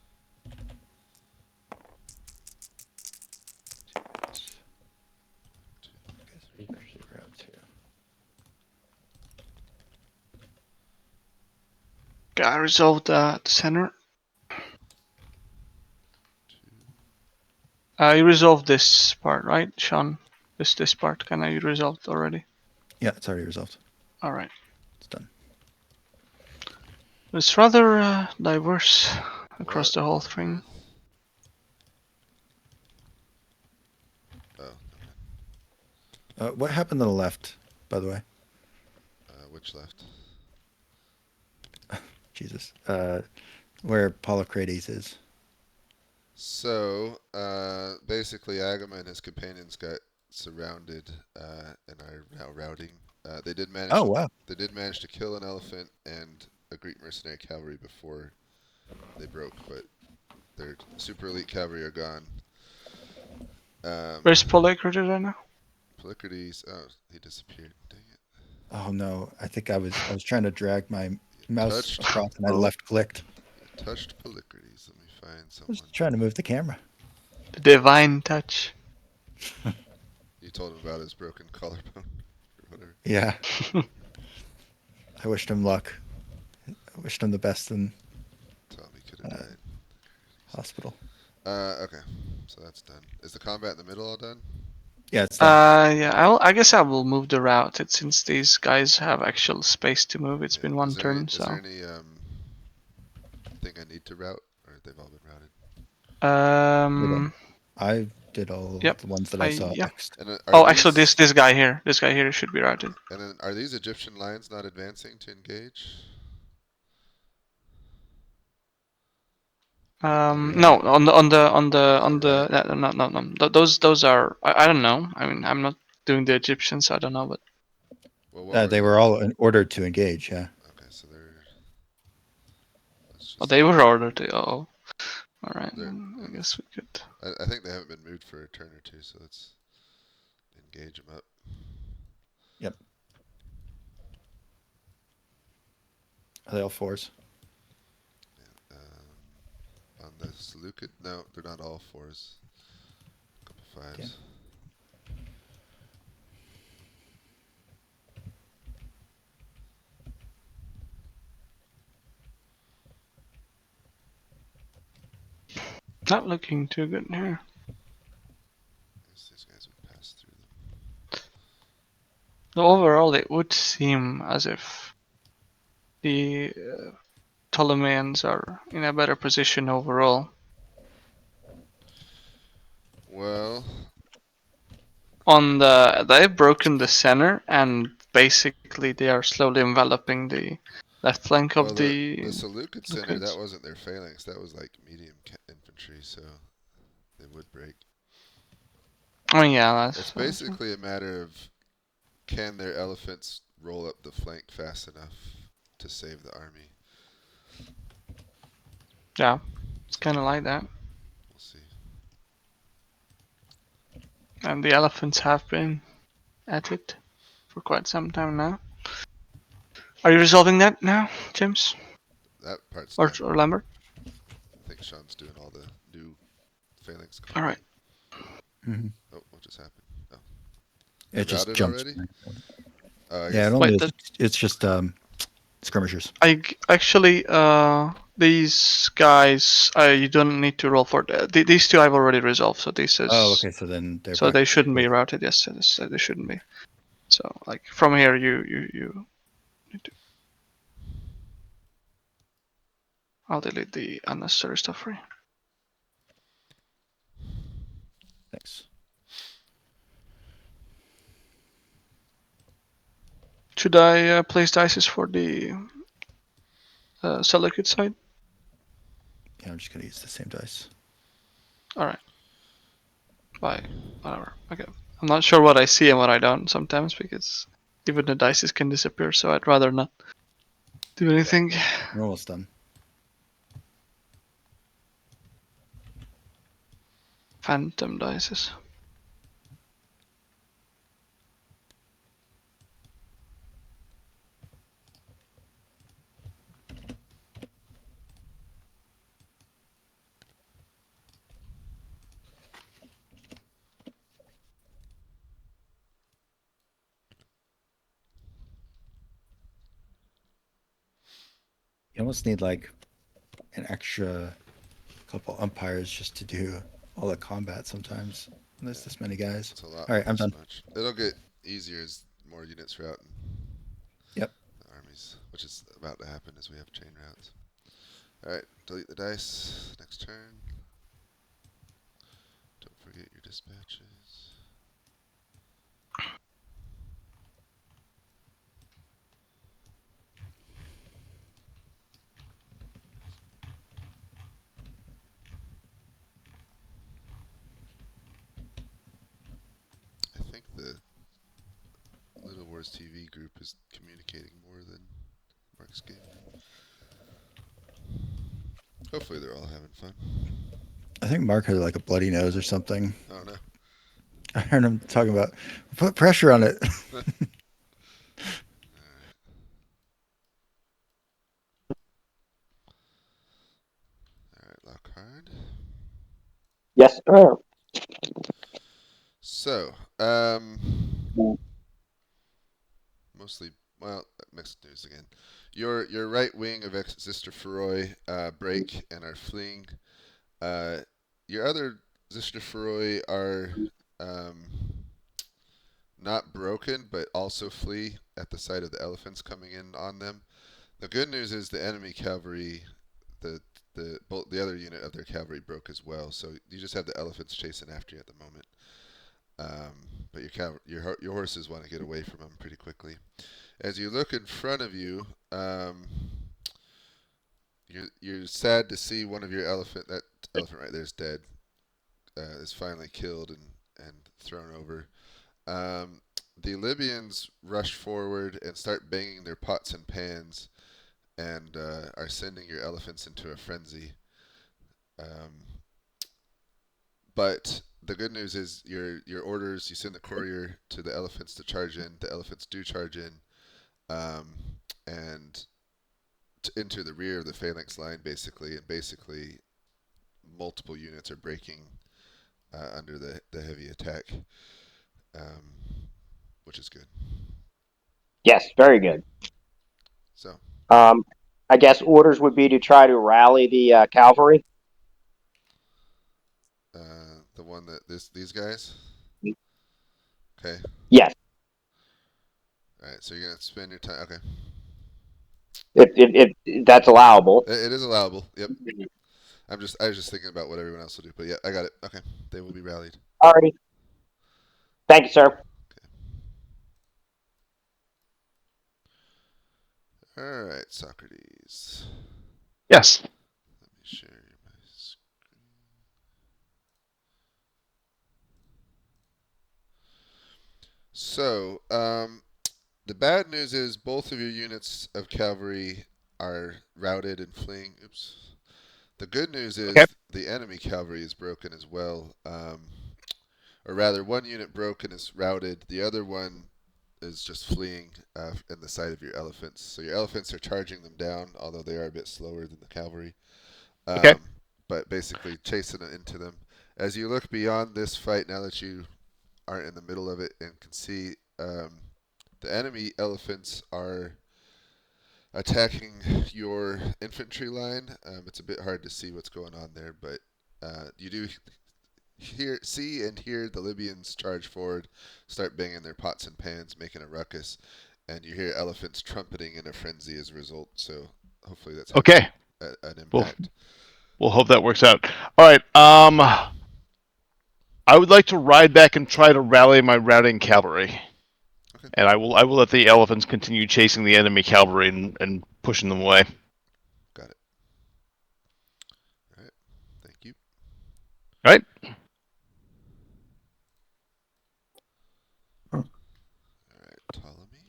Okay, I resolved the center. You resolved this part, right, Sean? This part, can I resolved already? Yeah, it's already resolved. All right. It's done. It's rather diverse across the whole thing. Oh, What happened to the left, by the way? which left? Jesus. Where Polycrates is. So, basically, Agama and his companions got surrounded and are now routing. They did manage. Oh, wow. They did manage to kill an elephant and a Greek mercenary cavalry before they broke, but their super elite cavalry are gone. Where's Polycrates right now? Polycrates. Oh, he disappeared. Dang it. Oh no, I think I was trying to drag my mouse Touched. across and I left clicked. You touched Polycrates. Let me find I someone. was trying to move the camera. The divine touch. You told him about his broken collarbone or whatever. Yeah. I wished him luck. I wished him the best in Tell him he could have died. hospital. Okay, so that's done. Is the combat in the middle all done? Yeah, it's done. Yeah, I guess I will move the route. Since these guys have actual space to move. It's been one turn, Is so. there any thing I need to route, or they've all been routed? I did all Yep, the ones that I saw yeah. next. And Oh, actually, this guy here should be routed. And then, are these Egyptian lines not advancing to engage? No, on the no. Those are I don't know. I mean, I'm not doing the Egyptians, so I don't know, but Well, what They were all ordered to engage. Yeah. Okay, so they're. Oh, they were ordered to. Oh, all right. I guess we could. I think they haven't been moved for a turn or two, so let's engage them up. Yep. Are they all 4s? On the Seleucid, no, they're not all 4s. A couple 5s. Okay. Not looking too good here. I guess these guys would pass through them. So overall, it would seem as if the Ptolemies are in a better position overall. Well, They've broken the center, and basically they are slowly enveloping the left flank of the Seleucid center, Seleucids. that wasn't their phalanx, that was like medium infantry, so they would break. Oh yeah, It's basically a matter of can their elephants roll up the flank fast enough to save the army. Yeah, it's kind of like that. We'll see. And the elephants have been at it for quite some time now. Are you resolving that now, James? That part's Or done. Lambert? I think Sean's doing all the new phalanx. All right. Mm-hmm. Oh, what just happened? Oh, It just routed jumps. already? Yeah, it only it's just skirmishers. Actually, these guys, you don't need to roll for these two. I've already resolved, so this is. Oh, okay. So then they're. So they shouldn't be routed. Yes, they shouldn't be. So like from here, you need to. I'll delete the unnecessary stuff for you. Thanks. Should I place dices for the Seleucid side? Yeah, I'm just gonna use the same dice. All right. Bye. Whatever. Okay. I'm not sure what I see and what I don't sometimes because even the dices can disappear. So I'd rather not do anything. We're almost done. Phantom dices. You almost need like an extra couple umpires just to do all the combat sometimes. And there's this many guys. It's a lot. All right, I'm done. Much. It'll get easier as more units route. Yep. The armies, which is about to happen as we have chain routes. All right, delete the dice. Next turn. Don't forget your dispatches. I think the Little Wars TV group is communicating more than Mark's game. Hopefully they're all having fun. I think Mark had like a bloody nose or something. Oh no. I heard him talking about put pressure on it. Alright, Lockhart. Yes, sir. So, mostly, well, mixed news again. Your right wing of Zister Feroy break and are fleeing. Your other Zister Feroy are not broken, but also flee at the sight of the elephants coming in on them. The good news is the enemy cavalry, the other unit of their cavalry broke as well. So you just have the elephants chasing after you at the moment. But your horses want to get away from them pretty quickly. As you look in front of you, you're sad to see one of your that elephant right there is dead. Is finally killed and thrown over. the Libyans rush forward and start banging their pots and pans and are sending your elephants into a frenzy. Um, but the good news is your orders. You send the courier to the elephants to charge in. The elephants do charge in, um, and into the rear of the phalanx line, basically, and basically multiple units are breaking under the heavy attack, um, which is good. Yes, very good. So, I guess orders would be to try to rally the cavalry. the one that these guys. Okay. Yes, All right. So you're gonna spend your time. Okay. if that's allowable. It is allowable. Yep. I was just thinking about what everyone else will do, but yeah, I got it. Okay. They will be rallied. Alrighty. Thank you, sir. All right, Socrates. Yes. Let me share my screen. So, the bad news is both of your units of cavalry are routed and fleeing. Oops. The good news is Okay. the enemy cavalry is broken as well. Or rather, one unit broke and is routed. The other one is just fleeing in the sight of your elephants. So your elephants are charging them down, although they are a bit slower than the cavalry. Okay. But basically chasing it into them. As you look beyond this fight, now that you aren't in the middle of it and can see, the enemy elephants are attacking your infantry line. It's a bit hard to see what's going on there, but you do see and hear the Libyans charge forward, start banging their pots and pans, making a ruckus, and you hear elephants trumpeting in a frenzy as a result. So hopefully that's Okay. an We'll impact. we'll hope that works out. All right. I would like to ride back and try to rally my routing cavalry. Okay. And I will let the elephants continue chasing the enemy cavalry and pushing them away. Got it. All right. Thank you. All right. All right, Ptolemy.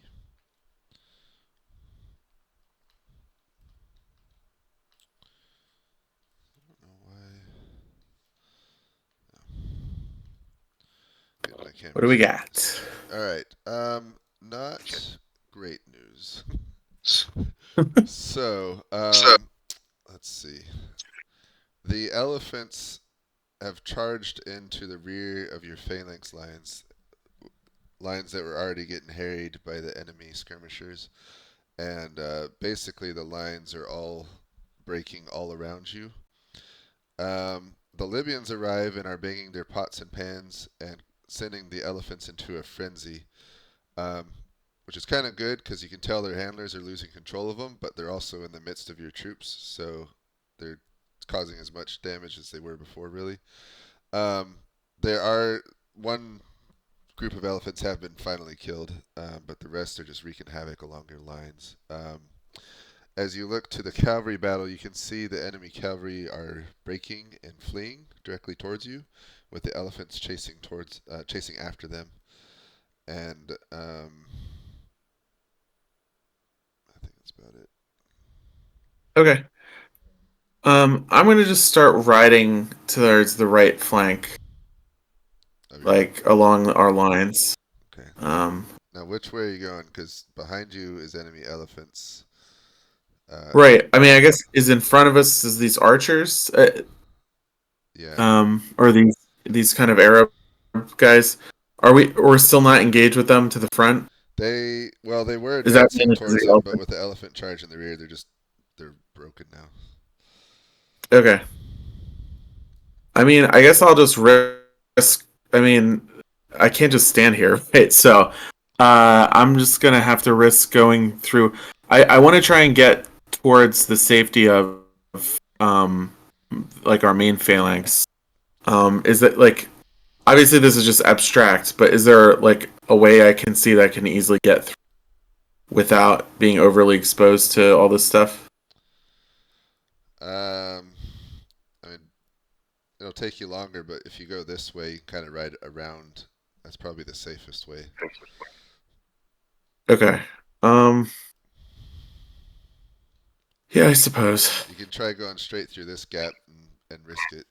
I don't know why. Get my camera What do we set. got? All right. Not great news. So, let's see. The elephants have charged into the rear of your phalanx lines that were already getting harried by the enemy skirmishers, and basically the lines are all breaking all around you. The Libyans arrive and are banging their pots and pans and sending the elephants into a frenzy, which is kind of good because you can tell their handlers are losing control of them, but they're also in the midst of your troops, so they're causing as much damage as they were before, really. There are one group of elephants have been finally killed, but the rest are just wreaking havoc along your lines. As you look to the cavalry battle, you can see the enemy cavalry are breaking and fleeing directly towards you, with the elephants chasing after them. And I think that's about it. Okay. I'm gonna just start riding towards the right flank, like along our lines. Okay. Um, Now, which way are you going? Because behind you is enemy elephants. right. I mean, I guess is in front of us is these archers, Yeah. or these kind of Arab guys. Are we're still not engaged with them to the front? They were Is that advancing towards the them, but elephant? with the elephant charge in the rear, they're broken now. Okay. I mean, I guess I'll just risk. I mean, I can't just stand here, right? So, I'm just gonna have to risk going through. I want to try and get towards the safety of, um, like our main phalanx. Is that like obviously this is just abstract, but is there like a way I can see that I can easily get through without being overly exposed to all this stuff? I mean, it'll take you longer, but if you go this way, you kind of ride around. That's probably the safest way. Okay. Yeah, I suppose. You can try going straight through this gap and risk it,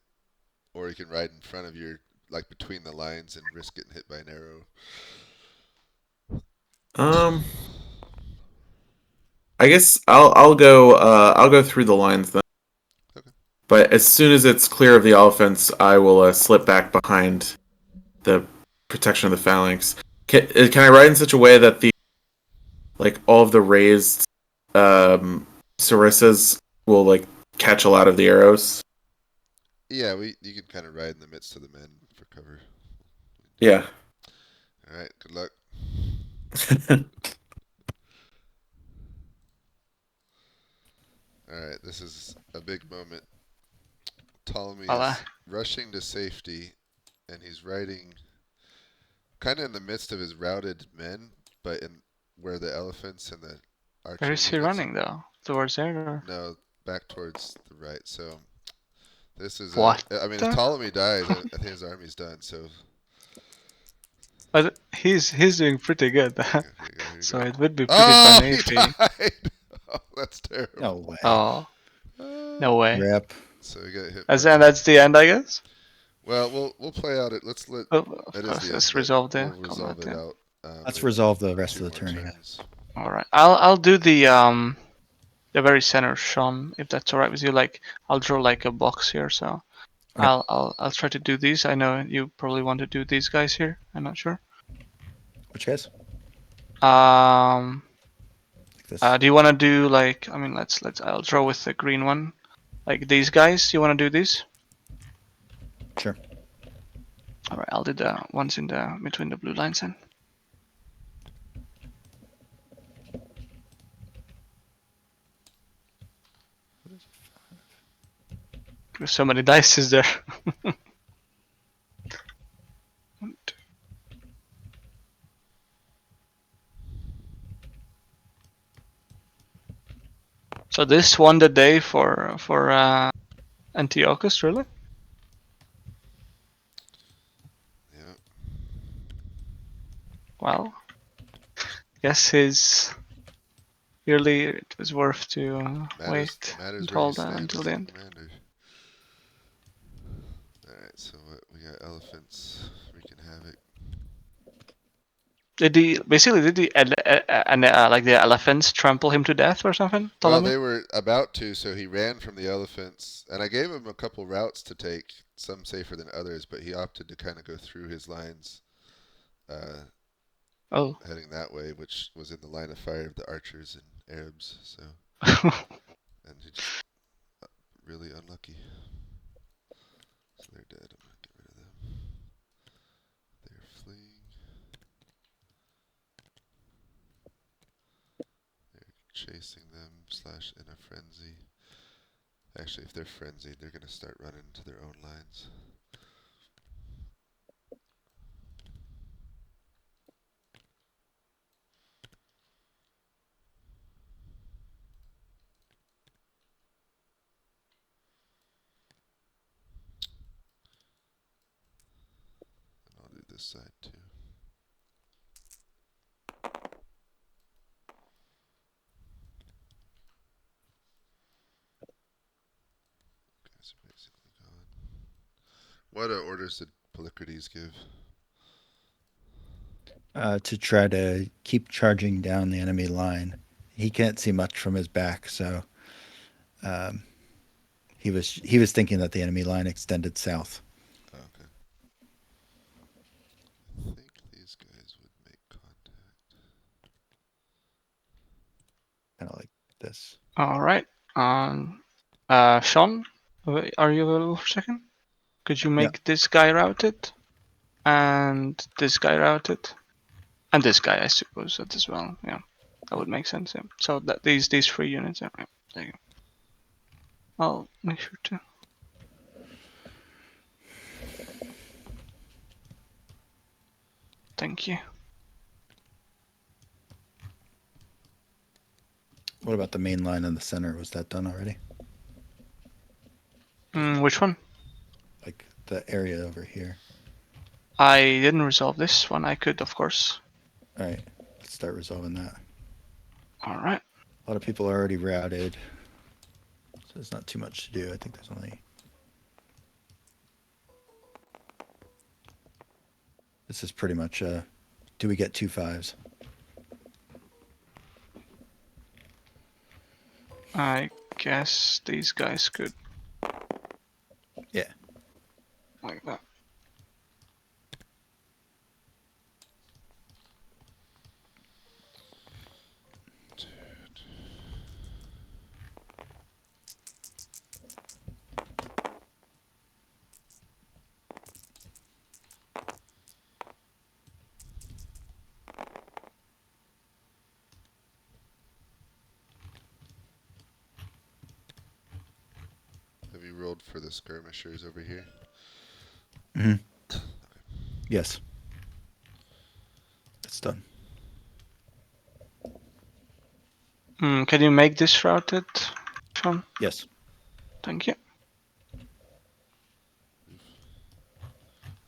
or you can ride in front of your, like between the lines, and risk getting hit by an arrow. I guess I'll go through the lines then. Okay. But as soon as it's clear of the elephants, I will slip back behind the protection of the phalanx. Can I ride in such a way that all of the raised sarissas will like catch a lot of the arrows? Yeah, you can kind of ride in the midst of the men for cover. Yeah. All right. Good luck. All right. This is a big moment. Ptolemy is rushing to safety, and he's riding kind of in the midst of his routed men, but in where the elephants and the archer. Where is he running though? Towards there? Or? No, back towards the right. So this is what? I mean, if Ptolemy dies, I think his army's done. So. But he's doing pretty good. Here So go. it would be pretty funny if he died. Oh, that's terrible. No way. Oh, no way. Rip. So we got hit. That's the end, I guess. Well, we'll play out it. Let's let. Of course, let's resolve the we'll resolve it out. Let's resolve the rest of the turn. All right. I'll do the very center, Sean, if that's all right with you. Like I'll draw like a box here, so Okay. I'll try to do these. I know you probably want to do these guys here. I'm not sure. Which guys? Like this. do you want to do like? I mean, let's. I'll draw with the green one, like these guys. You want to do these? Sure. All right. I'll do the ones in the between the blue lines then. There's so many dice is there. So this won the day for Antiochus, really? Yeah. Well, guess really it was worth to wait until the end. Alright, so we got elephants, wreaking havoc. Did the elephants trample him to death or something? Well, they were about to, so he ran from the elephants, and I gave him a couple routes to take, some safer than others, but he opted to kind of go through his lines, heading that way, which was in the line of fire of the archers and Arabs. So, and he just really unlucky. So they're dead. I'm gonna get rid of them. They're fleeing. They're chasing them / in a frenzy. Actually, if they're frenzied, they're gonna start running into their own lines. And I'll do this side too. Guys are basically gone. What orders did Polycrates give? To try to keep charging down the enemy line. He can't see much from his back, so he was thinking that the enemy line extended south. Okay. I think these guys would make contact. Kind of like this. All right. Sean, are you available for a second? Could you make this guy routed, and this guy routed, and this guy, I suppose, that as well. Yeah, that would make sense. Yeah. So that these 3 units. Yeah, there you go. I'll make sure to. Thank you. What about the main line in the center? Was that done already? Which one? Like the area over here. I didn't resolve this one. I could, of course. All right. Let's start resolving that. All right. A lot of people are already routed, so there's not too much to do. I think there's only... This is pretty much do we get 2 5s? I guess these guys could. Yeah. Like that. Have you rolled for the skirmishers over here? Mm-hmm. Yes. It's done. Can you make this routed, Sean? Yes. Thank you.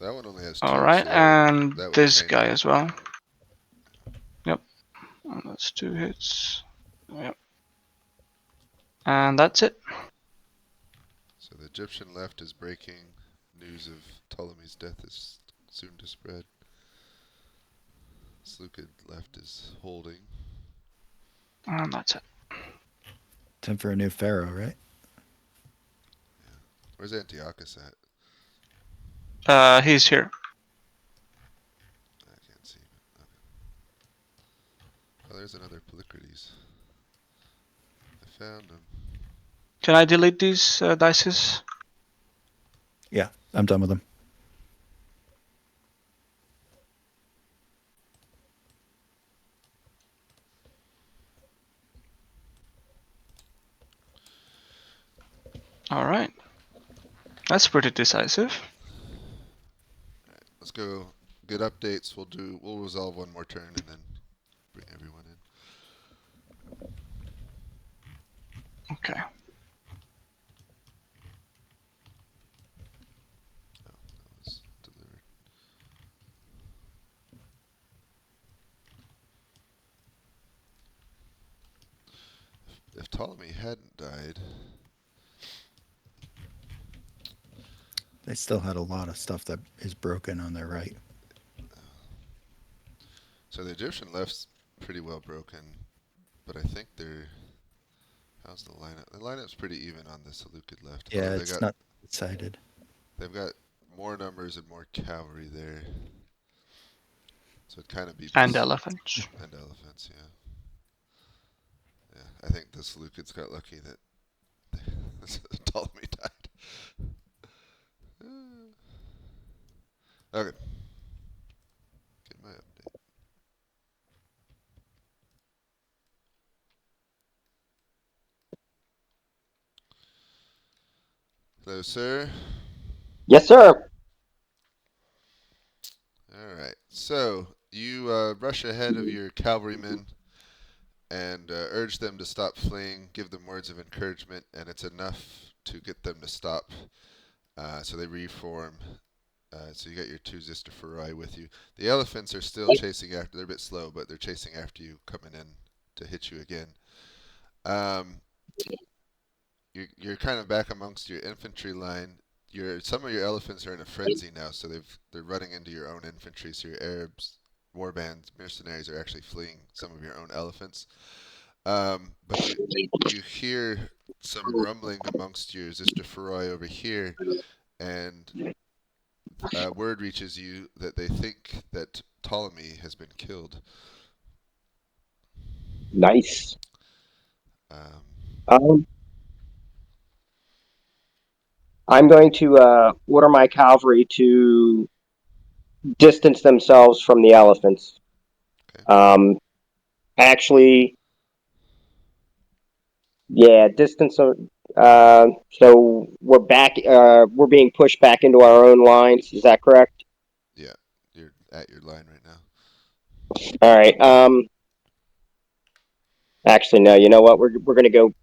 That one only has 2. All right, so and that would this change guy it. as well. Yep. And that's 2 hits. Yep. And that's it. So the Egyptian left is breaking. News of Ptolemy's death is soon to spread. Seleucid left is holding. And that's it. Time for a new pharaoh, right? Yeah. Where's Antiochus at? He's here. I can't see him. Okay. Oh, there's another Polycrates. I found him. Can I delete these dices? Yeah, I'm done with them. All right. That's pretty decisive. All right, let's go. Good updates. We'll resolve one more turn and then bring everyone in. Okay. Oh, that was delivered. If Ptolemy hadn't died, They still had a lot of stuff that is broken on their right. so the Egyptian left's pretty well broken, but I think they're. How's the lineup? The lineup's pretty even on the Seleucid left. Yeah, Although it's not decided. They've got more numbers and more cavalry there, so it'd kind of be. And elephants. And elephants, yeah. Yeah, I think the Seleucids got lucky that Ptolemy died. Okay. Get my update. Hello, sir. Yes, sir. All right. So you rush ahead of your cavalrymen and urge them to stop fleeing, give them words of encouragement, and it's enough to get them to stop. So they reform. So you got your 2 Zistophoroi with you. The elephants are still chasing after. They're a bit slow, but they're chasing after you, coming in to hit you again. You're kind of back amongst your infantry line. Some of your elephants are in a frenzy now, so they're running into your own infantry. So your Arabs, warbands, mercenaries are actually fleeing some of your own elephants. But you hear some rumbling amongst your Zistophoroi over here, and word reaches you that they think that Ptolemy has been killed. Nice. Um, I'm going to order my cavalry to distance themselves from the elephants. Okay. Actually, yeah, distance. So we're back. We're being pushed back into our own lines. Is that correct? Yeah, you're at your line right now. All right. Actually, no. You know what? We're going to go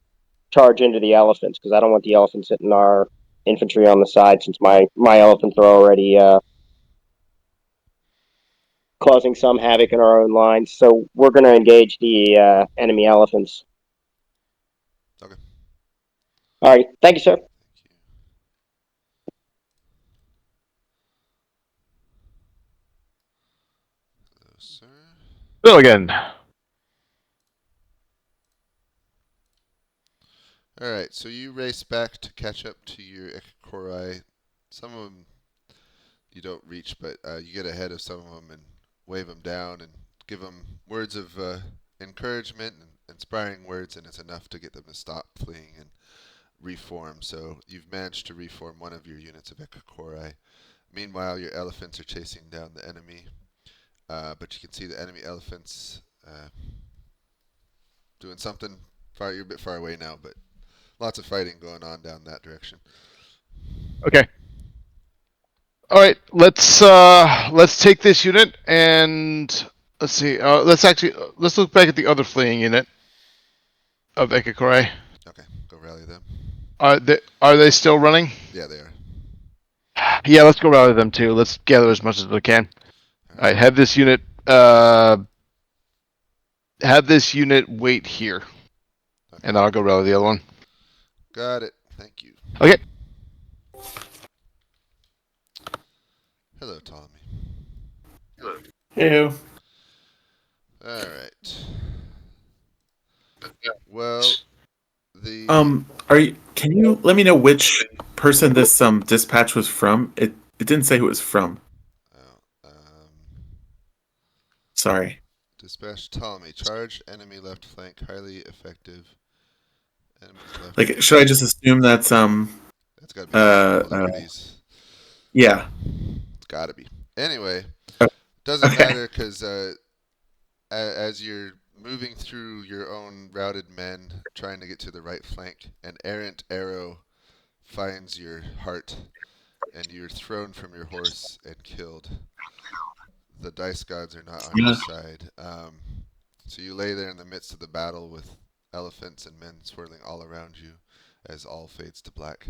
charge into the elephants because I don't want the elephants hitting our infantry on the side since my elephants are already causing some havoc in our own lines. So we're going to engage the enemy elephants. Okay. All right. Thank you, sir. Thank you. Hello, sir. Bill again. All right, so you race back to catch up to your Ekakori. Some of them you don't reach, but you get ahead of some of them and wave them down and give them words of encouragement and inspiring words, and it's enough to get them to stop fleeing and reform. So you've managed to reform one of your units of Ekakori. Meanwhile, your elephants are chasing down the enemy, but you can see the enemy elephants doing something. You're a bit far away now, but lots of fighting going on down that direction. Okay. All right. Let's take this unit and let's see. Let's look back at the other fleeing unit of Ekakori. Okay, go rally them. Are they still running? Yeah, they are. Yeah, let's go rally them too. Let's gather as much as we can. All right, have this unit wait here, Okay. and I'll go rally the other one. Got it. Thank you. Okay. Hello, Ptolemy. Hey. All right. Well, the Can you let me know which person this dispatch was from? It didn't say who it was from. Sorry. Dispatch Ptolemy. Charged enemy left flank. Highly effective. Enemies left. Like, should I just assume that's That's got to be Liberties. Yeah. It's got to be. Anyway, Okay. doesn't matter because as you're moving through your own routed men, trying to get to the right flank, an errant arrow finds your heart, and you're thrown from your horse and killed. The dice gods are not on your side. So you lay there in the midst of the battle with elephants and men swirling all around you as all fades to black.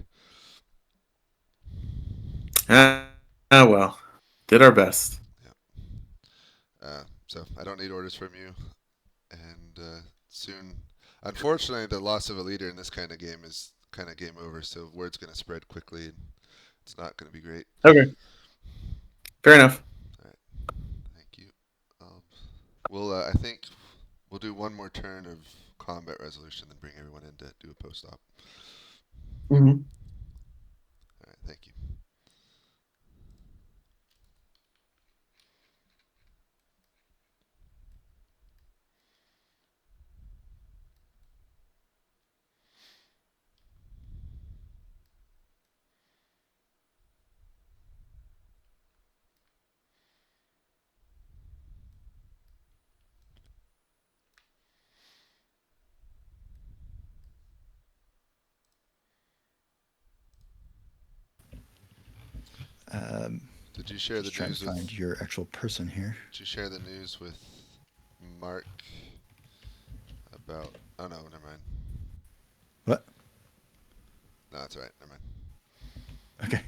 Well, did our best. So I don't need orders from you, and soon, unfortunately, the loss of a leader in this kind of game is kind of game over. So word's going to spread quickly, and it's not going to be great. Okay. Fair enough. All right. Thank you. I think we'll do one more turn of combat resolution, then bring everyone in to do a post-op. Mm-hmm. All right. Thank you. Did you share the Just trying news to find with your actual person here. Did you share the news with Mark about? Oh no, never mind. What? No, that's all right. Never mind. Okay.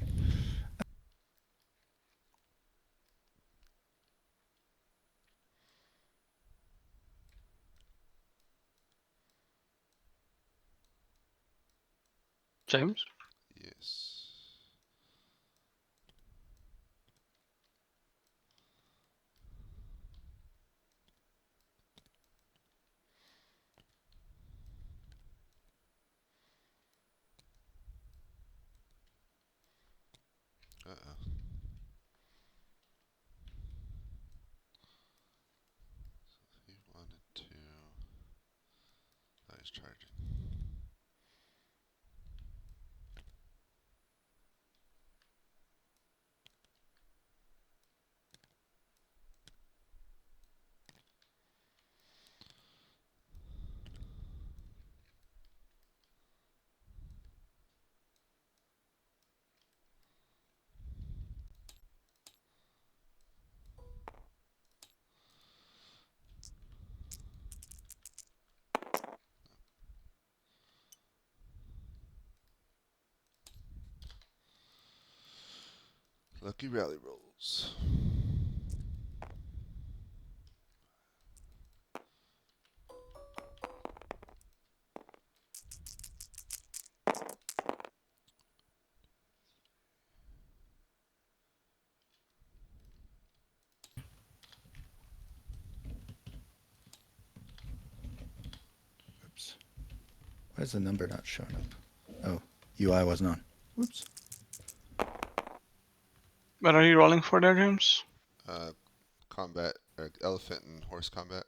James? Yes. Uh-oh. He wanted to. Oh, he's charging. Lucky rally rolls. Why is the number not showing up? Oh, UI wasn't on. Whoops. What are you rolling for there, James? Combat, or elephant and horse combat.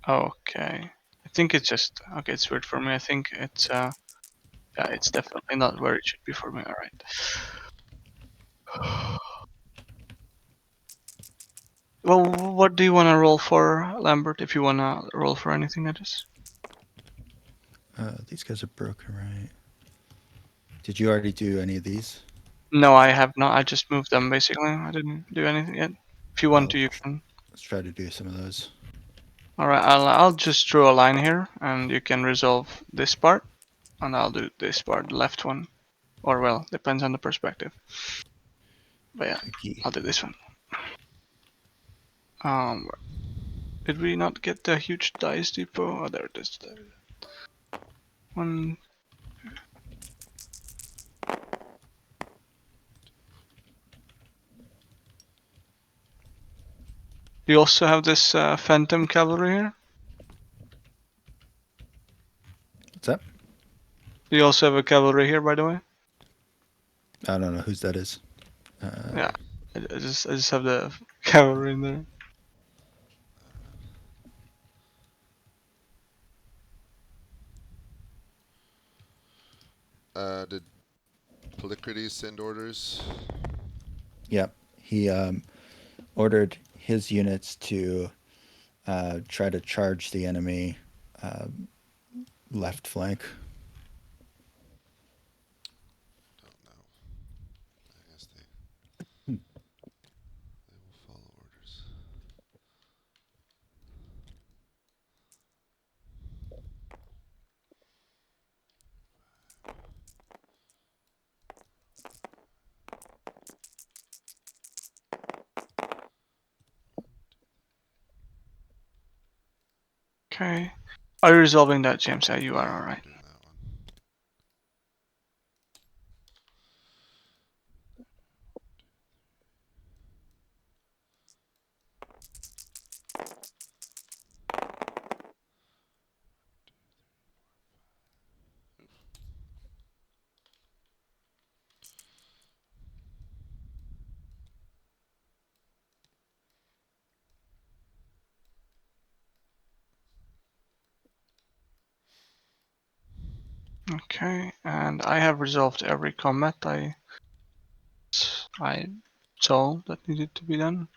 Okay. I think it's just okay. It's weird for me. I think it's yeah, it's definitely not where it should be for me. All right. Well, what do you want to roll for, Lambert? If you want to roll for anything, that is. These guys are broken, right? Did you already do any of these? No, I have not. I just moved them basically. I didn't do anything yet. If you want to, you can. Let's try to do some of those. All right, I'll just draw a line here, and you can resolve this part, and I'll do this part, the left one, or well, depends on the perspective. But yeah, Okay. I'll do this one. Did we not get the huge dice depot? Oh, there it is. There. One. Do you also have this phantom cavalry here? What's that? Do you also have a cavalry here, by the way? I don't know whose that is. Yeah, I just have the cavalry in there. Did Polycrates send orders? Yep. He ordered his units to try to charge the enemy left flank. Don't know. I guess they will follow orders. Okay. Are you resolving that, James? Yeah, you are. All right. Doing that one. Okay, and I have resolved every combat I saw that needed to be done.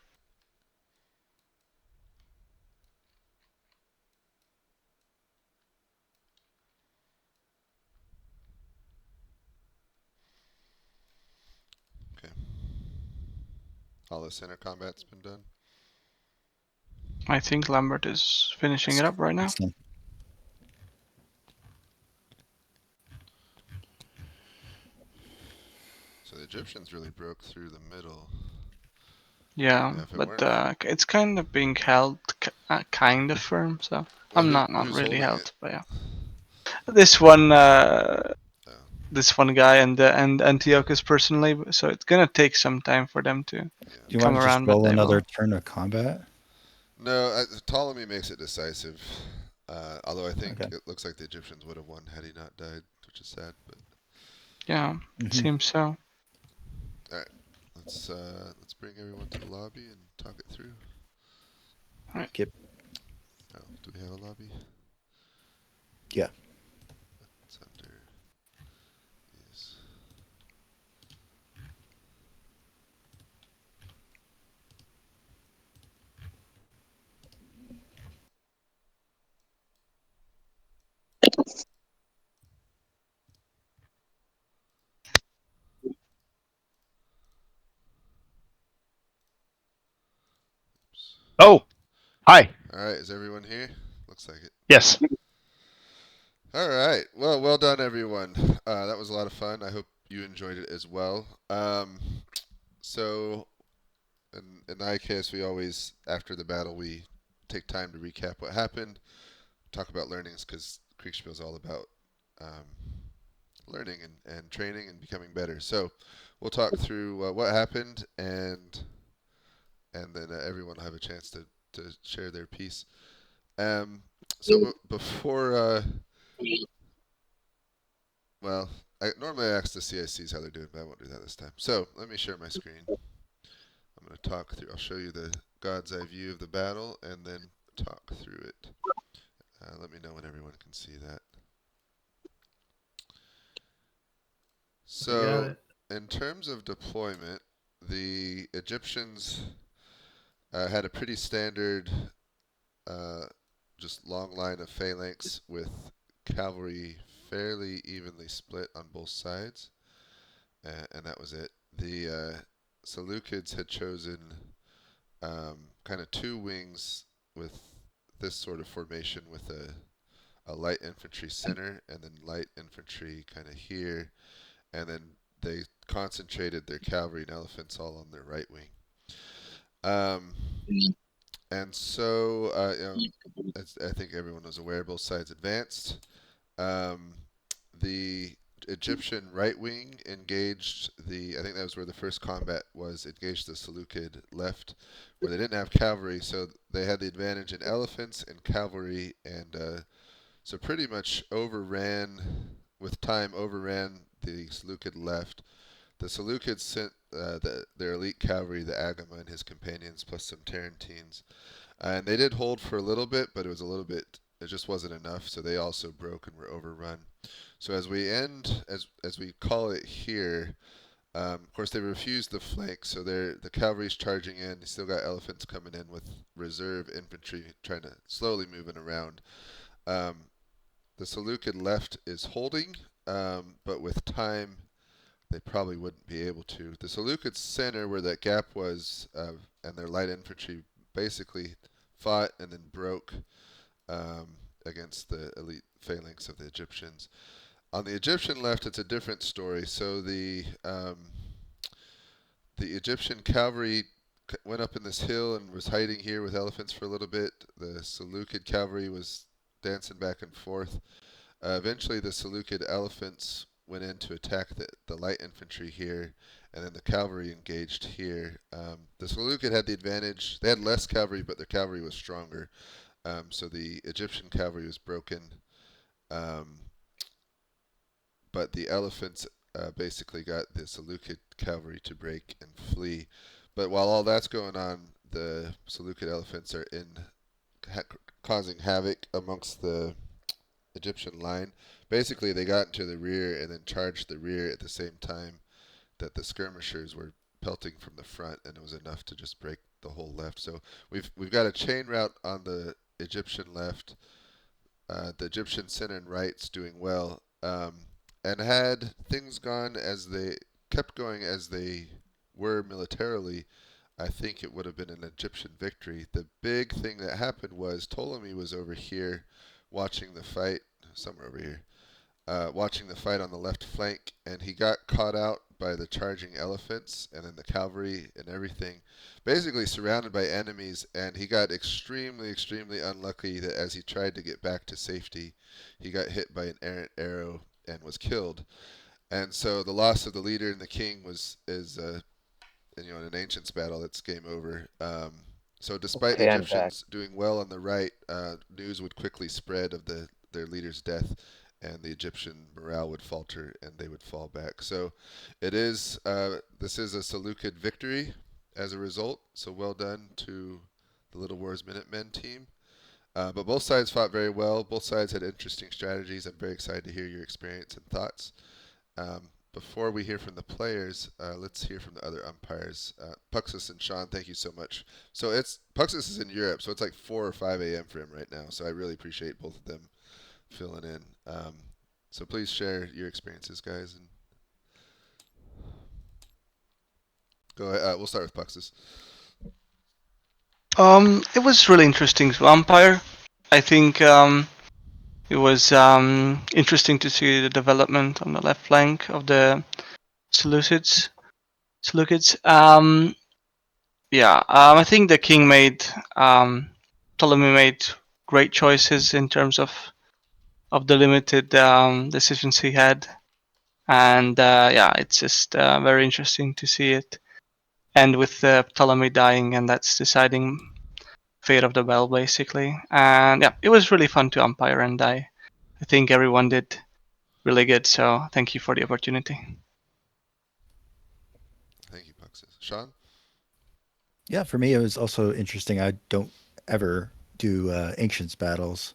Okay. All the center combat's been done. I think Lambert is finishing it up right now. Excellent. So the Egyptians really broke through the middle. Yeah, Yeah, if it but weren't- it's kind of being held kind of firm, so Well, I'm not who's really holding held, it? but yeah. This one, Oh. this one guy and Antiochus personally, so it's gonna take some time for them to. Do you Come want to around, just but roll they another will. turn of combat? No, Ptolemy makes it decisive. Although I think Okay. it looks like the Egyptians would have won had he not died, which is sad. But Yeah, it seems so. let's bring everyone to the lobby and talk it through. Right. Yep. Oh, do we have a lobby? Yeah. It's under. Yes. Oh, hi. All right, is everyone here? Looks like it. Yes. All right. Well done, everyone. That was a lot of fun. I hope you enjoyed it as well. So, in ICAS, we always, after the battle, we take time to recap what happened, talk about learnings, because Kriegsspiel is all about learning and training and becoming better. So, we'll talk through what happened, and then everyone will have a chance to share their piece. So before, well, normally I ask the CICs how they're doing, but I won't do that this time. So let me share my screen. I'm going to talk through. I'll show you the God's eye view of the battle and then talk through it. Let me know when everyone can see that. So, in terms of deployment, the Egyptians had a pretty standard, just long line of phalanx with cavalry fairly evenly split on both sides, and that was it. The Seleucids had chosen kind of two wings with this sort of formation with a light infantry center and then light infantry kind of here, and then they concentrated their cavalry and elephants all on their right wing. And so, as I think everyone was aware, both sides advanced. The Egyptian right wing engaged I think that was where the first combat was, engaged the Seleucid left, where they didn't have cavalry, so they had the advantage in elephants and cavalry, and so pretty much overran the Seleucid left. The Seleucids sent their elite cavalry, the Agama and his companions, plus some Tarentines. And they did hold for a little bit, but it just wasn't enough, so they also broke and were overrun. So as we call it here, of course they refused the flank, so the cavalry's charging in. They still got elephants coming in with reserve infantry trying to slowly moving around. The Seleucid left is holding, but with time, they probably wouldn't be able to. The Seleucid center, where that gap was, and their light infantry basically fought and then broke against the elite phalanx of the Egyptians. On the Egyptian left, it's a different story. So the Egyptian cavalry went up in this hill and was hiding here with elephants for a little bit. The Seleucid cavalry was dancing back and forth. Eventually, the Seleucid elephants went in to attack the light infantry here, and then the cavalry engaged here. The Seleucid had the advantage. They had less cavalry, but their cavalry was stronger. So the Egyptian cavalry was broken, but the elephants basically got the Seleucid cavalry to break and flee. But while all that's going on, the Seleucid elephants are causing havoc amongst the Egyptian line. Basically, they got into the rear and then charged the rear at the same time that the skirmishers were pelting from the front, and it was enough to just break the whole left. So we've got a chain rout on the Egyptian left. The Egyptian center and right's doing well, and had things gone as they kept going as they were militarily, I think it would have been an Egyptian victory. The big thing that happened was Ptolemy was over here watching the fight, somewhere over here, watching the fight on the left flank, and he got caught out by the charging elephants and then the cavalry and everything, basically surrounded by enemies, and he got extremely, extremely unlucky that as he tried to get back to safety, he got hit by an errant arrow and was killed. And so the loss of the leader and the king is in an ancients battle, it's game over. So despite the Egyptians doing well on the right, news would quickly spread of their leader's death, and the Egyptian morale would falter and they would fall back. So this is a Seleucid victory as a result. So well done to the Little Wars Minutemen team. But both sides fought very well. Both sides had interesting strategies. I'm very excited to hear your experience and thoughts. Before we hear from the players, let's hear from the other umpires. Puxus and Sean, thank you so much. So Puxus is in Europe, so it's like 4 or 5 a.m. for him right now. So I really appreciate both of them filling in. So please share your experiences, guys. And go ahead. We'll start with Puxus. It was really interesting to Umpire. I think it was interesting to see the development on the left flank of the Seleucids. I think the king Ptolemy made great choices in terms of the limited decisions he had, and it's just very interesting to see it. And with Ptolemy dying, and that's deciding fate of the battle, basically. And yeah, it was really fun to umpire, and I think everyone did really good. So thank you for the opportunity. Thank you, Puxus. Sean? Yeah, for me, it was also interesting. I don't ever do Ancients battles.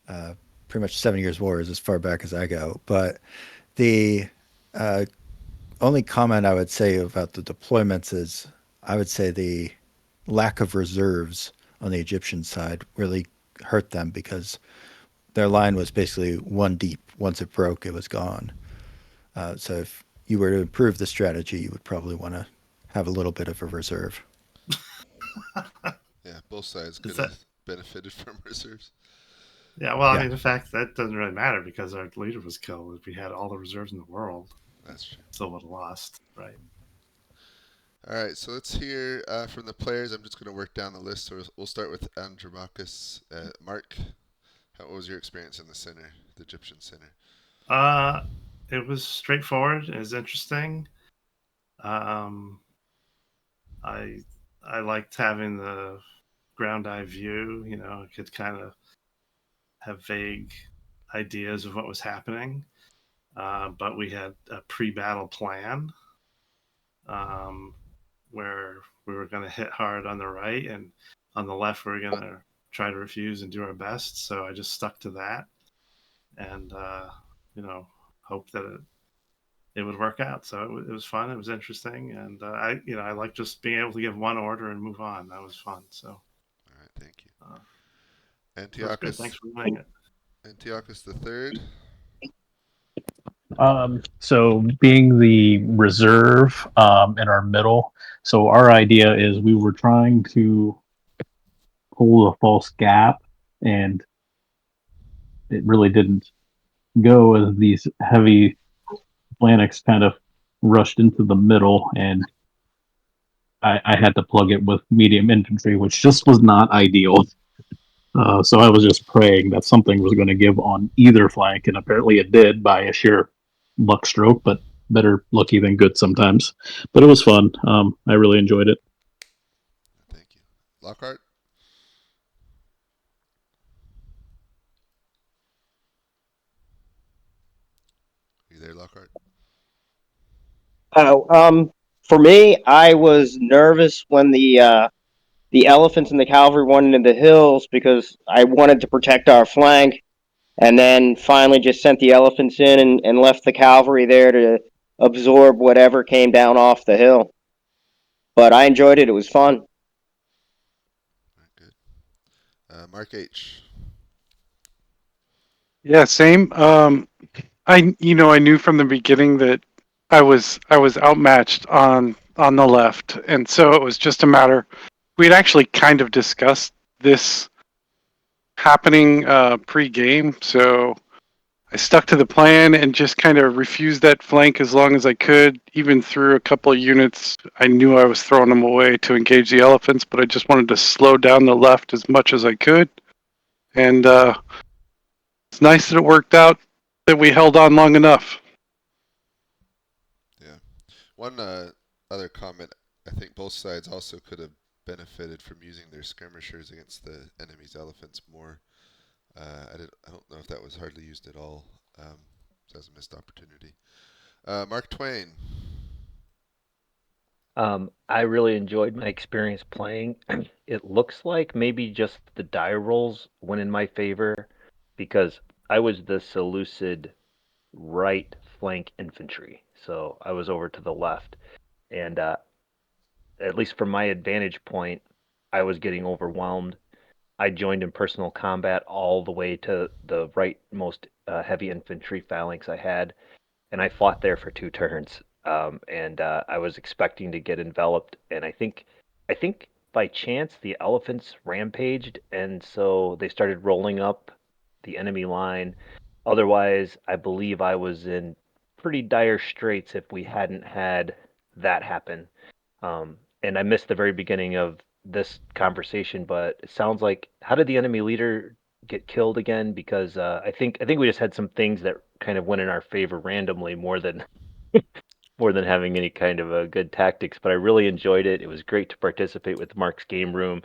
Pretty much 7 Years' War is as far back as I go. But the uh, only comment I would say about the deployments is I would say the lack of reserves on the Egyptian side really hurt them because their line was basically one deep. Once it broke, it was gone. So if you were to improve the strategy, you would probably want to have a little bit of a reserve. Yeah, both sides Is could that- have benefited from reserves. Yeah, well, I Yeah. mean, the fact that doesn't really matter because our leader was killed. If we had all the reserves in the world, That's true. still would have lost, right? All right, so let's hear from the players. I'm just going to work down the list. So we'll start with Andromakis. Mark, what was your experience in the center, the Egyptian center? It was straightforward. It was interesting. I I liked having the ground eye view. You know, I could kind of have vague ideas of what was happening, but we had a pre-battle plan um, where we were going to hit hard on the right, and on the left we were going to try to refuse and do our best. So I just stuck to that, and you know, hope that it would work out. So it was fun. It was interesting, and I like just being able to give one order and move on. That was fun. So All right, thank you. it was good. Thanks Antiochus, for running it. Antiochus the third. So being the reserve in our middle, so our idea is we were trying to hold a false gap, and it really didn't go as these heavy phalanx kind of rushed into the middle, and I had to plug it with medium infantry, which just was not ideal. So I was just praying that something was going to give on either flank, and apparently it did by a sheer luck stroke, but better lucky than good sometimes. But it was fun. I really enjoyed it. Thank you. Lockhart? You there, Lockhart? For me, I was nervous when the elephants and the cavalry went into the hills because I wanted to protect our flank, and then finally just sent the elephants in and left the cavalry there to absorb whatever came down off the hill. But I enjoyed it. It was fun. All right, good. Mark H. Yeah, same. I knew from the beginning that I was outmatched on the left, and so it was just a matter. We'd actually kind of discussed this happening pre-game, so I stuck to the plan and just kind of refused that flank as long as I could. Even through a couple of units, I knew I was throwing them away to engage the elephants, but I just wanted to slow down the left as much as I could, and it's nice that it worked out that we held on long enough. Yeah. One other comment. I think both sides also could have benefited from using their skirmishers against the enemy's elephants more. I don't know if that was hardly used at all. So that's a missed opportunity. Mark Twain. I really enjoyed my experience playing. It looks like maybe just the die rolls went in my favor because I was the Seleucid right flank infantry, so I was over to the left, and at least from my advantage point, I was getting overwhelmed. I joined in personal combat all the way to the rightmost heavy infantry phalanx I had, and I fought there for 2 turns. And I was expecting to get enveloped, and I think by chance the elephants rampaged, and so they started rolling up the enemy line. Otherwise, I believe I was in pretty dire straits if we hadn't had that happen. And I missed the very beginning of this conversation, but it sounds like how did the enemy leader get killed again? Because I think we just had some things that kind of went in our favor randomly more than having any kind of a good tactics. But I really enjoyed it. It was great to participate with Mark's game room.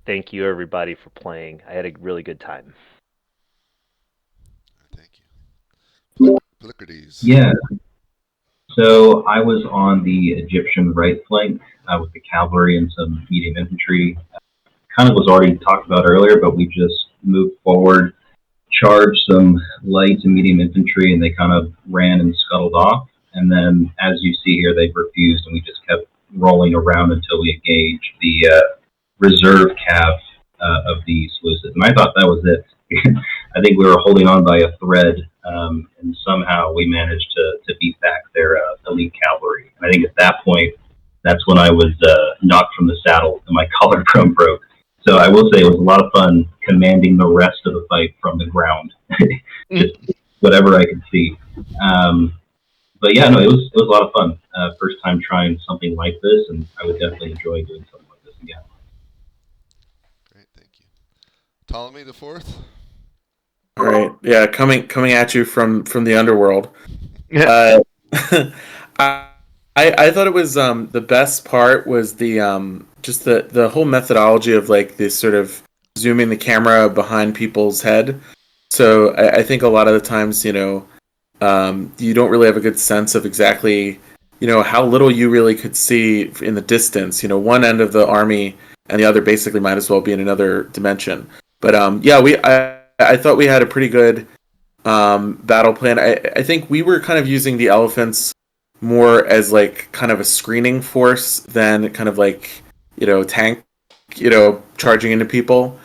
thank you everybody for playing. I had a really good time. Thank you. Plickerdes. Yeah. So I was on the Egyptian right flank with the cavalry and some medium infantry. Kind of was already talked about earlier, but we just moved forward, charged some light and medium infantry, and they kind of ran and scuttled off. And then, as you see here, they refused, and we just kept rolling around until we engaged the reserve cav of the Seleucids. And I thought that was it. I think we were holding on by a thread, and somehow we managed to beat back their elite cavalry. And I think at that point, that's when I was knocked from the saddle and my collarbone broke. So I will say it was a lot of fun commanding the rest of the fight from the ground, just whatever I could see. But yeah, no, it was a lot of fun. First time trying something like this, and I would definitely enjoy doing something like this again. Great, thank you. Ptolemy the Fourth. All right, yeah, coming at you from the underworld. Yeah. I thought it was the best part was the just the whole methodology of like this sort of zooming the camera behind people's head. So I think a lot of the times, you don't really have a good sense of exactly, how little you really could see in the distance. One end of the army and the other basically might as well be in another dimension. But yeah, I thought we had a pretty good battle plan. I think we were kind of using the elephants more as like kind of a screening force than kind of like, tank, charging into people.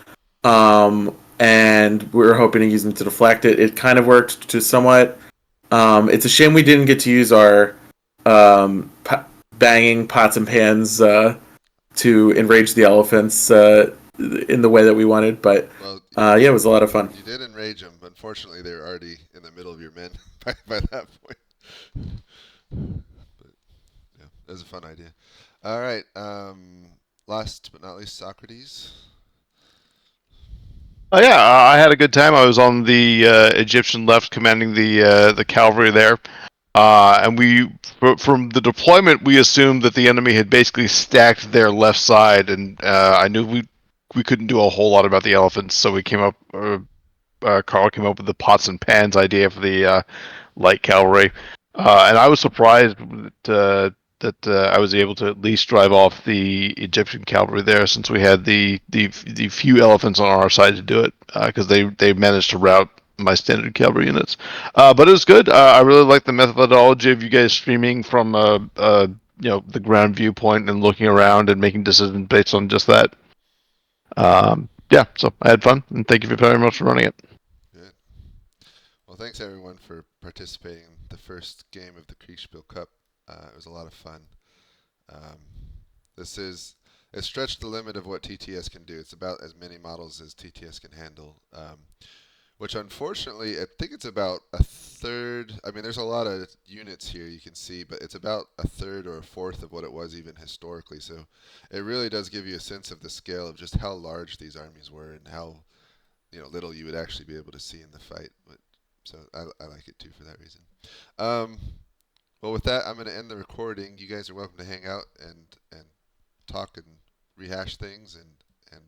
And we were hoping to use them to deflect it. It kind of worked to somewhat. It's a shame we didn't get to use our banging pots and pans to enrage the elephants in the way that we wanted, but yeah, it was a lot of fun. You did enrage them. Unfortunately, they were already in the middle of your men by that point. But yeah, it was a fun idea. All right. Last but not least, Socrates. Oh yeah, I had a good time. I was on the Egyptian left, commanding the cavalry there, and from the deployment, we assumed that the enemy had basically stacked their left side, and I knew we couldn't do a whole lot about the elephants, so we came up. Carl came up with the pots and pans idea for the light cavalry, and I was surprised that I was able to at least drive off the Egyptian cavalry there, since we had the few elephants on our side to do it, because they managed to rout my standard cavalry units. But it was good. I really like the methodology of you guys streaming from the ground viewpoint and looking around and making decisions based on just that. Yeah, so I had fun, and thank you very much for running it. Good. Well, thanks everyone for participating in the first game of the Kriegsspiel Cup. It was a lot of fun. It stretched the limit of what TTS can do. It's about as many models as TTS can handle, which unfortunately, I think it's about a third. I mean, there's a lot of units here you can see, but it's about a third or a fourth of what it was even historically. So it really does give you a sense of the scale of just how large these armies were and how little you would actually be able to see in the fight. But so I like it too for that reason. Well, with that, I'm going to end the recording. You guys are welcome to hang out and talk and rehash things, and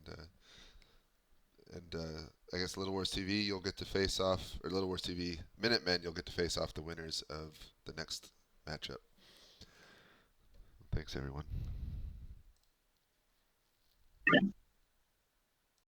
I guess Little Wars TV, you'll get to face off, or Little Wars TV Minutemen, you'll get to face off the winners of the next matchup. Thanks, everyone.